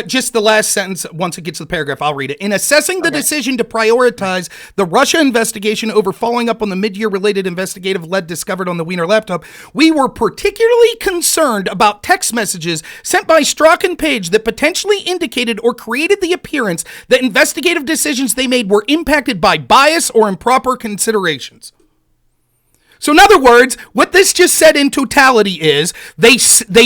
Just the last sentence. Once it gets to the paragraph, I'll read it. In assessing the decision to prioritize the Russia investigation over following up on the mid-year related investigative lead discovered on the Wiener laptop, we were particularly concerned about text messages sent by Strzok and Page that potentially indicated or created the appearance that investigative decisions they made were impacted by bias or improper considerations. So in other words, what this just said in totality is they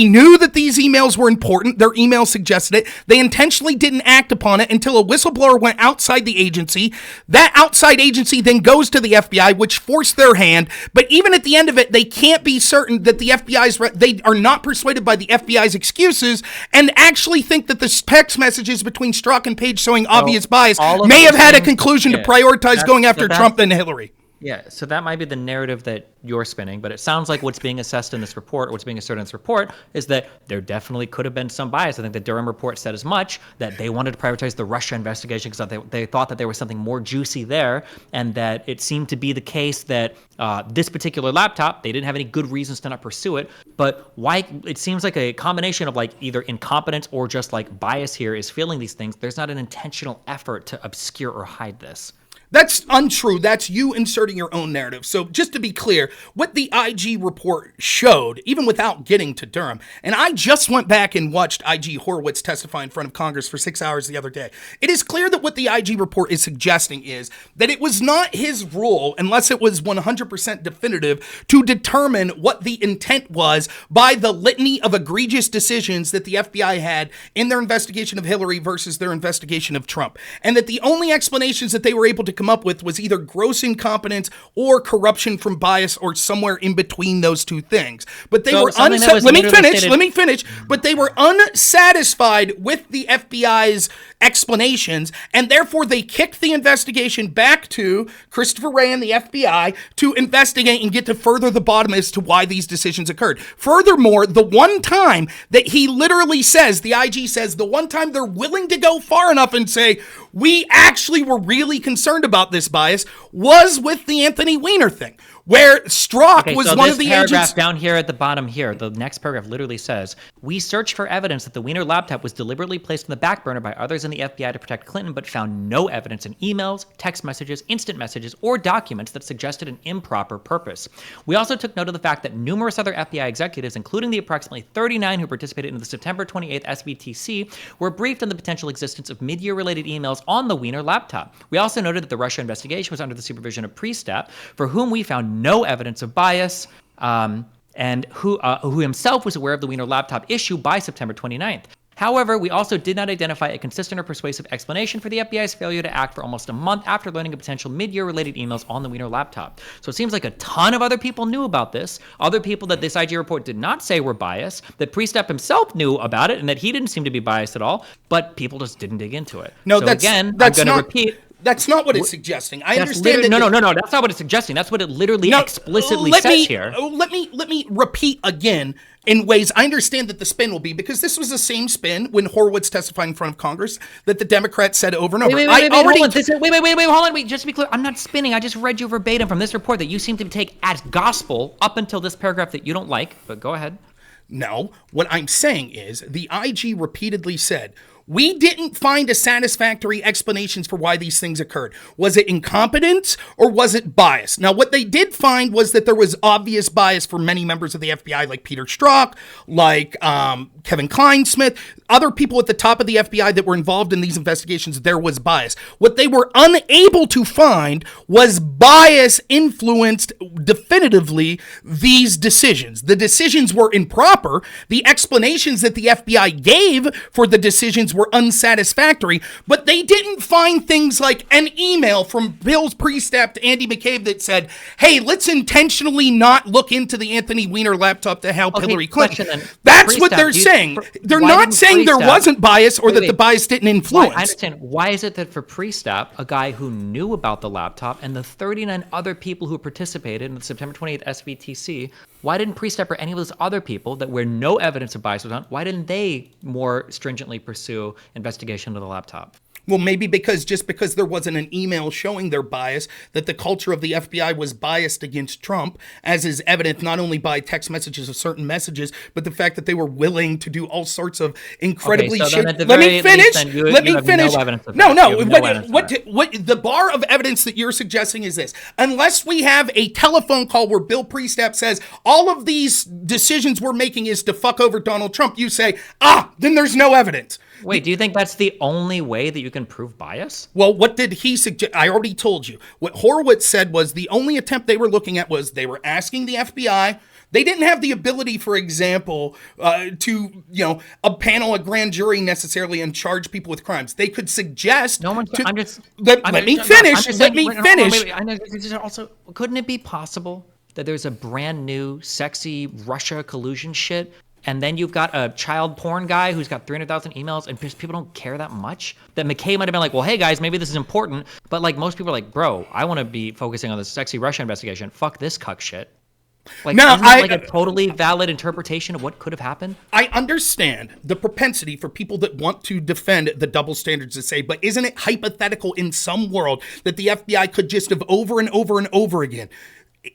knew that these emails were important. Their email suggested it. They intentionally didn't act upon it until a whistleblower went outside the agency. That outside agency then goes to the FBI, which forced their hand. But even at the end of it, they can't be certain that they are not persuaded by the FBI's excuses and actually think that the text messages between Strzok and Page showing obvious bias may have had a conclusion to prioritize going after Trump and Hillary.
Yeah, so that might be the narrative that you're spinning, but it sounds like what's being assessed in this report, what's being asserted in this report, is that there definitely could have been some bias. I think the Durham report said as much, that they wanted to prioritize the Russia investigation because they thought that there was something more juicy there, and that it seemed to be the case that this particular laptop, they didn't have any good reasons to not pursue it, but why? It seems like a combination of like either incompetence or just like bias here is feeling these things. There's not an intentional effort to obscure or hide this.
That's untrue. That's you inserting your own narrative. So just to be clear, what the IG report showed, even without getting to Durham, and I just went back and watched IG Horowitz testify in front of Congress for 6 hours the other day. It is clear that what the IG report is suggesting is that it was not his role, unless it was 100% definitive, to determine what the intent was by the litany of egregious decisions that the FBI had in their investigation of Hillary versus their investigation of Trump. And that the only explanations that they were able to come up with was either gross incompetence or corruption from bias or somewhere in between those two things. But they were let me finish. But they were unsatisfied with the FBI's explanations, and therefore they kicked the investigation back to Christopher Wray and the FBI to investigate and get to further the bottom as to why these decisions occurred. Furthermore, the one time that he literally says, the IG says, the one time they're willing to go far enough and say, we actually were really concerned about this bias, was with the Anthony Weiner thing. where Strzok was
so
one
this
of the
paragraph
agents.
down here at the bottom here, the next paragraph literally says, we searched for evidence that the Wiener laptop was deliberately placed on the back burner by others in the FBI to protect Clinton, but found no evidence in emails, text messages, instant messages, or documents that suggested an improper purpose. We also took note of the fact that numerous other FBI executives, including the approximately 39 who participated in the September 28th SBTC, were briefed on the potential existence of mid-year related emails on the Wiener laptop. We also noted that the Russia investigation was under the supervision of Priestap, for whom we found no evidence of bias, and who himself was aware of the Wiener laptop issue by September 29th. However, we also did not identify a consistent or persuasive explanation for the FBI's failure to act for almost a month after learning of potential mid-year related emails on the Wiener laptop. So it seems like a ton of other people knew about this, other people that this IG report did not say were biased, that Priestap himself knew about it and that he didn't seem to be biased at all, but people just didn't dig into it.
No,
so
that's
again,
that's
I'm going
not
to repeat.
That's not what it's suggesting. I understand that.
No, that's not what it's suggesting. That's what it literally explicitly says here.
Let me repeat again in ways I understand that the spin will be, because this was the same spin when Horowitz testified in front of Congress that the Democrats said over and over.
Wait, hold on. Just to be clear, I'm not spinning. I just read you verbatim from this report that you seem to take as gospel up until this paragraph that you don't like, but go ahead.
No, what I'm saying is the IG repeatedly said, we didn't find a satisfactory explanations for why these things occurred. Was it incompetence or was it bias? Now, what they did find was that there was obvious bias for many members of the FBI, like Peter Strzok, like Kevin Kleinsmith, other people at the top of the FBI that were involved in these investigations. There was bias. What they were unable to find was bias influenced definitively these decisions. The decisions were improper. The explanations that the FBI gave for the decisions were unsatisfactory, but they didn't find things like an email from Bill's Priestap to Andy McCabe that said, hey, let's intentionally not look into the Anthony Weiner laptop to help Hillary Clinton. That's what they're saying. They're not saying there wasn't bias or that the bias didn't influence.
I understand. Why is it that for Priestap, a guy who knew about the laptop, and the 39 other people who participated in the September 28th SBTC, why didn't Priestap or any of those other people that where no evidence of bias was on, why didn't they more stringently pursue investigation of the laptop?
Well, maybe because there wasn't an email showing their bias, that the culture of the FBI was biased against Trump, as is evident not only by text messages of certain messages, but the fact that they were willing to do all sorts of incredibly
Let
me finish. What the bar of evidence that you're suggesting is this. Unless we have a telephone call where Bill Priestap says all of these decisions we're making is to fuck over Donald Trump, you say, then there's no evidence.
Wait, do you think that's the only way that you can prove bias?
Well, what did he suggest? I already told you. What Horowitz said was the only attempt they were looking at was they were asking the FBI. They didn't have the ability, for example, to, panel a grand jury necessarily and charge people with crimes. They could suggest.
Let
me finish.
Also, couldn't it be possible that there's a brand new, sexy Russia collusion shit? And then you've got a child porn guy who's got 300,000 emails, and people don't care that much. That McKay might have been like, well, hey, guys, maybe this is important. But, most people are like, bro, I want to be focusing on this sexy Russia investigation. Fuck this cuck shit. Isn't that a totally valid interpretation of what could have happened?
I understand the propensity for people that want to defend the double standards to say, but isn't it hypothetical in some world that the FBI could just have over and over and over again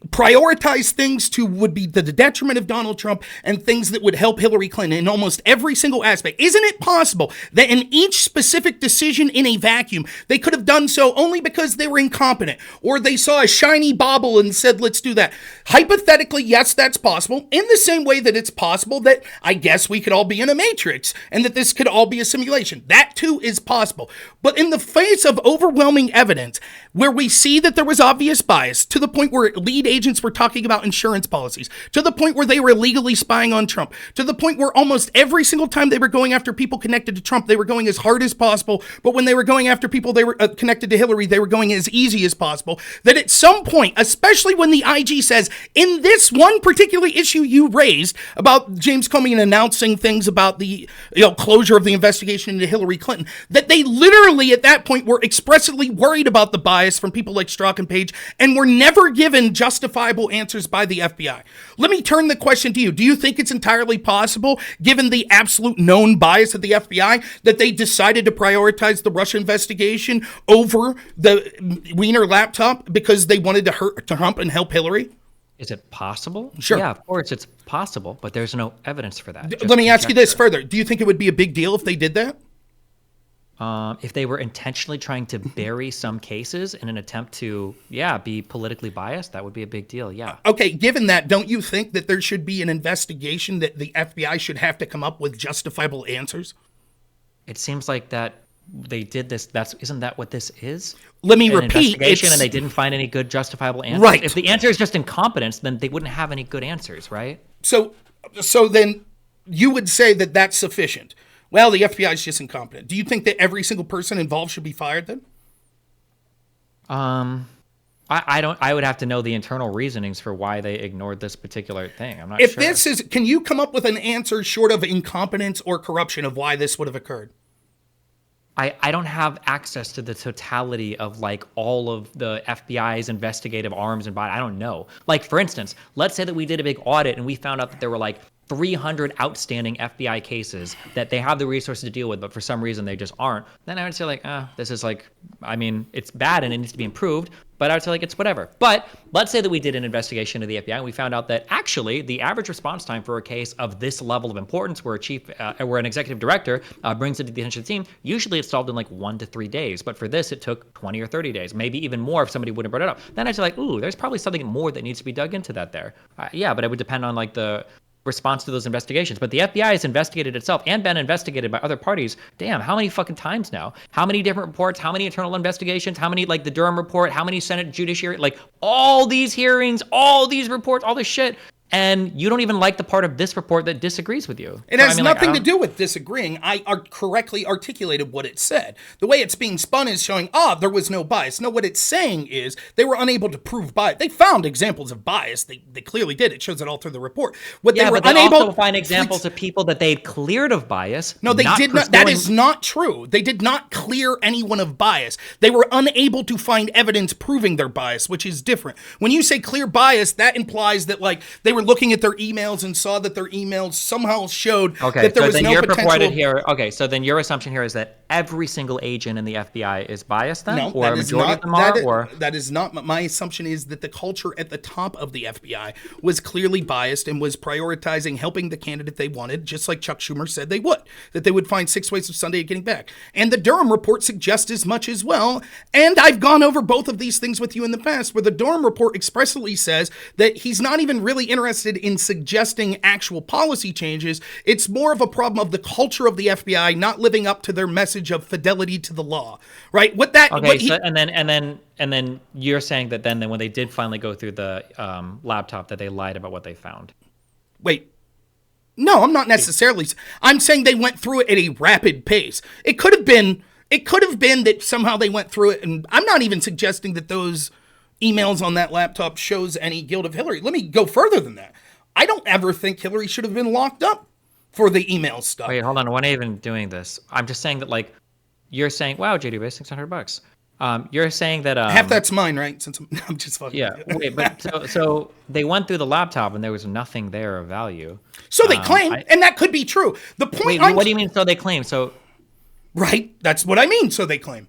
prioritize things to would be the detriment of Donald Trump and things that would help Hillary Clinton in almost every single aspect? Isn't it possible that in each specific decision in a vacuum, they could have done so only because they were incompetent or they saw a shiny bauble and said, let's do that? Hypothetically, yes, that's possible. In the same way that it's possible that I guess we could all be in a matrix and that this could all be a simulation. That too is possible. But in the face of overwhelming evidence where we see that there was obvious bias to the point where lead agents were talking about insurance policies, to the point where they were illegally spying on Trump, to the point where almost every single time they were going after people connected to Trump, they were going as hard as possible. But when they were going after people they were connected to Hillary, they were going as easy as possible. That at some point, especially when the IG says, in this one particular issue you raised about James Comey and announcing things about the closure of the investigation into Hillary Clinton, that they literally at that point were expressly worried about the bias from people like Strzok and Page and were never given justifiable answers by the FBI. Let me turn the question to you. Do you think it's entirely possible, given the absolute known bias of the FBI, that they decided to prioritize the Russia investigation over the Weiner laptop because they wanted to hurt Trump and help Hillary?
Is it possible?
Sure.
Yeah, of course it's possible, but there's no evidence for that.
Let me ask you this
Conjecture.
further. Do you think it would be a big deal if they did that?
If they were intentionally trying to bury some cases in an attempt to, be politically biased, that would be a big deal. Yeah.
Okay, given that, don't you think that there should be an investigation that the FBI should have to come up with justifiable answers?
It seems like that they did this. Isn't that what this is?
Let me
An
repeat.
investigation, and they didn't find any good justifiable answers.
Right.
If the answer is just incompetence, then they wouldn't have any good answers, right?
So then you would say that that's sufficient. Well, the FBI is just incompetent. Do you think that every single person involved should be fired then?
I don't. I would have to know the internal reasonings for why they ignored this particular thing. I'm not
If
sure.
this is, can you come up with an answer short of incompetence or corruption of why this would have occurred?
I don't have access to the totality of like all of the FBI's investigative arms and body. I don't know. Like, for instance, let's say that we did a big audit and we found out that there were like 300 outstanding FBI cases that they have the resources to deal with, but for some reason they just aren't. Then I would say like, this is like, I mean, it's bad and it needs to be improved, but I would say like, it's whatever. But let's say that we did an investigation of the FBI and we found out that actually the average response time for a case of this level of importance, where where an executive director brings it to the attention of the team, usually it's solved in like 1 to 3 days. But for this, it took 20 or 30 days, maybe even more if somebody wouldn't brought it up. Then I'd say like, ooh, there's probably something more that needs to be dug into that there. Yeah, but it would depend on like the response to those investigations. But the FBI has investigated itself and been investigated by other parties. Damn, how many fucking times now? How many different reports? How many internal investigations? How many, like the Durham report? How many Senate Judiciary? Like all these hearings, all these reports, all this shit. And you don't even like the part of this report that disagrees with you.
It has nothing to do with disagreeing. I correctly articulated what it said. The way it's being spun is showing, there was no bias. No, what it's saying is they were unable to prove bias. They found examples of bias. They clearly did. It shows it all through the report. What they were
but
unable
also find examples of people that they'd cleared of bias.
No, they did not. That is not true. They did not clear anyone of bias. They were unable to find evidence proving their bias, which is different. When you say clear bias, that implies that like they were looking at their emails and saw that their emails somehow showed that there was no potential.
Okay, so then your assumption here is that every single agent in the FBI is biased then?
No,
or a majority of them are?
That is not. My assumption is that the culture at the top of the FBI was clearly biased and was prioritizing helping the candidate they wanted, just like Chuck Schumer said they would, that they would find 6 ways of Sunday at getting back. And the Durham report suggests as much as well. And I've gone over both of these things with you in the past, where the Durham report expressly says that he's not even really interested in suggesting actual policy changes. It's more of a problem of the culture of the FBI not living up to their message of fidelity to the law, right? What that
okay, and then you're saying that then when they did finally go through the laptop, that they lied about what they found.
Wait. No, I'm not necessarily. I'm saying they went through it at a rapid pace. It could have been that somehow they went through it, and I'm not even suggesting that those emails on that laptop shows any guilt of Hillary. Let me go further than that. I don't ever think Hillary should have been locked up for the email stuff.
Wait, hold on. When are you even doing this? I'm just saying that, like, you're saying, wow, JD Ray, $600. You're saying that
half that's mine, right? Since I'm just fucking.
Yeah. Wait, but so they went through the laptop and there was nothing there of value.
So they claim, and that could be true. The point.
Wait, what do you mean? So they claim? So.
Right. That's what I mean. So they claim.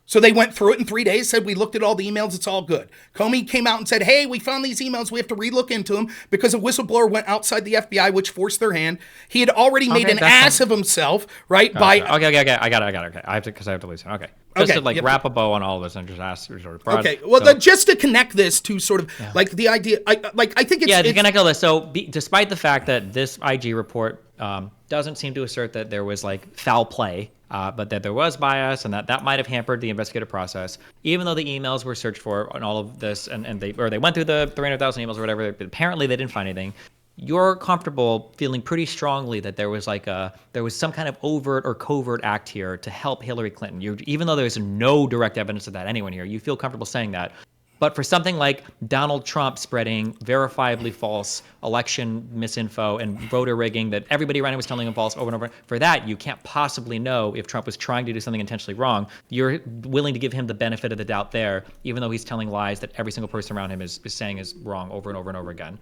So they went through it in 3 days, said, we looked at all the emails, it's all good. Comey came out and said, hey, we found these emails, we have to relook into them because a whistleblower went outside the FBI, which forced their hand. He had already made an ass of himself, right?
Okay, I got it. Okay, I have to listen. Okay. Just to wrap a bow on all of this and just ask sort of broad.
Okay, well, just to connect this to sort of like the idea, I think it's...
Yeah, to connect all this. So despite the fact that this IG report doesn't seem to assert that there was like foul play, but that there was bias and that might have hampered the investigative process, even though the emails were searched for on all of this and they went through the 300,000 emails or whatever, but apparently they didn't find anything. You're comfortable feeling pretty strongly that there was some kind of overt or covert act here to help Hillary Clinton. Even though there's no direct evidence of that anyone here, you feel comfortable saying that. But for something like Donald Trump spreading verifiably false election misinfo and voter rigging that everybody around him was telling him false over and over, for that, you can't possibly know if Trump was trying to do something intentionally wrong. You're willing to give him the benefit of the doubt there, even though he's telling lies that every single person around him is saying is wrong over and over and over again.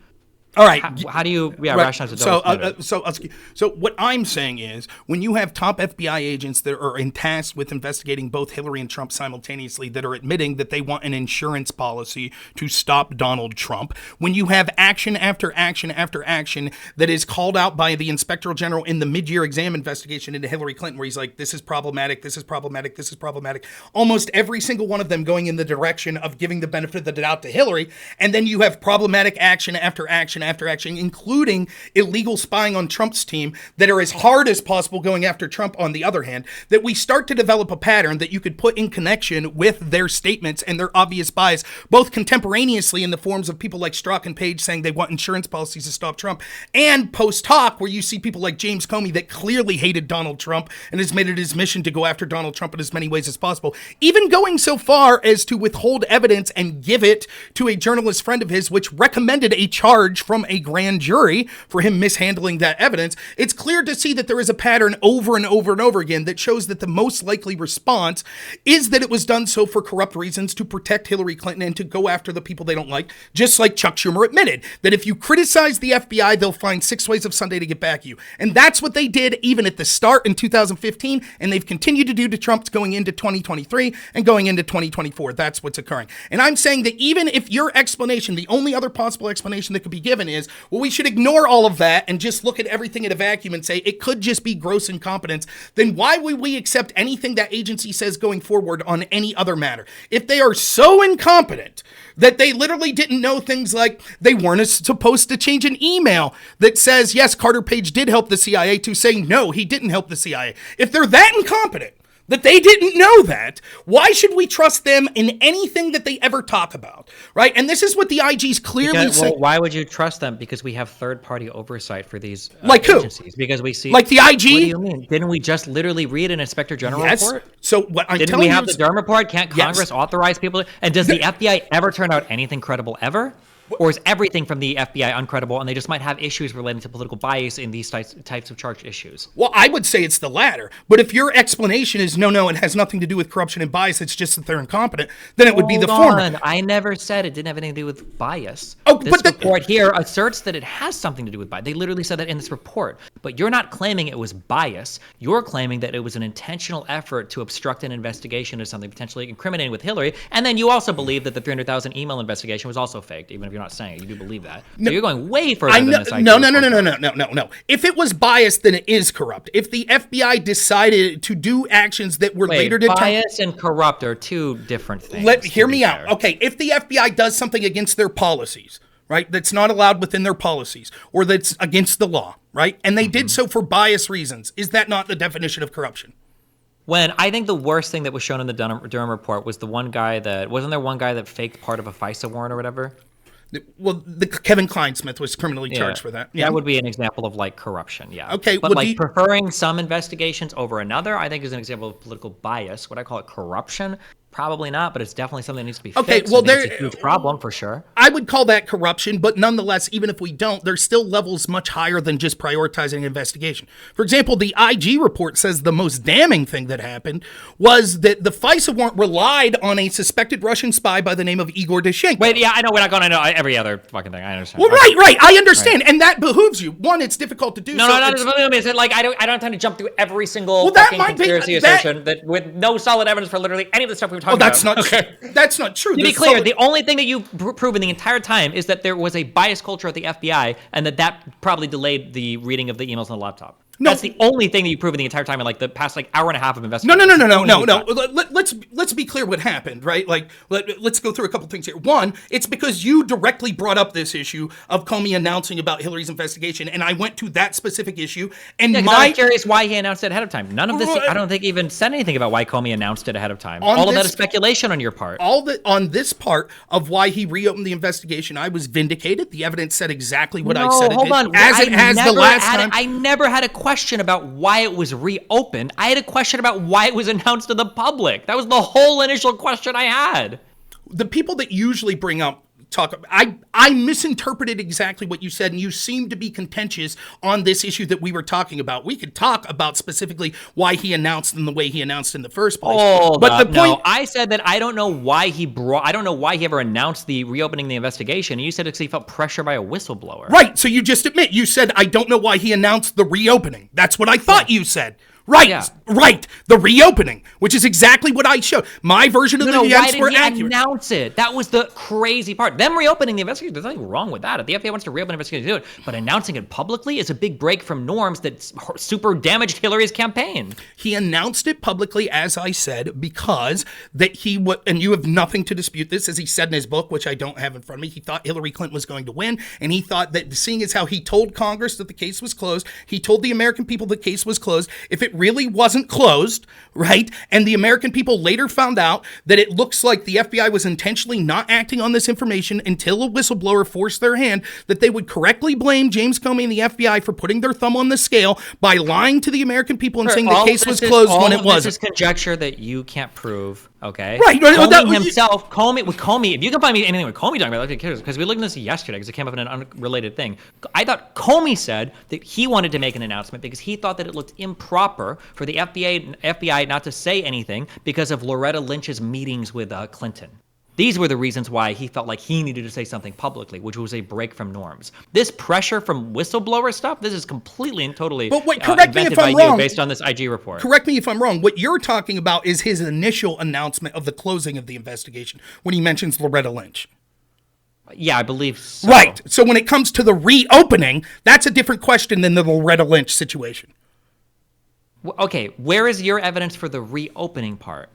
All right.
How do you
Right.
rationalize a double standard?
So what I'm saying is, when you have top FBI agents that are tasked with investigating both Hillary and Trump simultaneously, that are admitting that they want an insurance policy to stop Donald Trump, when you have action after action after action that is called out by the Inspector General in the mid-year exam investigation into Hillary Clinton, where he's like, this is problematic, this is problematic, this is problematic, almost every single one of them going in the direction of giving the benefit of the doubt to Hillary, and then you have problematic action after action after action, including illegal spying on Trump's team, that are as hard as possible going after Trump on the other hand, that we start to develop a pattern that you could put in connection with their statements and their obvious bias, both contemporaneously in the forms of people like Strzok and Page saying they want insurance policies to stop Trump, and post hoc where you see people like James Comey that clearly hated Donald Trump and has made it his mission to go after Donald Trump in as many ways as possible, even going so far as to withhold evidence and give it to a journalist friend of his, which recommended a charge from a grand jury for him mishandling that evidence. It's clear to see that there is a pattern over and over and over again that shows that the most likely response is that it was done so for corrupt reasons, to protect Hillary Clinton and to go after the people they don't like, just like Chuck Schumer admitted that if you criticize the FBI, they'll find 6 ways of Sunday to get back at you. And that's what they did even at the start in 2015, and they've continued to do to Trump going into 2023 and going into 2024. That's what's occurring. And I'm saying that even if your explanation, the only other possible explanation that could be given is, well, we should ignore all of that and just look at everything in a vacuum and say it could just be gross incompetence, then why would we accept anything that agency says going forward on any other matter? If they are so incompetent that they literally didn't know things like they weren't supposed to change an email that says, yes, Carter Page did help the CIA, to saying, no, he didn't help the CIA. If they're that incompetent that they didn't know that, why should we trust them in anything that they ever talk about, right? And this is what the IG's clearly saying.
Well, why would you trust them? Because we have third-party oversight for these
like who?
agencies. Because we see,
like the IG.
What do you mean? Didn't we just literally read an Inspector General report?
So what I'm
Didn't
telling
we have
you
the Durham report? Can't Congress authorize people? And does the FBI ever turn out anything credible ever? Or is everything from the FBI uncredible, and they just might have issues relating to political bias in these types of charged issues?
Well, I would say it's the latter. But if your explanation is, no, it has nothing to do with corruption and bias, it's just that they're incompetent, then it would be the former.
I never said it didn't have anything to do with bias.
Oh,
this report here asserts that it has something to do with bias. They literally said that in this report. But you're not claiming it was bias. You're claiming that it was an intentional effort to obstruct an investigation of something potentially incriminating with Hillary. And then you also believe that the 300,000 email investigation was also faked, even if you're not saying it. You do believe that. So you're going way further than this.
No. If it was biased, then it is corrupt. If the FBI decided to do actions that were later determined...
Bias and corrupt are two different things.
Hear me out. Okay, if the FBI does something against their policies, right, that's not allowed within their policies, or that's against the law, right, and they did so for bias reasons, is that not the definition of corruption?
When I think the worst thing that was shown in the Durham report was the one guy that... Wasn't there one guy that faked part of a FISA warrant or whatever?
Well, the Kevin Kleinsmith was criminally charged for that.
Yeah. That would be an example of like corruption. Yeah.
Okay.
But like preferring some investigations over another, I think is an example of political bias. Would I call it corruption? Probably not, but it's definitely something that needs to be fixed.
Okay, well,
there's a huge problem for sure.
I would call that corruption, but nonetheless, even if we don't, there's still levels much higher than just prioritizing investigation. For example, the IG report says the most damning thing that happened was that the FISA warrant relied on a suspected Russian spy by the name of Igor Dushenko.
Wait, yeah, I know. We're not going to know every other fucking thing. I understand.
Well, right. I understand, and that behooves you. One, it's difficult to do.
No. Like I don't have time to jump through every single fucking conspiracy assertion that with no solid evidence for literally any of the stuff we've talked about.
That's not true. That's not true.
To be clear, the only thing that you've proven the entire time is that there was a biased culture at the FBI, and that probably delayed the reading of the emails on the laptop. No. That's the only thing that you've proven the entire time in like the past like hour and a half of investigation.
No. Let's be clear what happened, right? Like let's go through a couple things here. One, it's because you directly brought up this issue of Comey announcing about Hillary's investigation, and I went to that specific issue. And
I'm curious why he announced it ahead of time. None of this, I don't think, even said anything about why Comey announced it ahead of time. All of that is speculation on your part.
On this part of why he reopened the investigation, I was vindicated. The evidence said exactly what I said.
Hold on.
As it has the last time.
I never had a question about why it was reopened. I had a question about why it was announced to the public. That was the whole initial question I had.
The people that usually bring up talk. I misinterpreted exactly what you said, and you seem to be contentious on this issue that we were talking about. We could talk about specifically why he announced in the way he announced in the first place.
No, I said that I don't know why he ever announced the reopening the investigation. And you said it's because he felt pressure by a whistleblower.
Right. So you just admit, you said, I don't know why he announced the reopening. That's what I thought you said. Right,
Yeah.
right. The reopening, which is exactly what I showed. My version of the events were accurate.
Why did he announce it? That was the crazy part. Them reopening the investigation, there's nothing wrong with that. If the FBI wants to reopen the investigation, do it. But announcing it publicly is a big break from norms that super damaged Hillary's campaign.
He announced it publicly, as I said, because that he would, and you have nothing to dispute this, as he said in his book, which I don't have in front of me, he thought Hillary Clinton was going to win, and he thought that, seeing as how he told Congress that the case was closed, he told the American people the case was closed. If it really wasn't closed, right, and the American people later found out that it looks like the FBI was intentionally not acting on this information until a whistleblower forced their hand, that they would correctly blame James Comey and the FBI for putting their thumb on the scale by lying to the American people and saying the case was closed when it wasn't.
This is conjecture that you can't prove, okay?
Right.
Comey himself, Comey, if you can find me anything with Comey talking about, because we looked at this yesterday because it came up in an unrelated thing. I thought Comey said that he wanted to make an announcement because he thought that it looked improper for the FBI not to say anything because of Loretta Lynch's meetings with Clinton. These were the reasons why he felt like he needed to say something publicly, which was a break from norms. This pressure from whistleblower stuff, this is completely and totally invented by you based on this IG report.
Correct me if I'm wrong. What you're talking about is his initial announcement of the closing of the investigation when he mentions Loretta Lynch.
Yeah, I believe so.
Right. So when it comes to the reopening, that's a different question than the Loretta Lynch situation.
Okay, where is your evidence for the reopening part?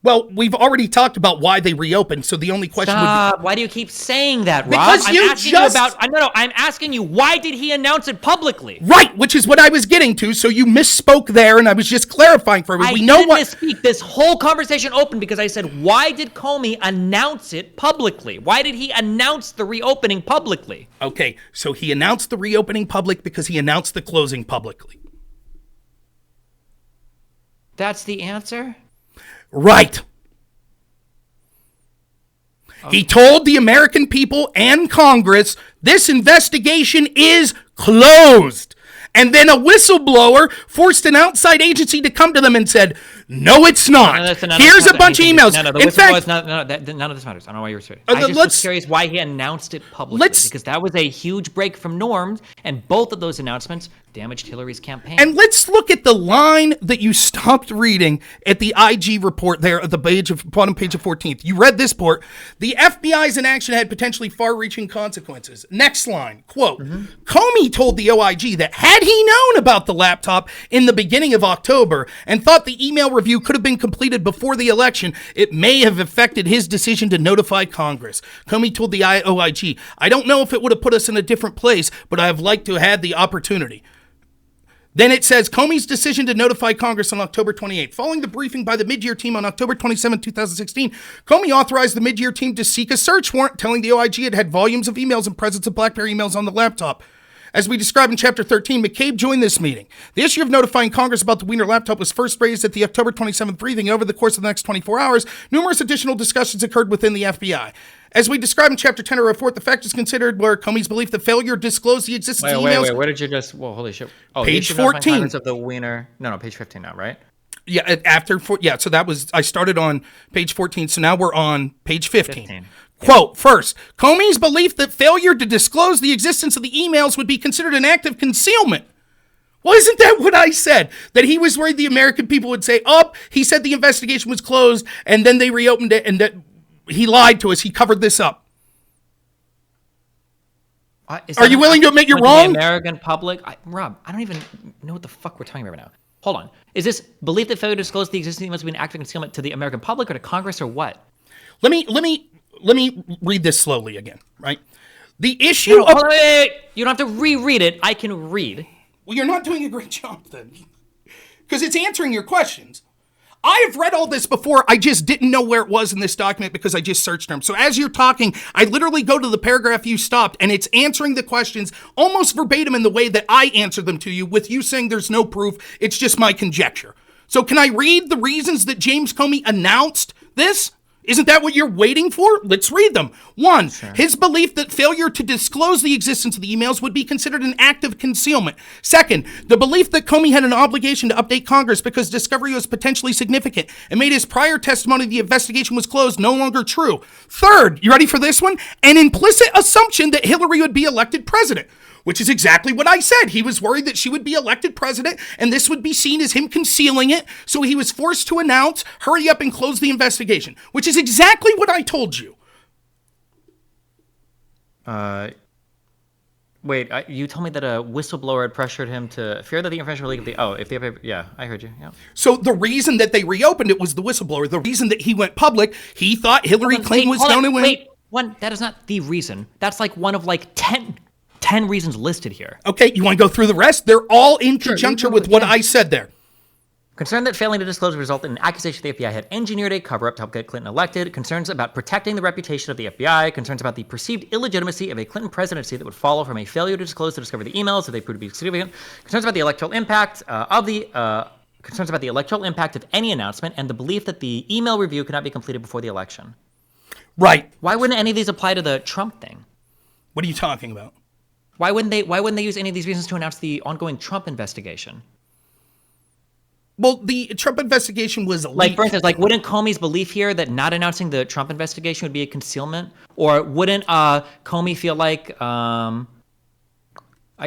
Well, we've already talked about why they reopened, so the only question would be...
Why do you keep saying that, Rob?
Because
I'm asking you, why did he announce it publicly?
Right, which is what I was getting to, so you misspoke there, and I was just clarifying for everyone.
I didn't misspeak. This whole conversation opened because I said, why did Comey announce it publicly? Why did he announce the reopening publicly?
Okay, so he announced the reopening public because he announced the closing publicly.
That's the answer?
Right. Okay. He told the American people and Congress this investigation is closed. And then a whistleblower forced an outside agency to come to them and said, no, it's not. Here's a bunch of emails.
None of this matters. I don't know why you're saying. I just was curious why he announced it publicly. Because that was a huge break from norms, and both of those announcements damaged Hillary's campaign.
And let's look at the line that you stopped reading at the IG report there at the bottom page of 14th. You read this part. The FBI's inaction had potentially far-reaching consequences. Next line, quote, Comey told the OIG that had he known about the laptop in the beginning of October and thought the email review could have been completed before the election, it may have affected his decision to notify Congress. Comey told the OIG, I don't know if it would have put us in a different place, but I have liked to have had the opportunity. Then it says, Comey's decision to notify Congress on October 28th. Following the briefing by the mid-year team on October 27, 2016, Comey authorized the mid-year team to seek a search warrant, telling the OIG it had volumes of emails and presence of BlackBerry emails on the laptop. As we described in Chapter 13, McCabe joined this meeting. The issue of notifying Congress about the Wiener laptop was first raised at the October 27th briefing. Over the course of the next 24 hours, numerous additional discussions occurred within the FBI. As we described in Chapter 10 or report, the factors considered were Comey's belief that failure to disclose the existence of emails.
Wait, where did you just... Well, holy shit. Oh,
page 14.
Of the Wiener... No, page 15 now, right?
Yeah, so that was... I started on page 14, so now we're on page 15. Quote, first, Comey's belief that failure to disclose the existence of the emails would be considered an act of concealment. Well, isn't that what I said? That he was worried the American people would say, he said the investigation was closed, and then they reopened it, and that he lied to us. He covered this up. Are you willing to admit you're wrong?
The American public? Rob, I don't even know what the fuck we're talking about right now. Hold on. Is this belief that failure to disclose the existence of emails would be an act of concealment to the American public or to Congress or what?
Let me read this slowly again, right? The issue
You don't have to reread it. I can read.
Well, you're not doing a great job then. Because it's answering your questions. I have read all this before. I just didn't know where it was in this document because I just searched them. So as you're talking, I literally go to the paragraph you stopped, and it's answering the questions almost verbatim in the way that I answered them to you, with you saying there's no proof. It's just my conjecture. So can I read the reasons that James Comey announced this? Isn't that what you're waiting for? Let's read them. 1, his belief that failure to disclose the existence of the emails would be considered an act of concealment. 2nd, the belief that Comey had an obligation to update Congress because discovery was potentially significant and made his prior testimony the investigation was closed no longer true. 3rd, you ready for this one? An implicit assumption that Hillary would be elected president, which is exactly what I said. He was worried that she would be elected president, and this would be seen as him concealing it, so he was forced to announce, hurry up and close the investigation, which is exactly what I told you.
Wait, you told me that a whistleblower had pressured him to fear that the information would leak. Yeah, I heard you. Yeah.
So the reason that they reopened it was the whistleblower. The reason that he went public, he thought Hillary Clinton was going to win.
That is not the reason. That's like one of like 10 reasons listed here.
Okay, you want to go through the rest? They're all in conjunction with what I said there.
Concern that failing to disclose resulted in an accusation the FBI had engineered a cover-up to help get Clinton elected. Concerns about protecting the reputation of the FBI. Concerns about the perceived illegitimacy of a Clinton presidency that would follow from a failure to disclose to discover the emails if they proved to be significant. Concerns about the electoral impact concerns about the electoral impact of any announcement, and the belief that the email review could not be completed before the election.
Right.
Why wouldn't any of these apply to the Trump thing?
What are you talking about?
Why wouldn't they use any of these reasons to announce the ongoing Trump investigation?
Well, the Trump investigation was leaked.
Like, for instance, wouldn't Comey's belief here that not announcing the Trump investigation would be a concealment? Or wouldn't Comey feel like, I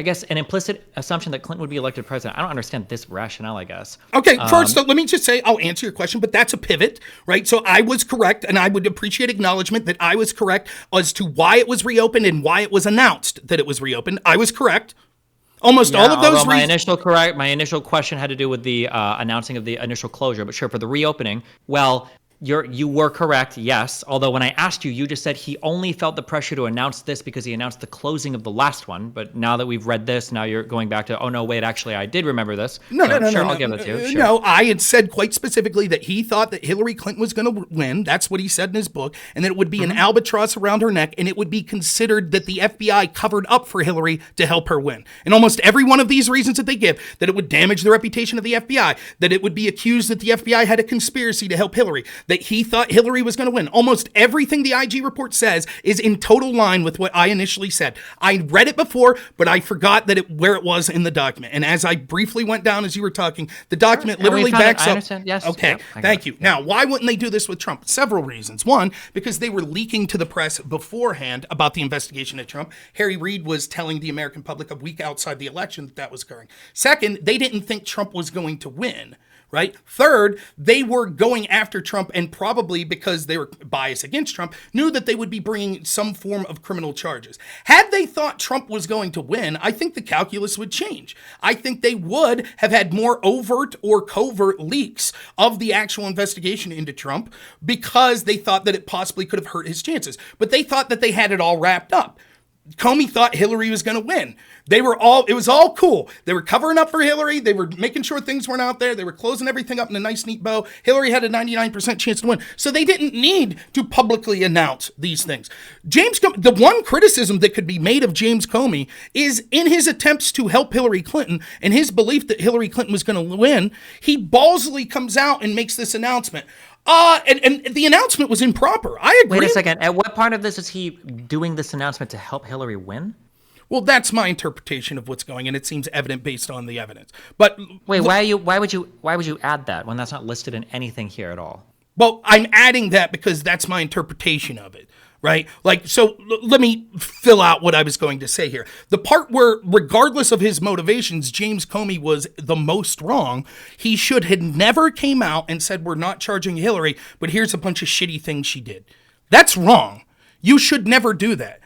guess, an implicit assumption that Clinton would be elected president? I don't understand this rationale, I guess.
Okay, first, let me just say, I'll answer your question, but that's a pivot, right? So I was correct, and I would appreciate acknowledgement that I was correct as to why it was reopened and why it was announced that it was reopened. I was correct. Almost all of those reasons.
My initial question had to do with the announcing of the initial closure, but sure, for the reopening, well, you were correct, yes. Although when I asked you, you just said he only felt the pressure to announce this because he announced the closing of the last one. But now that we've read this, now you're going back to, oh no, wait, actually, I did remember this.
No,
I'll give it to you. Sure.
No, I had said quite specifically that he thought that Hillary Clinton was going to win. That's what he said in his book, and that it would be an albatross around her neck, and it would be considered that the FBI covered up for Hillary to help her win. And almost every one of these reasons that they give, that it would damage the reputation of the FBI, that it would be accused that the FBI had a conspiracy to help Hillary, that he thought Hillary was going to win. Almost everything the IG report says is in total line with what I initially said. I read it before, but I forgot that where it was in the document. And as I briefly went down as you were talking, the document literally backs up.
I understand. Yes.
Okay. Thank you. Now, why wouldn't they do this with Trump? Several reasons. One, because they were leaking to the press beforehand about the investigation of Trump. Harry Reid was telling the American public a week outside the election that was occurring. Second, they didn't think Trump was going to win. Right? Third, they were going after Trump, and probably because they were biased against Trump, knew that they would be bringing some form of criminal charges. Had they thought Trump was going to win, I think the calculus would change. I think they would have had more overt or covert leaks of the actual investigation into Trump because they thought that it possibly could have hurt his chances. But they thought that they had it all wrapped up. Comey thought Hillary was going to win. It was all cool. They were covering up for Hillary. They were making sure things weren't out there. They were closing everything up in a nice, neat bow. Hillary had a 99% chance to win. So they didn't need to publicly announce these things. The one criticism that could be made of James Comey is in his attempts to help Hillary Clinton and his belief that Hillary Clinton was going to win, he ballsily comes out and makes this announcement. And the announcement was improper. I agree.
Wait a second. At what part of this is he doing this announcement to help Hillary win?
Well, that's my interpretation of what's going, and it seems evident based on the evidence. But
wait, why would you add that when that's not listed in anything here at all?
Well, I'm adding that because that's my interpretation of it. Right? Let me fill out what I was going to say here. The part where, regardless of his motivations, James Comey was the most wrong, he should have never came out and said, we're not charging Hillary, but here's a bunch of shitty things she did. That's wrong. You should never do that.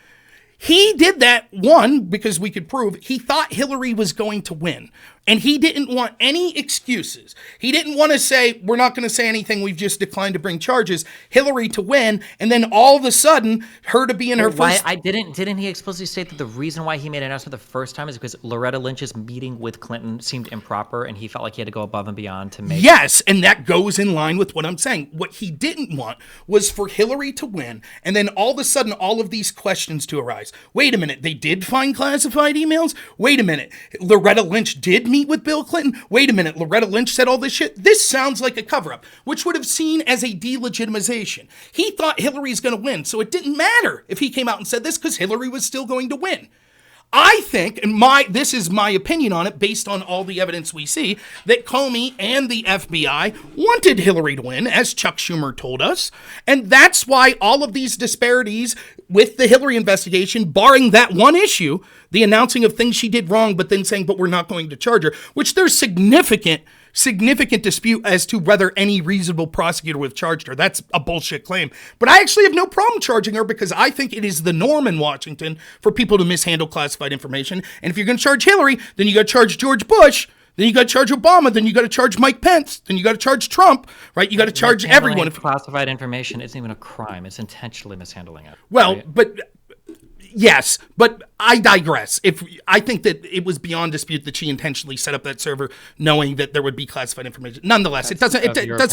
He did that, one, because we could prove he thought Hillary was going to win. And he didn't want any excuses. He didn't want to say, we're not going to say anything, we've just declined to bring charges, Hillary to win, and then all of a sudden, her to be in her first...
Didn't he explicitly state that the reason why he made an announcement the first time is because Loretta Lynch's meeting with Clinton seemed improper, and he felt like he had to go above and beyond to make...
Yes, and that goes in line with what I'm saying. What he didn't want was for Hillary to win, and then all of a sudden, all of these questions to arise. Wait a minute, they did find classified emails? Wait a minute, Loretta Lynch did meet meet with Bill Clinton? Wait a minute, Loretta Lynch said all this shit? This sounds like a cover-up, which would have seen as a delegitimization. He thought Hillary's going to win, so it didn't matter if he came out and said this because Hillary was still going to win. I think, and this is my opinion on it based on all the evidence we see, that Comey and the FBI wanted Hillary to win, as Chuck Schumer told us. And that's why all of these disparities with the Hillary investigation, barring that one issue, the announcing of things she did wrong, but then saying, but we're not going to charge her, which there's significant dispute as to whether any reasonable prosecutor would have charged her. That's a bullshit claim. But I actually have no problem charging her because I think it is the norm in Washington for people to mishandle classified information. And if you're going to charge Hillary, then you got to charge George Bush. Then you got to charge Obama. Then you got to charge Mike Pence. Then you got to charge Trump, right? You got to charge everyone.
Classified information isn't even a crime. It's intentionally mishandling it.
Well,
right?
but yes, but I digress. I think that it was beyond dispute that she intentionally set up that server, knowing that there would be classified information. Nonetheless, it doesn't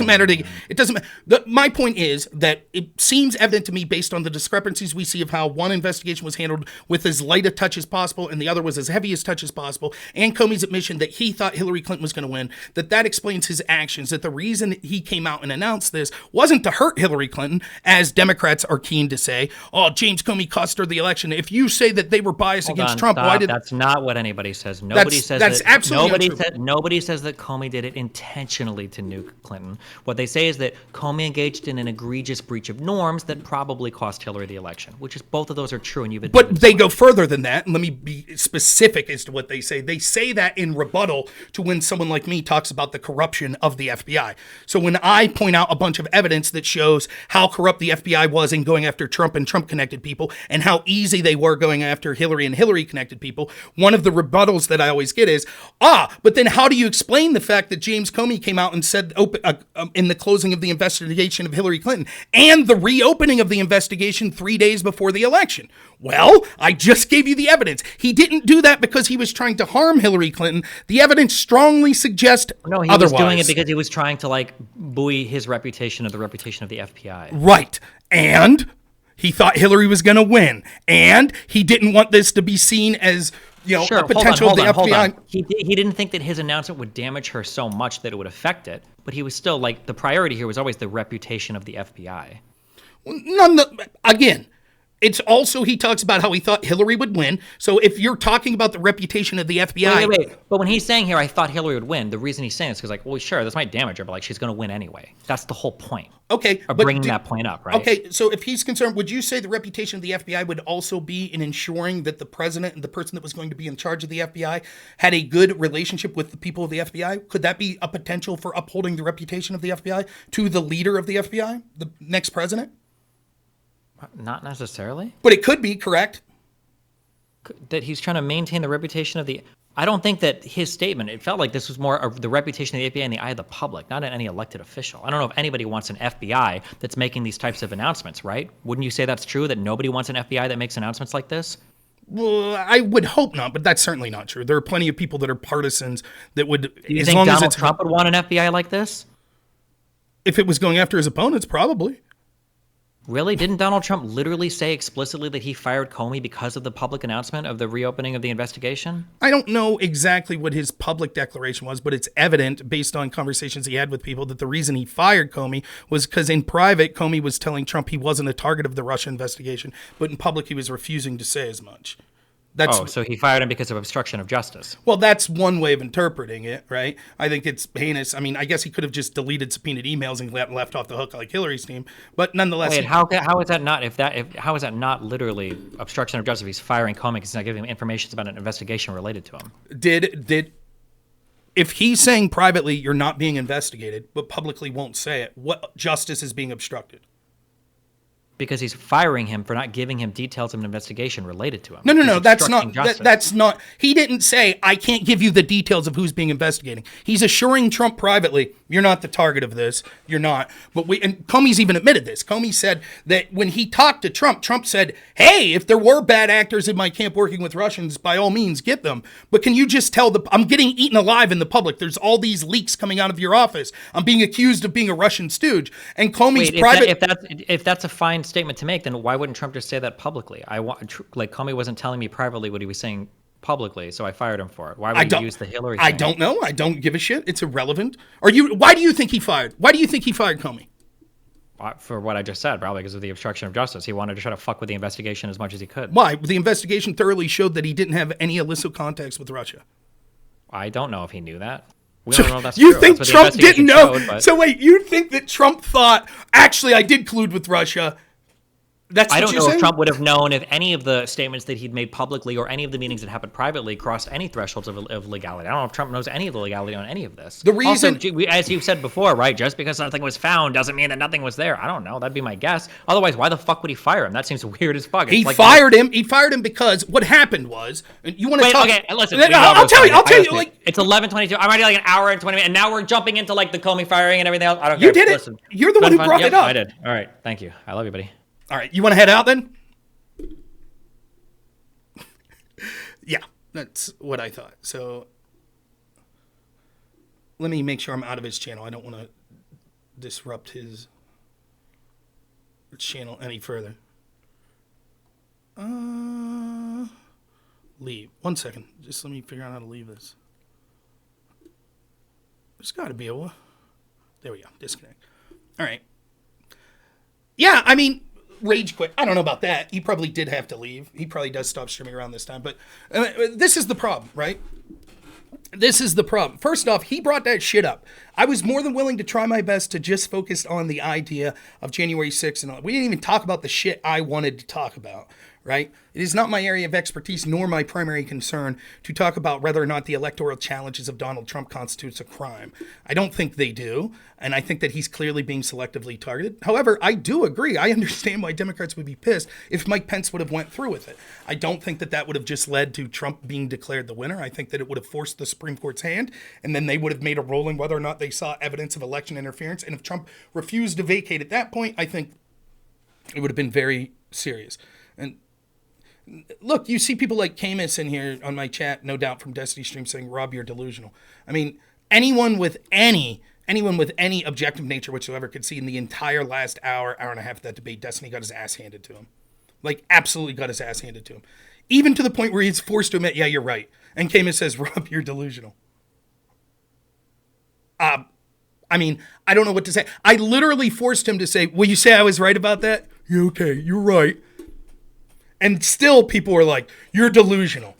matter. It doesn't. My point is that it seems evident to me, based on the discrepancies we see of how one investigation was handled with as light a touch as possible, and the other was as heavy a touch as possible, and Comey's admission that he thought Hillary Clinton was going to win. That explains his actions. That the reason he came out and announced this wasn't to hurt Hillary Clinton, as Democrats are keen to say. Oh, James Comey cost her the election. If you say that they were biased against Trump,
why did that's not what anybody says. Nobody says that's that, absolutely nobody says that Comey did it intentionally to nuke Clinton. What they say is that Comey engaged in an egregious breach of norms that probably cost Hillary the election, which is both of those are true, and you've
But they go further than that, and let me be specific as to what they say. They say that in rebuttal to when someone like me talks about the corruption of the FBI. So when I point out a bunch of evidence that shows how corrupt the FBI was in going after Trump and Trump-connected people, and how easy they were going after Hillary and Hillary-connected people, one of the rebuttals that I always get is, but then how do you explain the fact that James Comey came out and said in the closing of the investigation of Hillary Clinton and the reopening of the investigation 3 days before the election? Well, I just gave you the evidence. He didn't do that because he was trying to harm Hillary Clinton. The evidence strongly suggests otherwise.
No, he was doing it because he was trying to buoy his reputation or the reputation of the FBI.
Right. And he thought Hillary was going to win, and he didn't want this to be seen as, a potential of the FBI. Hold on.
He didn't think that his announcement would damage her so much that it would affect it, but he was still the priority here was always the reputation of the FBI.
Again, it's also, he talks about how he thought Hillary would win. So if you're talking about the reputation of the FBI.
Wait. But when he's saying here, I thought Hillary would win, the reason he's saying this is because, well, sure, this might damage her, but she's going to win anyway. That's the whole point.
Okay.
Of bringing that point up, right?
Okay. So if he's concerned, would you say the reputation of the FBI would also be in ensuring that the president and the person that was going to be in charge of the FBI had a good relationship with the people of the FBI? Could that be a potential for upholding the reputation of the FBI to the leader of the FBI, the next president?
Not necessarily.
But it could be, correct?
That he's trying to maintain the reputation of the... I don't think that his statement, it felt like this was more of the reputation of the FBI in the eye of the public, not any elected official. I don't know if anybody wants an FBI that's making these types of announcements, right? Wouldn't you say that's true, that nobody wants an FBI that makes announcements like this?
Well, I would hope not, but that's certainly not true. There are plenty of people that are partisans that would...
Do you think Donald Trump would want an FBI like this?
If it was going after his opponents, probably.
Really? Didn't Donald Trump literally say explicitly that he fired Comey because of the public announcement of the reopening of the investigation?
I don't know exactly what his public declaration was, but it's evident based on conversations he had with people that the reason he fired Comey was because in private, Comey was telling Trump he wasn't a target of the Russia investigation, but in public, he was refusing to say as much.
So he fired him because of obstruction of justice.
Well, that's one way of interpreting it, right? I think it's heinous. I mean, I guess he could have just deleted subpoenaed emails and left off the hook like Hillary's team. But nonetheless,
wait, how is that not how is that not literally obstruction of justice if he's firing Comey because he's not giving him information about an investigation related to him?
If he's saying privately you're not being investigated, but publicly won't say it, what justice is being obstructed?
Because he's firing him for not giving him details of an investigation related to him.
No, that's not. He didn't say, I can't give you the details of who's being investigating. He's assuring Trump privately, you're not the target of this. You're not. And Comey's even admitted this. Comey said that when he talked to Trump, Trump said, hey, if there were bad actors in my camp working with Russians, by all means, get them. But can you just tell I'm getting eaten alive in the public. There's all these leaks coming out of your office. I'm being accused of being a Russian stooge. And Comey's
if that's a fine statement to make, then why wouldn't Trump just say that publicly? Comey wasn't telling me privately what he was saying publicly, so I fired him for it. Why
I
would he
don't.
use the Hillary
I
thing?
don't know. I don't give a shit. It's irrelevant. Why do you think he fired? Why do you think he fired Comey?
For what I just said, probably because of the obstruction of justice. He wanted to try to fuck with the investigation as much as he could.
Why? The investigation thoroughly showed that he didn't have any illicit contacts with Russia.
I don't know if he knew that. We don't know if that's
You
true.
think
That's what
Trump
the
didn't
investigation
know?
showed, but
So wait, you think that Trump thought, actually, I did collude with Russia? That's what
I don't
you're
know
saying?
if Trump would have known if any of the statements that he'd made publicly or any of the meetings that happened privately crossed any thresholds of legality. I don't know if Trump knows any of the legality on any of this.
The reason-
Also, as you said before, right, just because something was found doesn't mean that nothing was there. I don't know. That'd be my guess. Otherwise, why the fuck would he fire him? That seems weird as fuck.
He
It's like-
fired him. He fired him because what happened was, and you want to
Wait,
talk?
okay, listen.
I'll tell you. Like,
it's 11:22. I'm already like an hour and 20 minutes, and now we're jumping into like the Comey firing and everything else. I don't
You
care.
did it.
Listen,
You're the one who brought
Yep,
it up.
I did. All right, thank you. I love you, buddy.
all right, you want to head out then? Yeah, that's what I thought. So let me make sure I'm out of his channel. I don't want to disrupt his channel any further. Leave. 1 second. Just let me figure out how to leave this. There's got to be a... There we go. Disconnect. All right. Yeah, I mean, rage quit. I don't know about that. He probably did have to leave. He probably does stop streaming around this time. But this is the problem, right? This is the problem. First off, he brought that shit up. I was more than willing to try my best to just focus on the idea of January 6th and all. We didn't even talk about the shit I wanted to talk about, right? It is not my area of expertise nor my primary concern to talk about whether or not the electoral challenges of Donald Trump constitutes a crime. I don't think they do, and I think that he's clearly being selectively targeted. However, I do agree. I understand why Democrats would be pissed if Mike Pence would have went through with it. I don't think that that would have just led to Trump being declared the winner. I think that it would have forced the Supreme Court's hand, and then they would have made a ruling whether or not they saw evidence of election interference. And if Trump refused to vacate at that point, I think it would have been very serious. And look, you see people like Camus in here on my chat, no doubt from Destiny Stream, saying, Rob, you're delusional. I mean, anyone with any objective nature whatsoever could see in the entire last hour and a half of that debate, Destiny got his ass handed to him. Like, absolutely got his ass handed to him. Even to the point where he's forced to admit, yeah, you're right. And Camus says, Rob, you're delusional. I mean, I don't know what to say. I literally forced him to say, will you say I was right about that? Yeah, okay, you're right. And still people were like, you're delusional.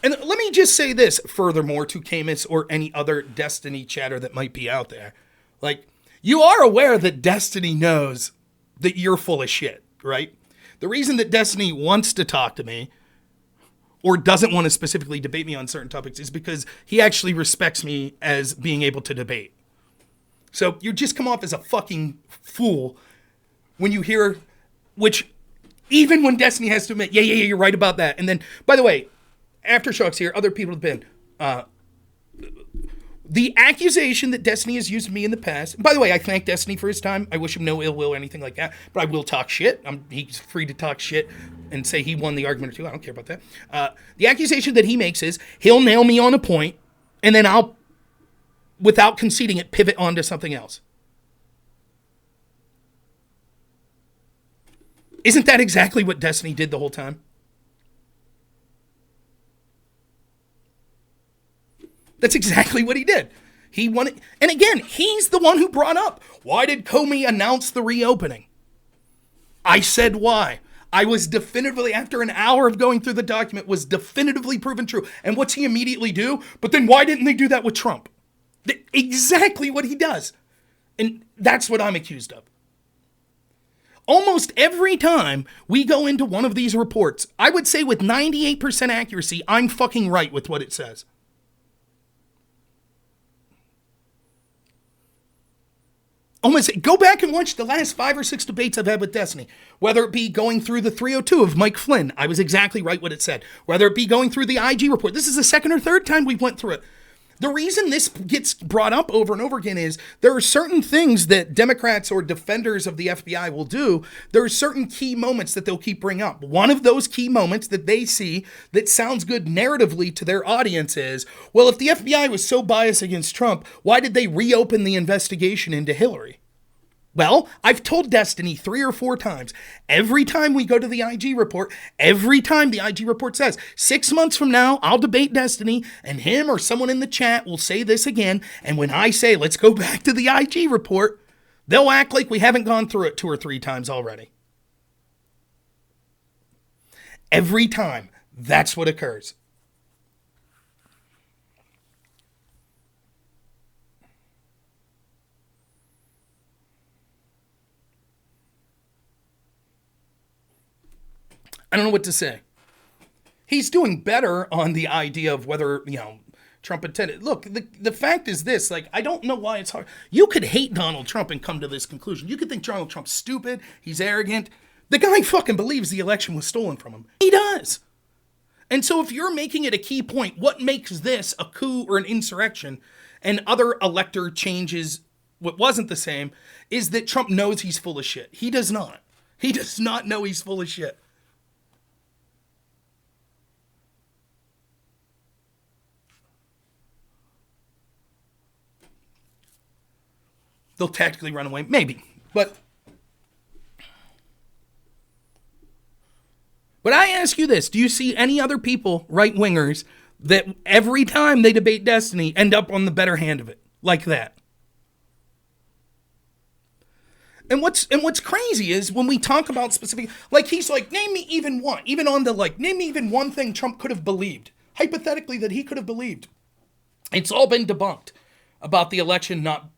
And let me just say this, furthermore, to Camus or any other Destiny chatter that might be out there. Like, you are aware that Destiny knows that you're full of shit, right? The reason that Destiny wants to talk to me or doesn't want to specifically debate me on certain topics is because he actually respects me as being able to debate. So you just come off as a fucking fool when you hear, which even when Destiny has to admit, yeah, you're right about that. And then, by the way, Aftershocks here, other people have been, the accusation that Destiny has used me in the past. By the way, I thank Destiny for his time. I wish him no ill will or anything like that. But I will talk shit. He's free to talk shit and say he won the argument or two. I don't care about that. The accusation that he makes is he'll nail me on a point, and then I'll, without conceding it, pivot onto something else. Isn't that exactly what Destiny did the whole time? That's exactly what he did. He wanted, and again, he's the one who brought up, why did Comey announce the reopening? I said why. I was definitively, after an hour of going through the document, was definitively proven true. And what's he immediately do? But then why didn't they do that with Trump? Exactly what he does. And that's what I'm accused of. Almost every time we go into one of these reports, I would say with 98% accuracy, I'm fucking right with what it says. Almost go back and watch the last 5 or 6 debates I've had with Destiny. Whether it be going through the 302 of Mike Flynn, I was exactly right what it said. Whether it be going through the IG report, this is the second or third time we went through it. The reason this gets brought up over and over again is there are certain things that Democrats or defenders of the FBI will do. There are certain key moments that they'll keep bringing up. One of those key moments that they see that sounds good narratively to their audience is, well, if the FBI was so biased against Trump, why did they reopen the investigation into Hillary? Well, I've told Destiny 3 or 4 times. Every time we go to the IG report, every time the IG report says, 6 months from now, I'll debate Destiny, and him or someone in the chat will say this again. And when I say, let's go back to the IG report, they'll act like we haven't gone through it 2 or 3 times already. Every time, that's what occurs. I don't know what to say. He's doing better on the idea of whether, Trump intended. Look, the fact is this, I don't know why it's hard. You could hate Donald Trump and come to this conclusion. You could think Donald Trump's stupid, he's arrogant. The guy fucking believes the election was stolen from him. He does. And so if you're making it a key point, what makes this a coup or an insurrection and other elector changes what wasn't the same is that Trump knows he's full of shit. He does not. He does not know he's full of shit. They'll tactically run away. Maybe. But I ask you this. Do you see any other people, right-wingers, that every time they debate Destiny end up on the better hand of it? Like that. And what's crazy is when we talk about specific... he's like, name me even one. Even on the, name me even one thing Trump could have believed. Hypothetically, that he could have believed. It's all been debunked about the election not...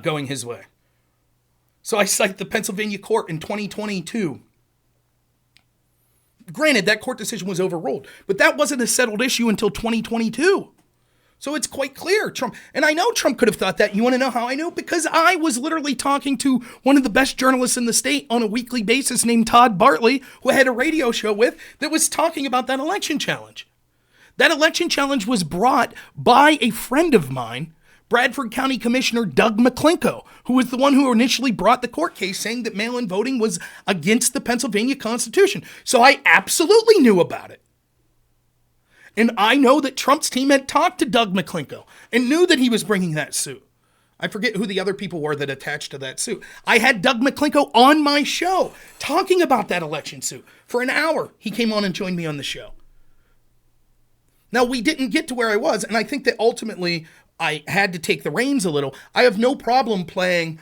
going his way. So I cite the Pennsylvania court in 2022. Granted, that court decision was overruled, but that wasn't a settled issue until 2022. So it's quite clear. Trump, and I know Trump could have thought that. You want to know how I know? Because I was literally talking to one of the best journalists in the state on a weekly basis named Todd Bartley, who I had a radio show with, that was talking about that election challenge. That election challenge was brought by a friend of mine, Bradford County Commissioner Doug McClinko, who was the one who initially brought the court case saying that mail-in voting was against the Pennsylvania Constitution. So I absolutely knew about it. And I know that Trump's team had talked to Doug McClinko and knew that he was bringing that suit. I forget who the other people were that attached to that suit. I had Doug McClinko on my show talking about that election suit. For an hour, he came on and joined me on the show. Now, we didn't get to where I was, and I think that ultimately I had to take the reins a little. I have no problem playing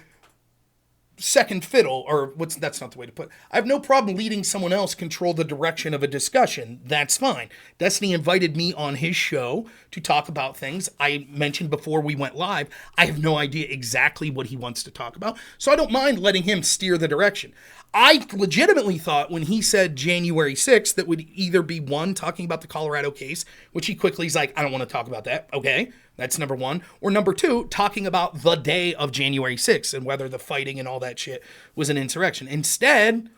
second fiddle, or that's not the way to put it. I have no problem leading someone else control the direction of a discussion. That's fine. Destiny invited me on his show to talk about things. I mentioned before we went live, I have no idea exactly what he wants to talk about, so I don't mind letting him steer the direction. I legitimately thought when he said January 6th that would either be one, talking about the Colorado case, which he quickly is like, I don't want to talk about that. Okay, that's number one. Or number two, talking about the day of January 6th and whether the fighting and all that shit was an insurrection. Instead,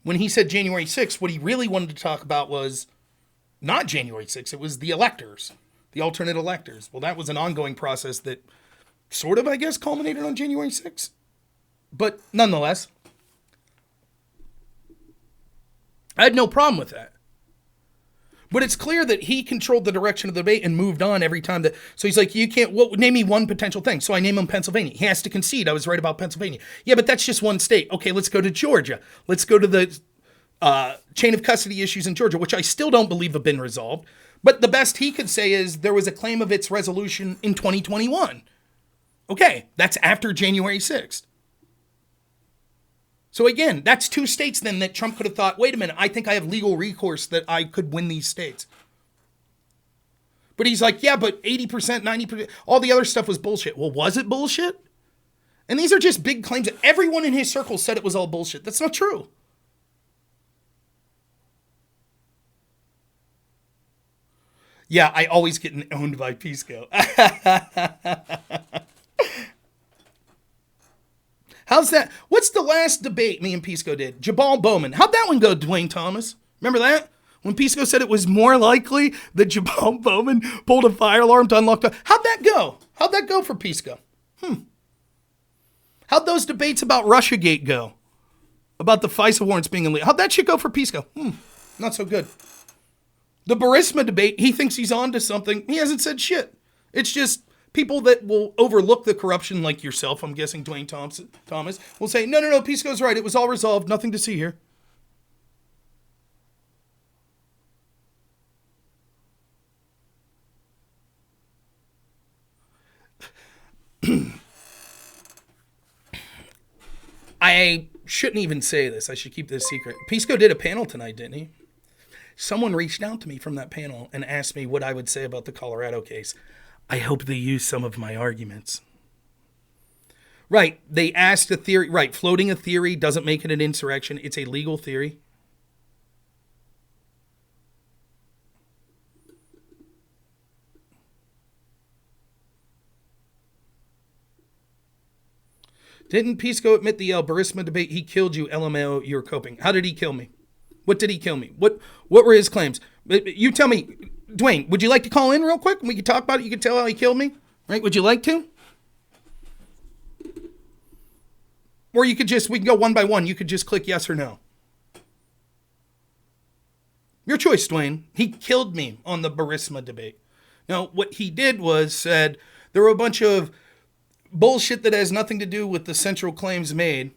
when he said January 6th, what he really wanted to talk about was not January 6th. It was the electors, the alternate electors. Well, that was an ongoing process that sort of, I guess, culminated on January 6th. But nonetheless, I had no problem with that. But it's clear that he controlled the direction of the debate and moved on every time that... So he's like, name me one potential thing. So I name him Pennsylvania. He has to concede I was right about Pennsylvania. Yeah, but that's just one state. Okay, let's go to Georgia. Let's go to the chain of custody issues in Georgia, which I still don't believe have been resolved. But the best he could say is there was a claim of its resolution in 2021. Okay, that's after January 6th. So again, that's two states then that Trump could have thought, wait a minute, I think I have legal recourse that I could win these states. But he's like, yeah, but 80%, 90%, all the other stuff was bullshit. Well, was it bullshit? And these are just big claims that everyone in his circle said it was all bullshit. That's not true. Yeah, I always get owned by Pisco. How's that? What's the last debate me and Pisco did? Jabal Bowman. How'd that one go, Dwayne Thomas? Remember that? When Pisco said it was more likely that Jabal Bowman pulled a fire alarm to unlock the... How'd that go? How'd that go for Pisco? How'd those debates about Russiagate go? About the FISA warrants being illegal? How'd that shit go for Pisco? Not so good. The Burisma debate, he thinks he's on to something. He hasn't said shit. It's just People that will overlook the corruption, like yourself, I'm guessing Dwayne Thomas, will say, no, Pisco's right. It was all resolved. Nothing to see here. I shouldn't even say this. I should keep this secret. Pisco did a panel tonight, didn't he? Someone reached out to me from that panel and asked me what I would say about the Colorado case. I hope they use some of my arguments. Right, they asked a theory. Right, floating a theory doesn't make it an insurrection. It's a legal theory. Didn't Pisco admit the Burisma debate? He killed you, LMAO, you're coping. How did he kill me? What did he kill me? What were his claims? You tell me, Dwayne, would you like to call in real quick? We could talk about it. You could tell how he killed me. Right? Would you like to? Or we can go one by one. You could just click yes or no. Your choice, Dwayne. He killed me on the Burisma debate. Now, what he did was said there were a bunch of bullshit that has nothing to do with the central claims made.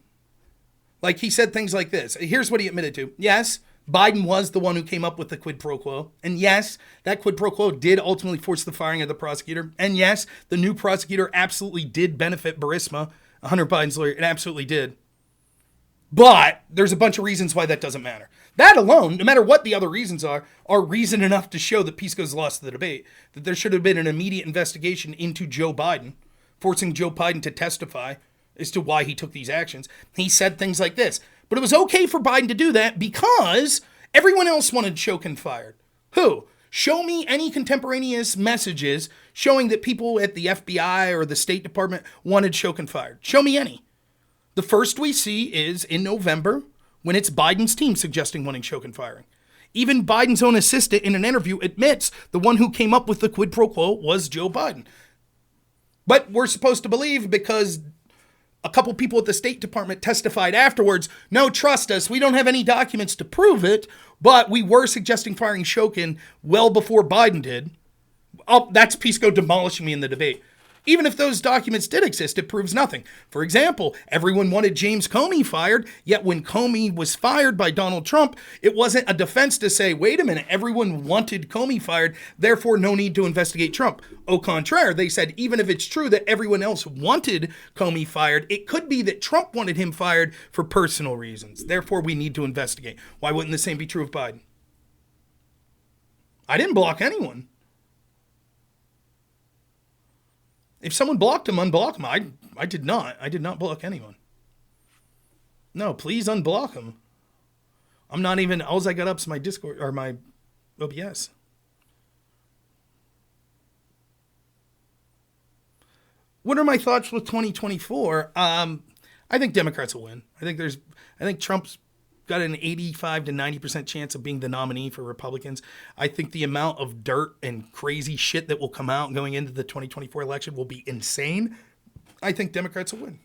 Like he said things like this. Here's what he admitted to. Yes, Biden was the one who came up with the quid pro quo. And yes, that quid pro quo did ultimately force the firing of the prosecutor. And yes, the new prosecutor absolutely did benefit Burisma, Hunter Biden's lawyer. It absolutely did. But there's a bunch of reasons why that doesn't matter. That alone, no matter what the other reasons are reason enough to show that Pisco's lost the debate. That there should have been an immediate investigation into Joe Biden, forcing Joe Biden to testify as to why he took these actions. He said things like this. But it was okay for Biden to do that because everyone else wanted Shokin fired. Who? Show me any contemporaneous messages showing that people at the FBI or the State Department wanted Shokin fired. Show me any. The first we see is in November when it's Biden's team suggesting wanting Shokin firing. Even Biden's own assistant in an interview admits the one who came up with the quid pro quo was Joe Biden. But we're supposed to believe because a couple people at the State Department testified afterwards, no, trust us, we don't have any documents to prove it, but we were suggesting firing Shokin well before Biden did. Oh, that's Pisco demolishing me in the debate. Even if those documents did exist, it proves nothing. For example, everyone wanted James Comey fired, yet when Comey was fired by Donald Trump, it wasn't a defense to say, wait a minute, everyone wanted Comey fired, therefore no need to investigate Trump. Au contraire, they said, even if it's true that everyone else wanted Comey fired, it could be that Trump wanted him fired for personal reasons. Therefore, we need to investigate. Why wouldn't the same be true of Biden? I didn't block anyone. If someone blocked him, unblock him. I did not. I did not block anyone. No, please unblock him. I'm not even, all I got up is my Discord or my OBS. What are my thoughts with 2024? I think Democrats will win. I think Trump's got an 85 to 90% chance of being the nominee for Republicans. I think the amount of dirt and crazy shit that will come out going into the 2024 election will be insane. I think Democrats will win.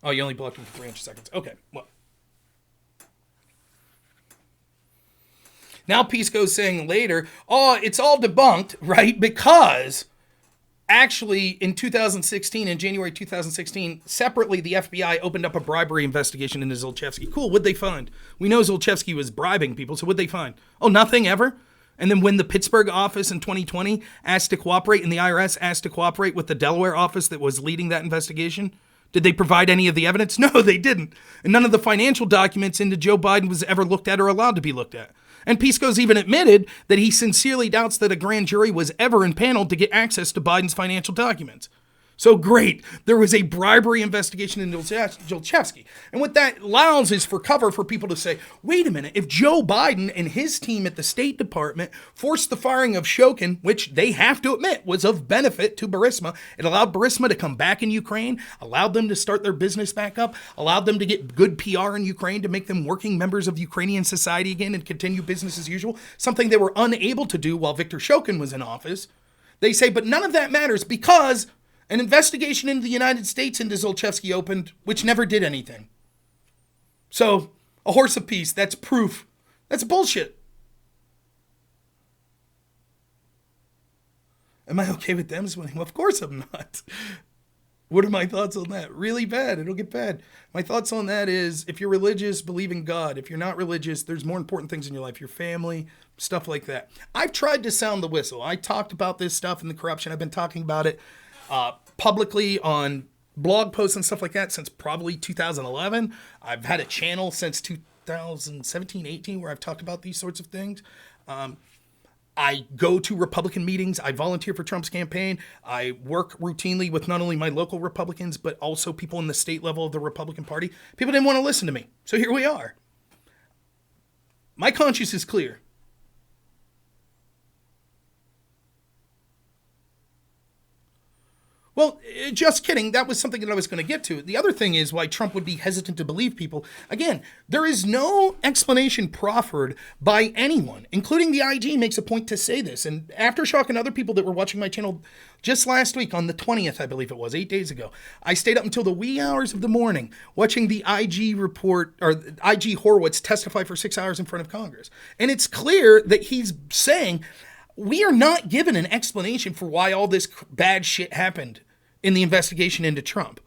Oh, you only blocked him for 300 seconds. Okay, well. Now Pisco's saying later, oh, it's all debunked, right? Because actually, in 2016, in January 2016, separately, the FBI opened up a bribery investigation into Zlochevsky. Cool, what'd they find? We know Zlochevsky was bribing people, so what'd they find? Oh, nothing ever? And then when the Pittsburgh office in 2020 asked to cooperate, and the IRS asked to cooperate with the Delaware office that was leading that investigation, did they provide any of the evidence? No, they didn't. And none of the financial documents into Joe Biden was ever looked at or allowed to be looked at. And Pisco's even admitted that he sincerely doubts that a grand jury was ever impaneled to get access to Biden's financial documents. So great, there was a bribery investigation into Zlochevsky. And what that allows is for cover for people to say, wait a minute, if Joe Biden and his team at the State Department forced the firing of Shokin, which they have to admit was of benefit to Burisma, it allowed Burisma to come back in Ukraine, allowed them to start their business back up, allowed them to get good PR in Ukraine to make them working members of Ukrainian society again and continue business as usual, something they were unable to do while Viktor Shokin was in office. They say, but none of that matters because an investigation into the United States into Zlochevsky opened, which never did anything. So, a horse of peace, that's proof. That's bullshit. Am I okay with them winning? Well, of course I'm not. What are my thoughts on that? Really bad. It'll get bad. My thoughts on that is if you're religious, believe in God. If you're not religious, there's more important things in your life, your family, stuff like that. I've tried to sound the whistle. I talked about this stuff and the corruption. I've been talking about it publicly on blog posts and stuff like that since probably 2011. I've had a channel since 2017, 18 where I've talked about these sorts of things. I go to Republican meetings. I volunteer for Trump's campaign. I work routinely with not only my local Republicans, but also people in the state level of the Republican Party. People didn't want to listen to me. So here we are. My conscience is clear. Well, just kidding. That was something that I was going to get to. The other thing is why Trump would be hesitant to believe people. Again, there is no explanation proffered by anyone, including the IG makes a point to say this. And Aftershock and other people that were watching my channel just last week on the 20th, I believe it was, 8 days ago, I stayed up until the wee hours of the morning watching the IG report, or IG Horowitz testify for 6 hours in front of Congress. And it's clear that he's saying, we are not given an explanation for why all this bad shit happened in the investigation into Trump,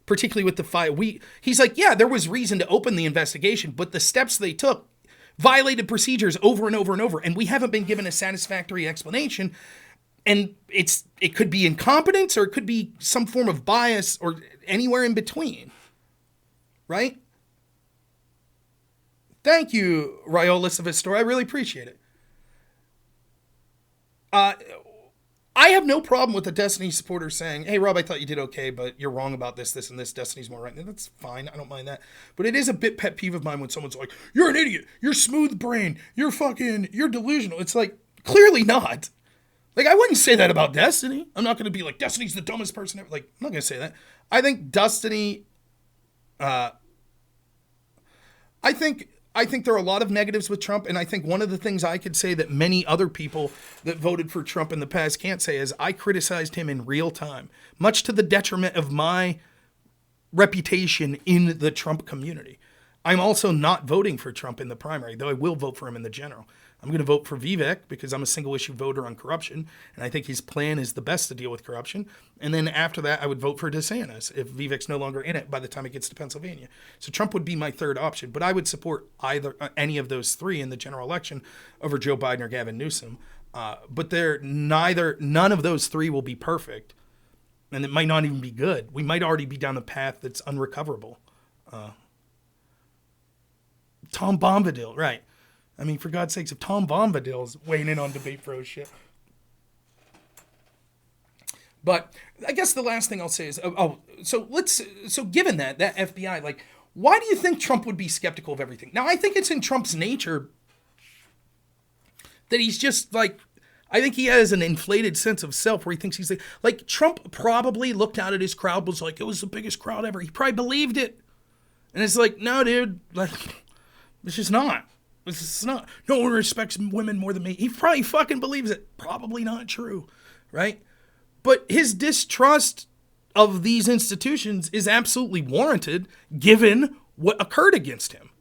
particularly with the fire. He's like, yeah, there was reason to open the investigation, but the steps they took violated procedures over and over and over, and we haven't been given a satisfactory explanation. And it could be incompetence or it could be some form of bias or anywhere in between, right? Thank you, Riolis of Astoria. I really appreciate it. I have no problem with a Destiny supporter saying, hey, Rob, I thought you did okay, but you're wrong about this, this, and this. Destiny's more right. And that's fine. I don't mind that. But it is a bit pet peeve of mine when someone's like, you're an idiot. You're smooth brain. You're delusional. It's like, clearly not. Like, I wouldn't say that about Destiny. I'm not going to be like, Destiny's the dumbest person ever. Like, I'm not going to say that. I think Destiny, I think there are a lot of negatives with Trump, and I think one of the things I could say that many other people that voted for Trump in the past can't say is I criticized him in real time, much to the detriment of my reputation in the Trump community. I'm also not voting for Trump in the primary, though I will vote for him in the general. I'm going to vote for Vivek because I'm a single-issue voter on corruption, and I think his plan is the best to deal with corruption. And then after that, I would vote for DeSantis if Vivek's no longer in it by the time it gets to Pennsylvania. So Trump would be my third option, but I would support any of those three in the general election over Joe Biden or Gavin Newsom. But none of those three will be perfect, and it might not even be good. We might already be down a path that's unrecoverable. Tom Bombadil, right. I mean, for God's sakes, if Tom Bombadil's weighing in on Debate Bros shit. But I guess the last thing I'll say is, so given that FBI, like, why do you think Trump would be skeptical of everything? Now, I think it's in Trump's nature that he's just like, I think he has an inflated sense of self where he thinks he's like Trump probably looked out at his crowd, was like, it was the biggest crowd ever. He probably believed it. And it's like, no, dude, like, it's just not. It's not. No one respects women more than me. He probably fucking believes it. Probably not true, right? But his distrust of these institutions is absolutely warranted given what occurred against him.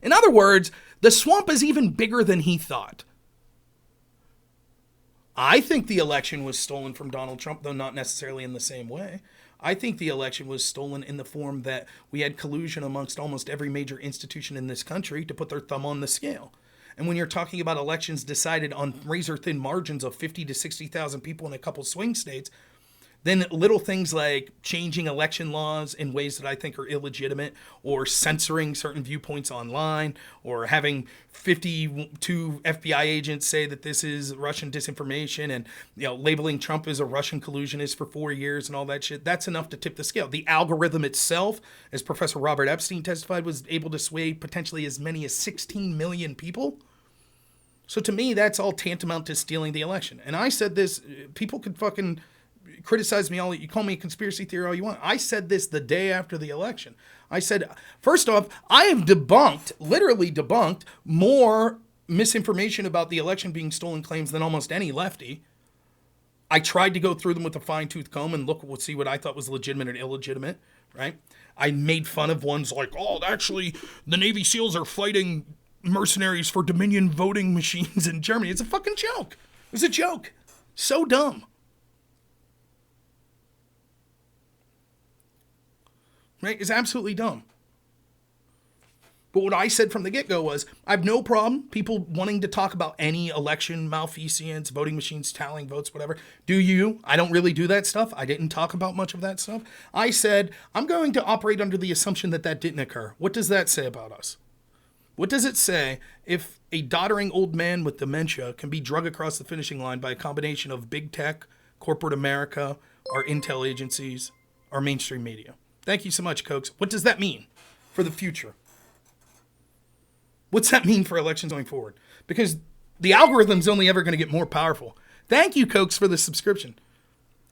In other words, the swamp is even bigger than he thought. I think the election was stolen from Donald Trump, though not necessarily in the same way. I think the election was stolen in the form that we had collusion amongst almost every major institution in this country to put their thumb on the scale. And when you're talking about elections decided on razor-thin margins of 50 to 60,000 people in a couple swing states, then little things like changing election laws in ways that I think are illegitimate, or censoring certain viewpoints online, or having 52 FBI agents say that this is Russian disinformation, and labeling Trump as a Russian collusionist for 4 years and all that shit, that's enough to tip the scale. The algorithm itself, as Professor Robert Epstein testified, was able to sway potentially as many as 16 million people. So to me, that's all tantamount to stealing the election. And I said this, people could fucking criticize me all you call me a conspiracy theory all you want. I said this the day after the election. I said, first off, I have literally debunked more misinformation about the election being stolen claims than almost any lefty. I tried to go through them with a fine-tooth comb and see what I thought was legitimate and illegitimate, right? I made fun of ones like, oh, actually, the Navy SEALs are fighting mercenaries for Dominion voting machines in Germany. It's a fucking joke. It was a joke. So dumb. Right? It's absolutely dumb. But what I said from the get-go was, I have no problem people wanting to talk about any election malfeasance, voting machines, tallying votes, whatever. Do you? I don't really do that stuff. I didn't talk about much of that stuff. I said, I'm going to operate under the assumption that that didn't occur. What does that say about us? What does it say if a doddering old man with dementia can be drug across the finishing line by a combination of big tech, corporate America, our intel agencies, our mainstream media? Thank you so much, Cokes. What does that mean for the future? What's that mean for elections going forward? Because the algorithm's only ever going to get more powerful. Thank you, Cokes, for the subscription.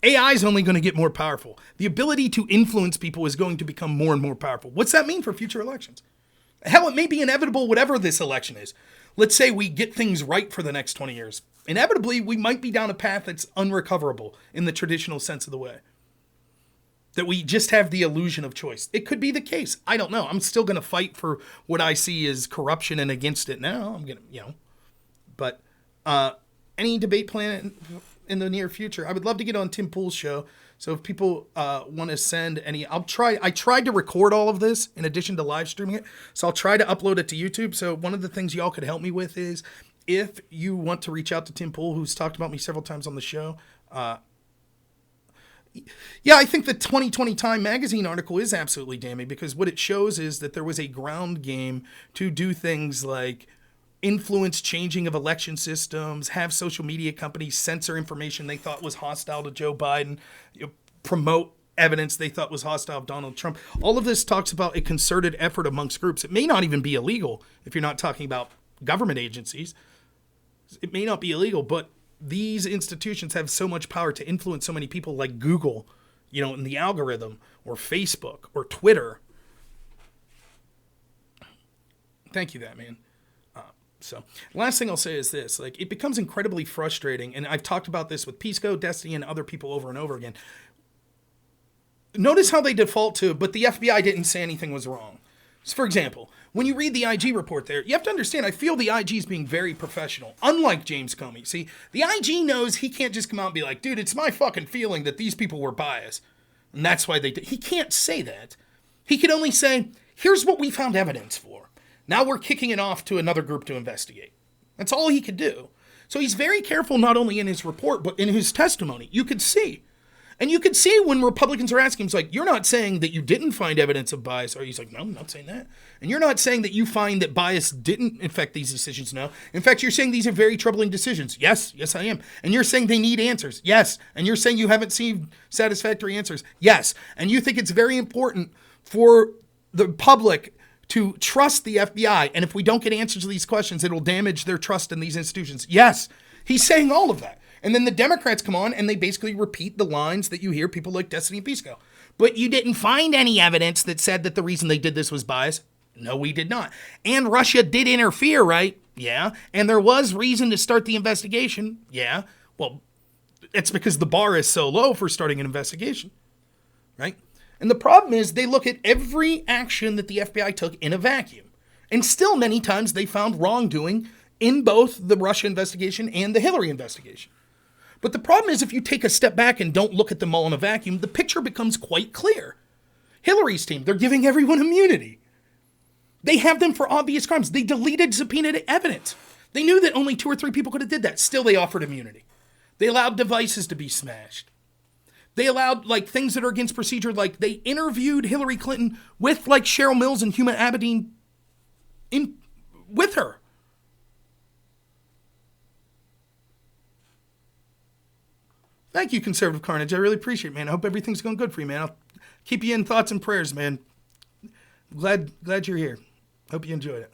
AI is only going to get more powerful. The ability to influence people is going to become more and more powerful. What's that mean for future elections? Hell, it may be inevitable whatever this election is. Let's say we get things right for the next 20 years. Inevitably, we might be down a path that's unrecoverable in the traditional sense of the way. That we just have the illusion of choice. It could be the case. I don't know. I'm still going to fight for what I see as corruption and against it now. I'm going to, But any debate plan in the near future, I would love to get on Tim Pool's show. So if people want to send any, I tried to record all of this in addition to live streaming it. So I'll try to upload it to YouTube. So one of the things y'all could help me with is if you want to reach out to Tim Pool, who's talked about me several times on the show, yeah, I think the 2020 Time magazine article is absolutely damning because what it shows is that there was a ground game to do things like influence changing of election systems, have social media companies censor information they thought was hostile to Joe Biden, promote evidence they thought was hostile to Donald Trump. All of this talks about a concerted effort amongst groups. It may not even be illegal if you're not talking about government agencies. It may not be illegal, but these institutions have so much power to influence so many people like Google, in the algorithm, or Facebook, or Twitter. Thank you, that man. So last thing I'll say is this, it becomes incredibly frustrating. And I've talked about this with Pisco, Destiny, and other people over and over again. Notice how they default to, but the FBI didn't say anything was wrong. So for example, when you read the IG report there, you have to understand, I feel the IG is being very professional, unlike James Comey. See, the IG knows he can't just come out and be like, dude, it's my fucking feeling that these people were biased. And that's why they did. He can't say that. He can only say, here's what we found evidence for. Now we're kicking it off to another group to investigate. That's all he could do. So he's very careful not only in his report, but in his testimony. You could see. And you could see when Republicans are asking him, it's like, you're not saying that you didn't find evidence of bias. Or he's like, no, I'm not saying that. And you're not saying that you find that bias didn't affect these decisions. No. In fact, you're saying these are very troubling decisions. Yes, I am. And you're saying they need answers. Yes. And you're saying you haven't seen satisfactory answers. Yes. And you think it's very important for the public to trust the FBI. And if we don't get answers to these questions, it'll damage their trust in these institutions. Yes. He's saying all of that. And then the Democrats come on and they basically repeat the lines that you hear people like Destiny and Pisco. But you didn't find any evidence that said that the reason they did this was bias. No, we did not. And Russia did interfere, right? Yeah. And there was reason to start the investigation. Yeah. Well, it's because the bar is so low for starting an investigation, right? And the problem is they look at every action that the FBI took in a vacuum. And still many times they found wrongdoing in both the Russia investigation and the Hillary investigation. But the problem is if you take a step back and don't look at them all in a vacuum, the picture becomes quite clear. Hillary's team, they're giving everyone immunity. They have them for obvious crimes. They deleted subpoenaed evidence. They knew that only 2 or 3 people could have did that. Still, they offered immunity. They allowed devices to be smashed. They allowed things that are against procedure, like they interviewed Hillary Clinton with Cheryl Mills and Huma Abedin with her. Thank you, Conservative Carnage. I really appreciate it, man. I hope everything's going good for you, man. I'll keep you in thoughts and prayers, man. Glad you're here. Hope you enjoyed it.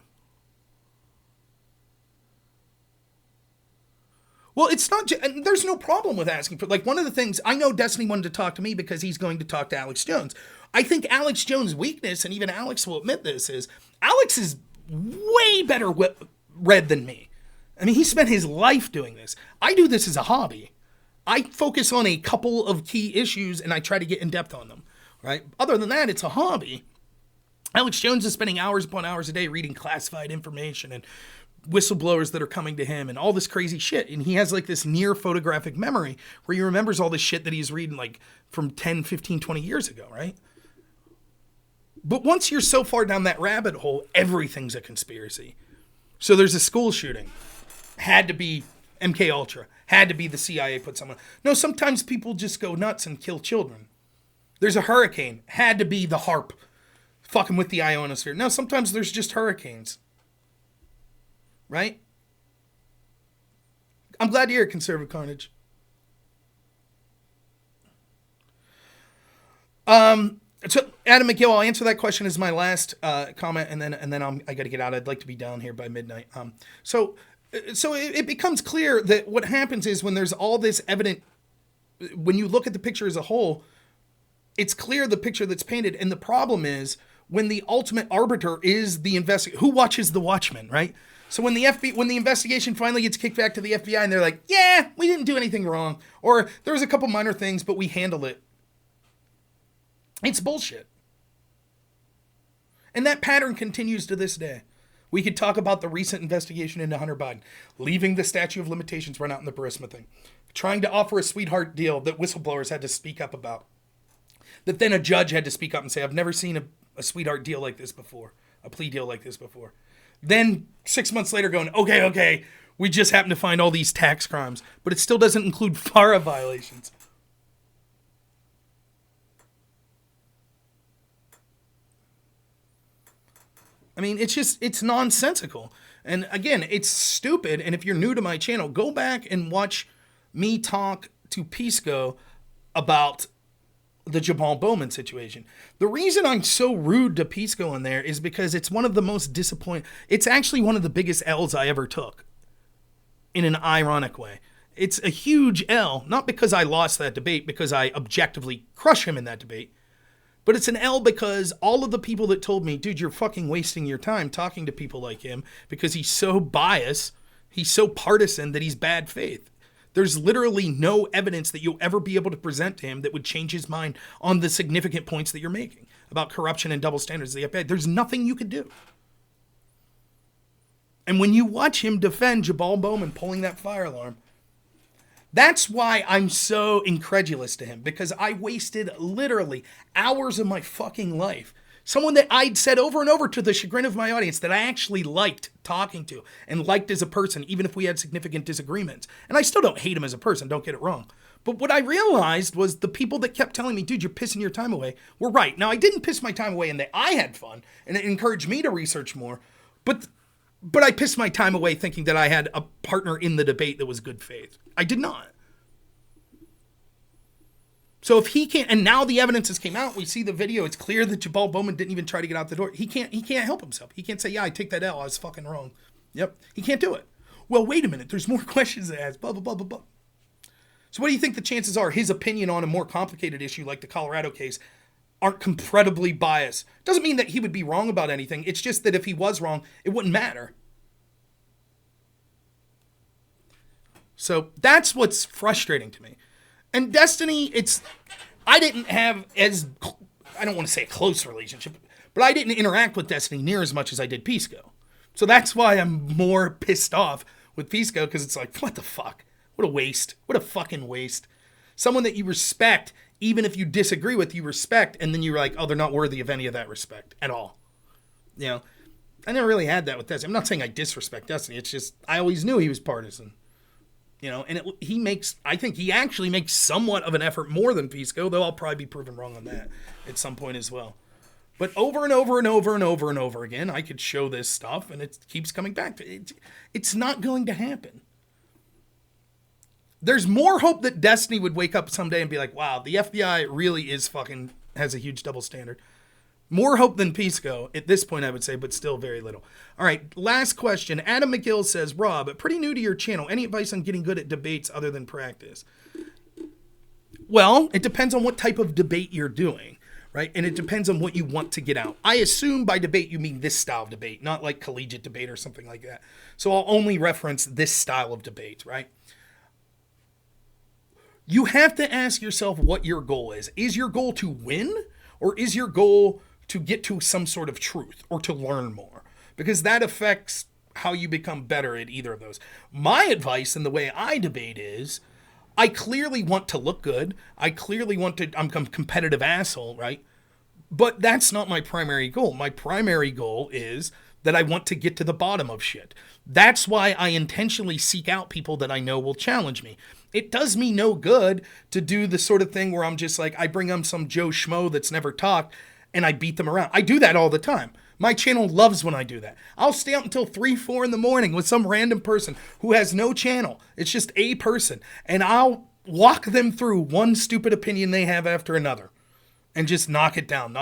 Well, it's not and there's no problem with asking for, one of the things, I know Destiny wanted to talk to me because he's going to talk to Alex Jones. I think Alex Jones' weakness, and even Alex will admit this, is Alex is way better read than me. I mean, he spent his life doing this. I do this as a hobby. I focus on a couple of key issues and I try to get in depth on them, right? Other than that, it's a hobby. Alex Jones is spending hours upon hours a day reading classified information and whistleblowers that are coming to him and all this crazy shit. And he has like this near photographic memory where he remembers all this shit that he's reading like from 10, 15, 20 years ago, right? But once you're so far down that rabbit hole, everything's a conspiracy. So there's a school shooting. Had to be MK Ultra. Had to be the CIA put someone. No, sometimes people just go nuts and kill children. There's a hurricane. Had to be the HARP fucking with the ionosphere. No, sometimes there's just hurricanes. Right? I'm glad to hear it, Conservative Carnage. So Adam McGill, I'll answer that question as my last comment, and then I got to get out. I'd like to be down here by midnight. So it becomes clear that what happens is when there's all this evident, when you look at the picture as a whole, it's clear the picture that's painted. And the problem is when the ultimate arbiter is the investigator. Who watches the Watchmen, right? So when the investigation finally gets kicked back to the FBI and they're like, yeah, we didn't do anything wrong, or there was a couple minor things, but we handled it. It's bullshit. And that pattern continues to this day. We could talk about the recent investigation into Hunter Biden, leaving the statute of limitations run out in the Burisma thing, trying to offer a sweetheart deal that whistleblowers had to speak up about, that then a judge had to speak up and say, I've never seen a sweetheart deal like this before, a plea deal like this before. Then 6 months later going, okay, we just happen to find all these tax crimes, but it still doesn't include FARA violations. I mean, it's nonsensical. And again, it's stupid. And if you're new to my channel, go back and watch me talk to Pisco about the Jabal Bowman situation. The reason I'm so rude to Pisco in there is because it's one of the most disappointing. It's actually one of the biggest L's I ever took in an ironic way. It's a huge L, not because I lost that debate, because I objectively crush him in that debate. But it's an L because all of the people that told me, dude, you're fucking wasting your time talking to people like him because he's so biased, he's so partisan that he's bad faith. There's literally no evidence that you'll ever be able to present to him that would change his mind on the significant points that you're making about corruption and double standards of the FBI. There's nothing you could do. And when you watch him defend Jabal Bowman pulling that fire alarm, that's why I'm so incredulous to him, because I wasted literally hours of my fucking life. Someone that I'd said over and over to the chagrin of my audience that I actually liked talking to and liked as a person, even if we had significant disagreements. And I still don't hate him as a person, don't get it wrong. But what I realized was the people that kept telling me, dude, you're pissing your time away, were right. Now, I didn't piss my time away in that I had fun and it encouraged me to research more. But I pissed my time away thinking that I had a partner in the debate that was good faith. I did not. So if he can't, and now the evidence has came out, we see the video, it's clear that Jabal Bowman didn't even try to get out the door. He can't help himself. He can't say, yeah, I take that L, I was fucking wrong. Yep, he can't do it. Well, wait a minute, there's more questions to ask, blah, blah, blah, blah, blah. So what do you think the chances are his opinion on a more complicated issue like the Colorado case aren't incredibly biased? Doesn't mean that he would be wrong about anything. It's just that if he was wrong, it wouldn't matter. So that's what's frustrating to me. And Destiny, I didn't have I don't want to say a close relationship, but I didn't interact with Destiny near as much as I did Pisco. So that's why I'm more pissed off with Pisco, because it's like, what the fuck? What a waste. What a fucking waste. Someone that you respect, even if you disagree with, you respect, and then you're like, oh, they're not worthy of any of that respect at all. You know, I never really had that with Destiny. I'm not saying I disrespect Destiny. It's just, I always knew he was partisan. You know, and I think he actually makes somewhat of an effort more than Pisco, though I'll probably be proven wrong on that at some point as well. But over and over and over and over and over again, I could show this stuff, and it keeps coming back to it. It's not going to happen. There's more hope that Destiny would wake up someday and be like, wow, the FBI really is fucking, has a huge double standard. More hope than Pisco at this point, I would say, but still very little. All right, last question. Adam McGill says, Rob, pretty new to your channel. Any advice on getting good at debates other than practice? Well, it depends on what type of debate you're doing, right? And it depends on what you want to get out. I assume by debate you mean this style of debate, not like collegiate debate or something like that. So I'll only reference this style of debate, right? You have to ask yourself what your goal is. Is your goal to win, or is your goal to get to some sort of truth or to learn more? Because that affects how you become better at either of those. My advice and the way I debate is I clearly want to look good. I clearly want to, I'm a competitive asshole, right? But that's not my primary goal. My primary goal is that I want to get to the bottom of shit. That's why I intentionally seek out people that I know will challenge me. It does me no good to do the sort of thing where I'm just like, I bring up some Joe Schmo that's never talked and I beat them around. I do that all the time. My channel loves when I do that. I'll stay up until 3, 4 in the morning with some random person who has no channel. It's just a person. And I'll walk them through one stupid opinion they have after another and just knock it down.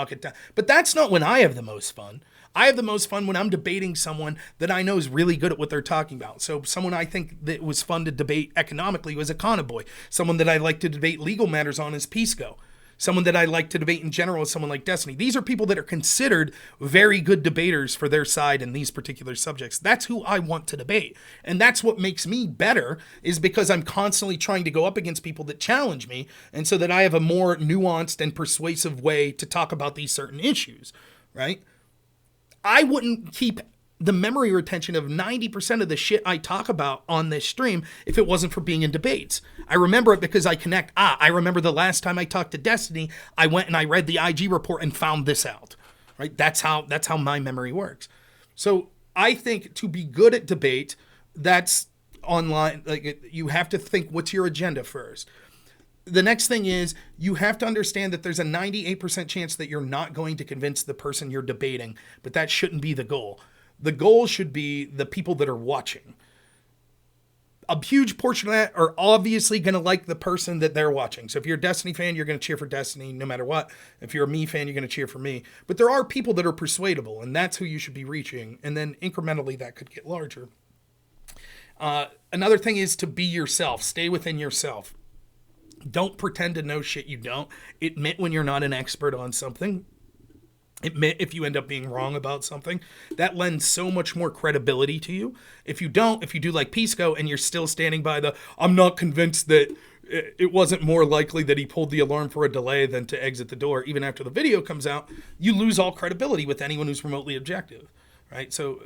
But that's not when I have the most fun. I have the most fun when I'm debating someone that I know is really good at what they're talking about. So someone I think that was fun to debate economically was Econoboy. Someone that I like to debate legal matters on is Pisco. Someone that I like to debate in general is someone like Destiny. These are people that are considered very good debaters for their side in these particular subjects. That's who I want to debate. And that's what makes me better, is because I'm constantly trying to go up against people that challenge me, and so that I have a more nuanced and persuasive way to talk about these certain issues, right? I wouldn't keep the memory retention of 90% of the shit I talk about on this stream if it wasn't for being in debates. I remember it because I connect. I remember the last time I talked to Destiny, I went and I read the IG report and found this out, right? That's how my memory works. So I think to be good at debate, that's online. Like, you have to think, what's your agenda first? The next thing is you have to understand that there's a 98% chance that you're not going to convince the person you're debating, but that shouldn't be the goal. The goal should be the people that are watching. A huge portion of that are obviously going to like the person that they're watching. So if you're a Destiny fan, you're going to cheer for Destiny no matter what. If you're a me fan, you're going to cheer for me. But there are people that are persuadable, and that's who you should be reaching. And then incrementally that could get larger. Another thing is to be yourself. Stay within yourself. Don't pretend to know shit you don't. Admit when you're not an expert on something. Admit if you end up being wrong about something. That lends so much more credibility to you. If you do like Pisco and you're still standing by I'm not convinced that it wasn't more likely that he pulled the alarm for a delay than to exit the door, even after the video comes out, you lose all credibility with anyone who's remotely objective, right? So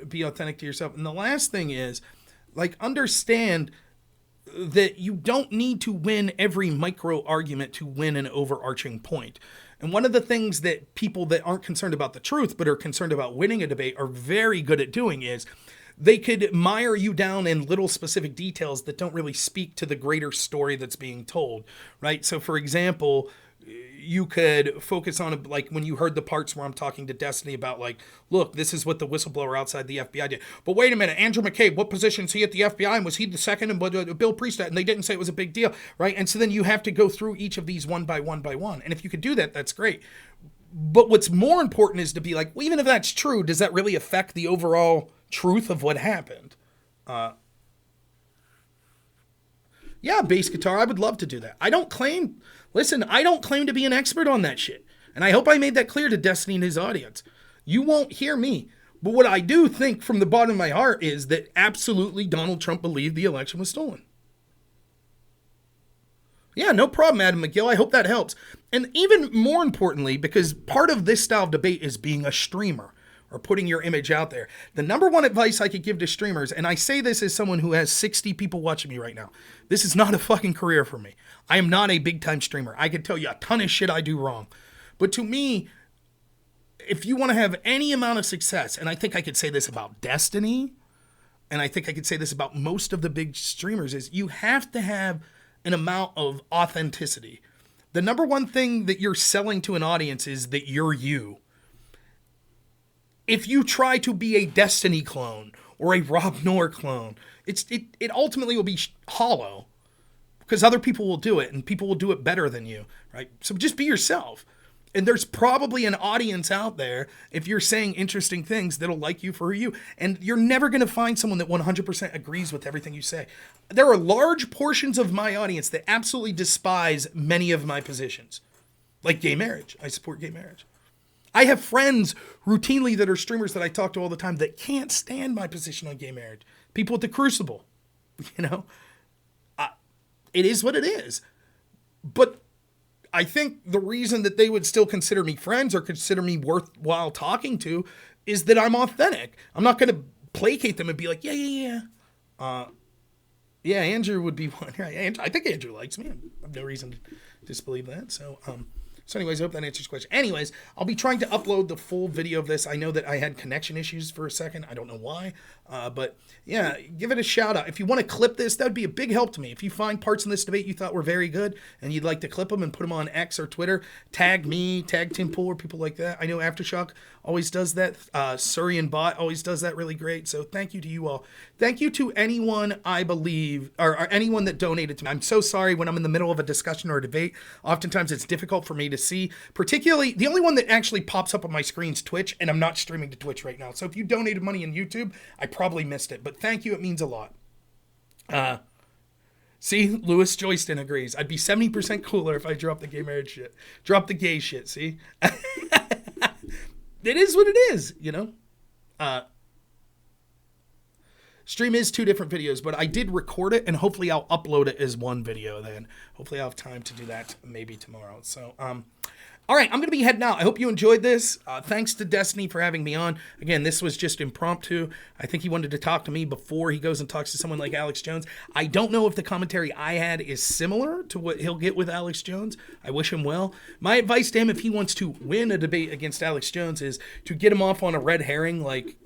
be authentic to yourself. And the last thing is, understand that you don't need to win every micro argument to win an overarching point. And one of the things that people that aren't concerned about the truth but are concerned about winning a debate are very good at doing is they could mire you down in little specific details that don't really speak to the greater story that's being told, right? So for example, you could focus on when you heard the parts where I'm talking to Destiny about look, this is what the whistleblower outside the FBI did. But wait a minute, Andrew McCabe, what position is he at the FBI? And was he the second? And Bill Priestley, and they didn't say it was a big deal, right? And so then you have to go through each of these one by one by one. And if you could do that, that's great. But what's more important is to be well, even if that's true, does that really affect the overall truth of what happened? Yeah, bass guitar, I would love to do that. I don't claim to be an expert on that shit. And I hope I made that clear to Destiny and his audience. You won't hear me. But what I do think from the bottom of my heart is that absolutely Donald Trump believed the election was stolen. Yeah, no problem, Adam McGill. I hope that helps. And even more importantly, because part of this style of debate is being a streamer or putting your image out there. The number one advice I could give to streamers, and I say this as someone who has 60 people watching me right now, this is not a fucking career for me. I am not a big time streamer. I could tell you a ton of shit I do wrong. But to me, if you want to have any amount of success, and I think I could say this about Destiny, and I think I could say this about most of the big streamers, is you have to have an amount of authenticity. The number one thing that you're selling to an audience is that you're you. If you try to be a Destiny clone or a Rob Noor clone, it ultimately will be hollow because other people will do it and people will do it better than you, right? So just be yourself. And there's probably an audience out there, if you're saying interesting things, that'll like you for you. And you're never going to find someone that 100% agrees with everything you say. There are large portions of my audience that absolutely despise many of my positions, like gay marriage. I support gay marriage. I have friends routinely that are streamers that I talk to all the time that can't stand my position on gay marriage. People at the Crucible, it is what it is. But I think the reason that they would still consider me friends or consider me worthwhile talking to is that I'm authentic. I'm not going to placate them and be like, yeah. Yeah, Andrew would be one. Right? I think Andrew likes me. I have no reason to disbelieve that. So anyways, I hope that answers your question. Anyways, I'll be trying to upload the full video of this. I know that I had connection issues for a second. I don't know why. But yeah, give it a shout out. If you want to clip this, that would be a big help to me. If you find parts in this debate you thought were very good and you'd like to clip them and put them on X or Twitter, tag me, tag Tim Pool or people like that. I know Aftershock always does that. Surian Bot always does that really great. So thank you to you all. Thank you to anyone I believe, or anyone that donated to me. I'm so sorry when I'm in the middle of a discussion or a debate. Oftentimes it's difficult for me to see. Particularly, the only one that actually pops up on my screen is Twitch, and I'm not streaming to Twitch right now. So if you donated money in YouTube, I probably missed it. But thank you, it means a lot. See, Lewis Joyston agrees. I'd be 70% cooler if I dropped the gay marriage shit. Drop the gay shit, see? It is what it is, you know? Stream is 2 different videos, but I did record it, and hopefully I'll upload it as one video then. Hopefully I'll have time to do that maybe tomorrow. So, all right, I'm going to be heading out. I hope you enjoyed this. Thanks to Destiny for having me on. Again, this was just impromptu. I think he wanted to talk to me before he goes and talks to someone like Alex Jones. I don't know if the commentary I had is similar to what he'll get with Alex Jones. I wish him well. My advice to him, if he wants to win a debate against Alex Jones, is to get him off on a red herring like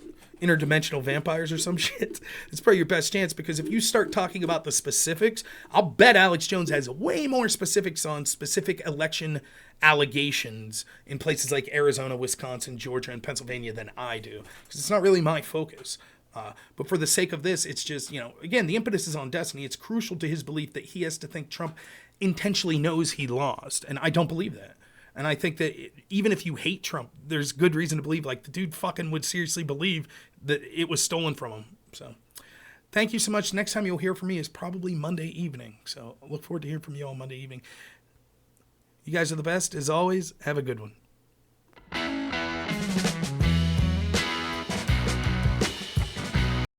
interdimensional vampires or some shit. It's probably your best chance, because if you start talking about the specifics, I'll bet Alex Jones has way more specifics on specific election allegations in places like Arizona, Wisconsin, Georgia, and Pennsylvania than I do, because it's not really my focus. But for the sake of this, it's just, again, the impetus is on Destiny. It's crucial to his belief that he has to think Trump intentionally knows he lost, and I don't believe that. And I think that even if you hate Trump, there's good reason to believe, like, the dude fucking would seriously believe that it was stolen from him. So thank you so much. Next time you'll hear from me is probably Monday evening. So I look forward to hearing from you all Monday evening. You guys are the best. As always, have a good one.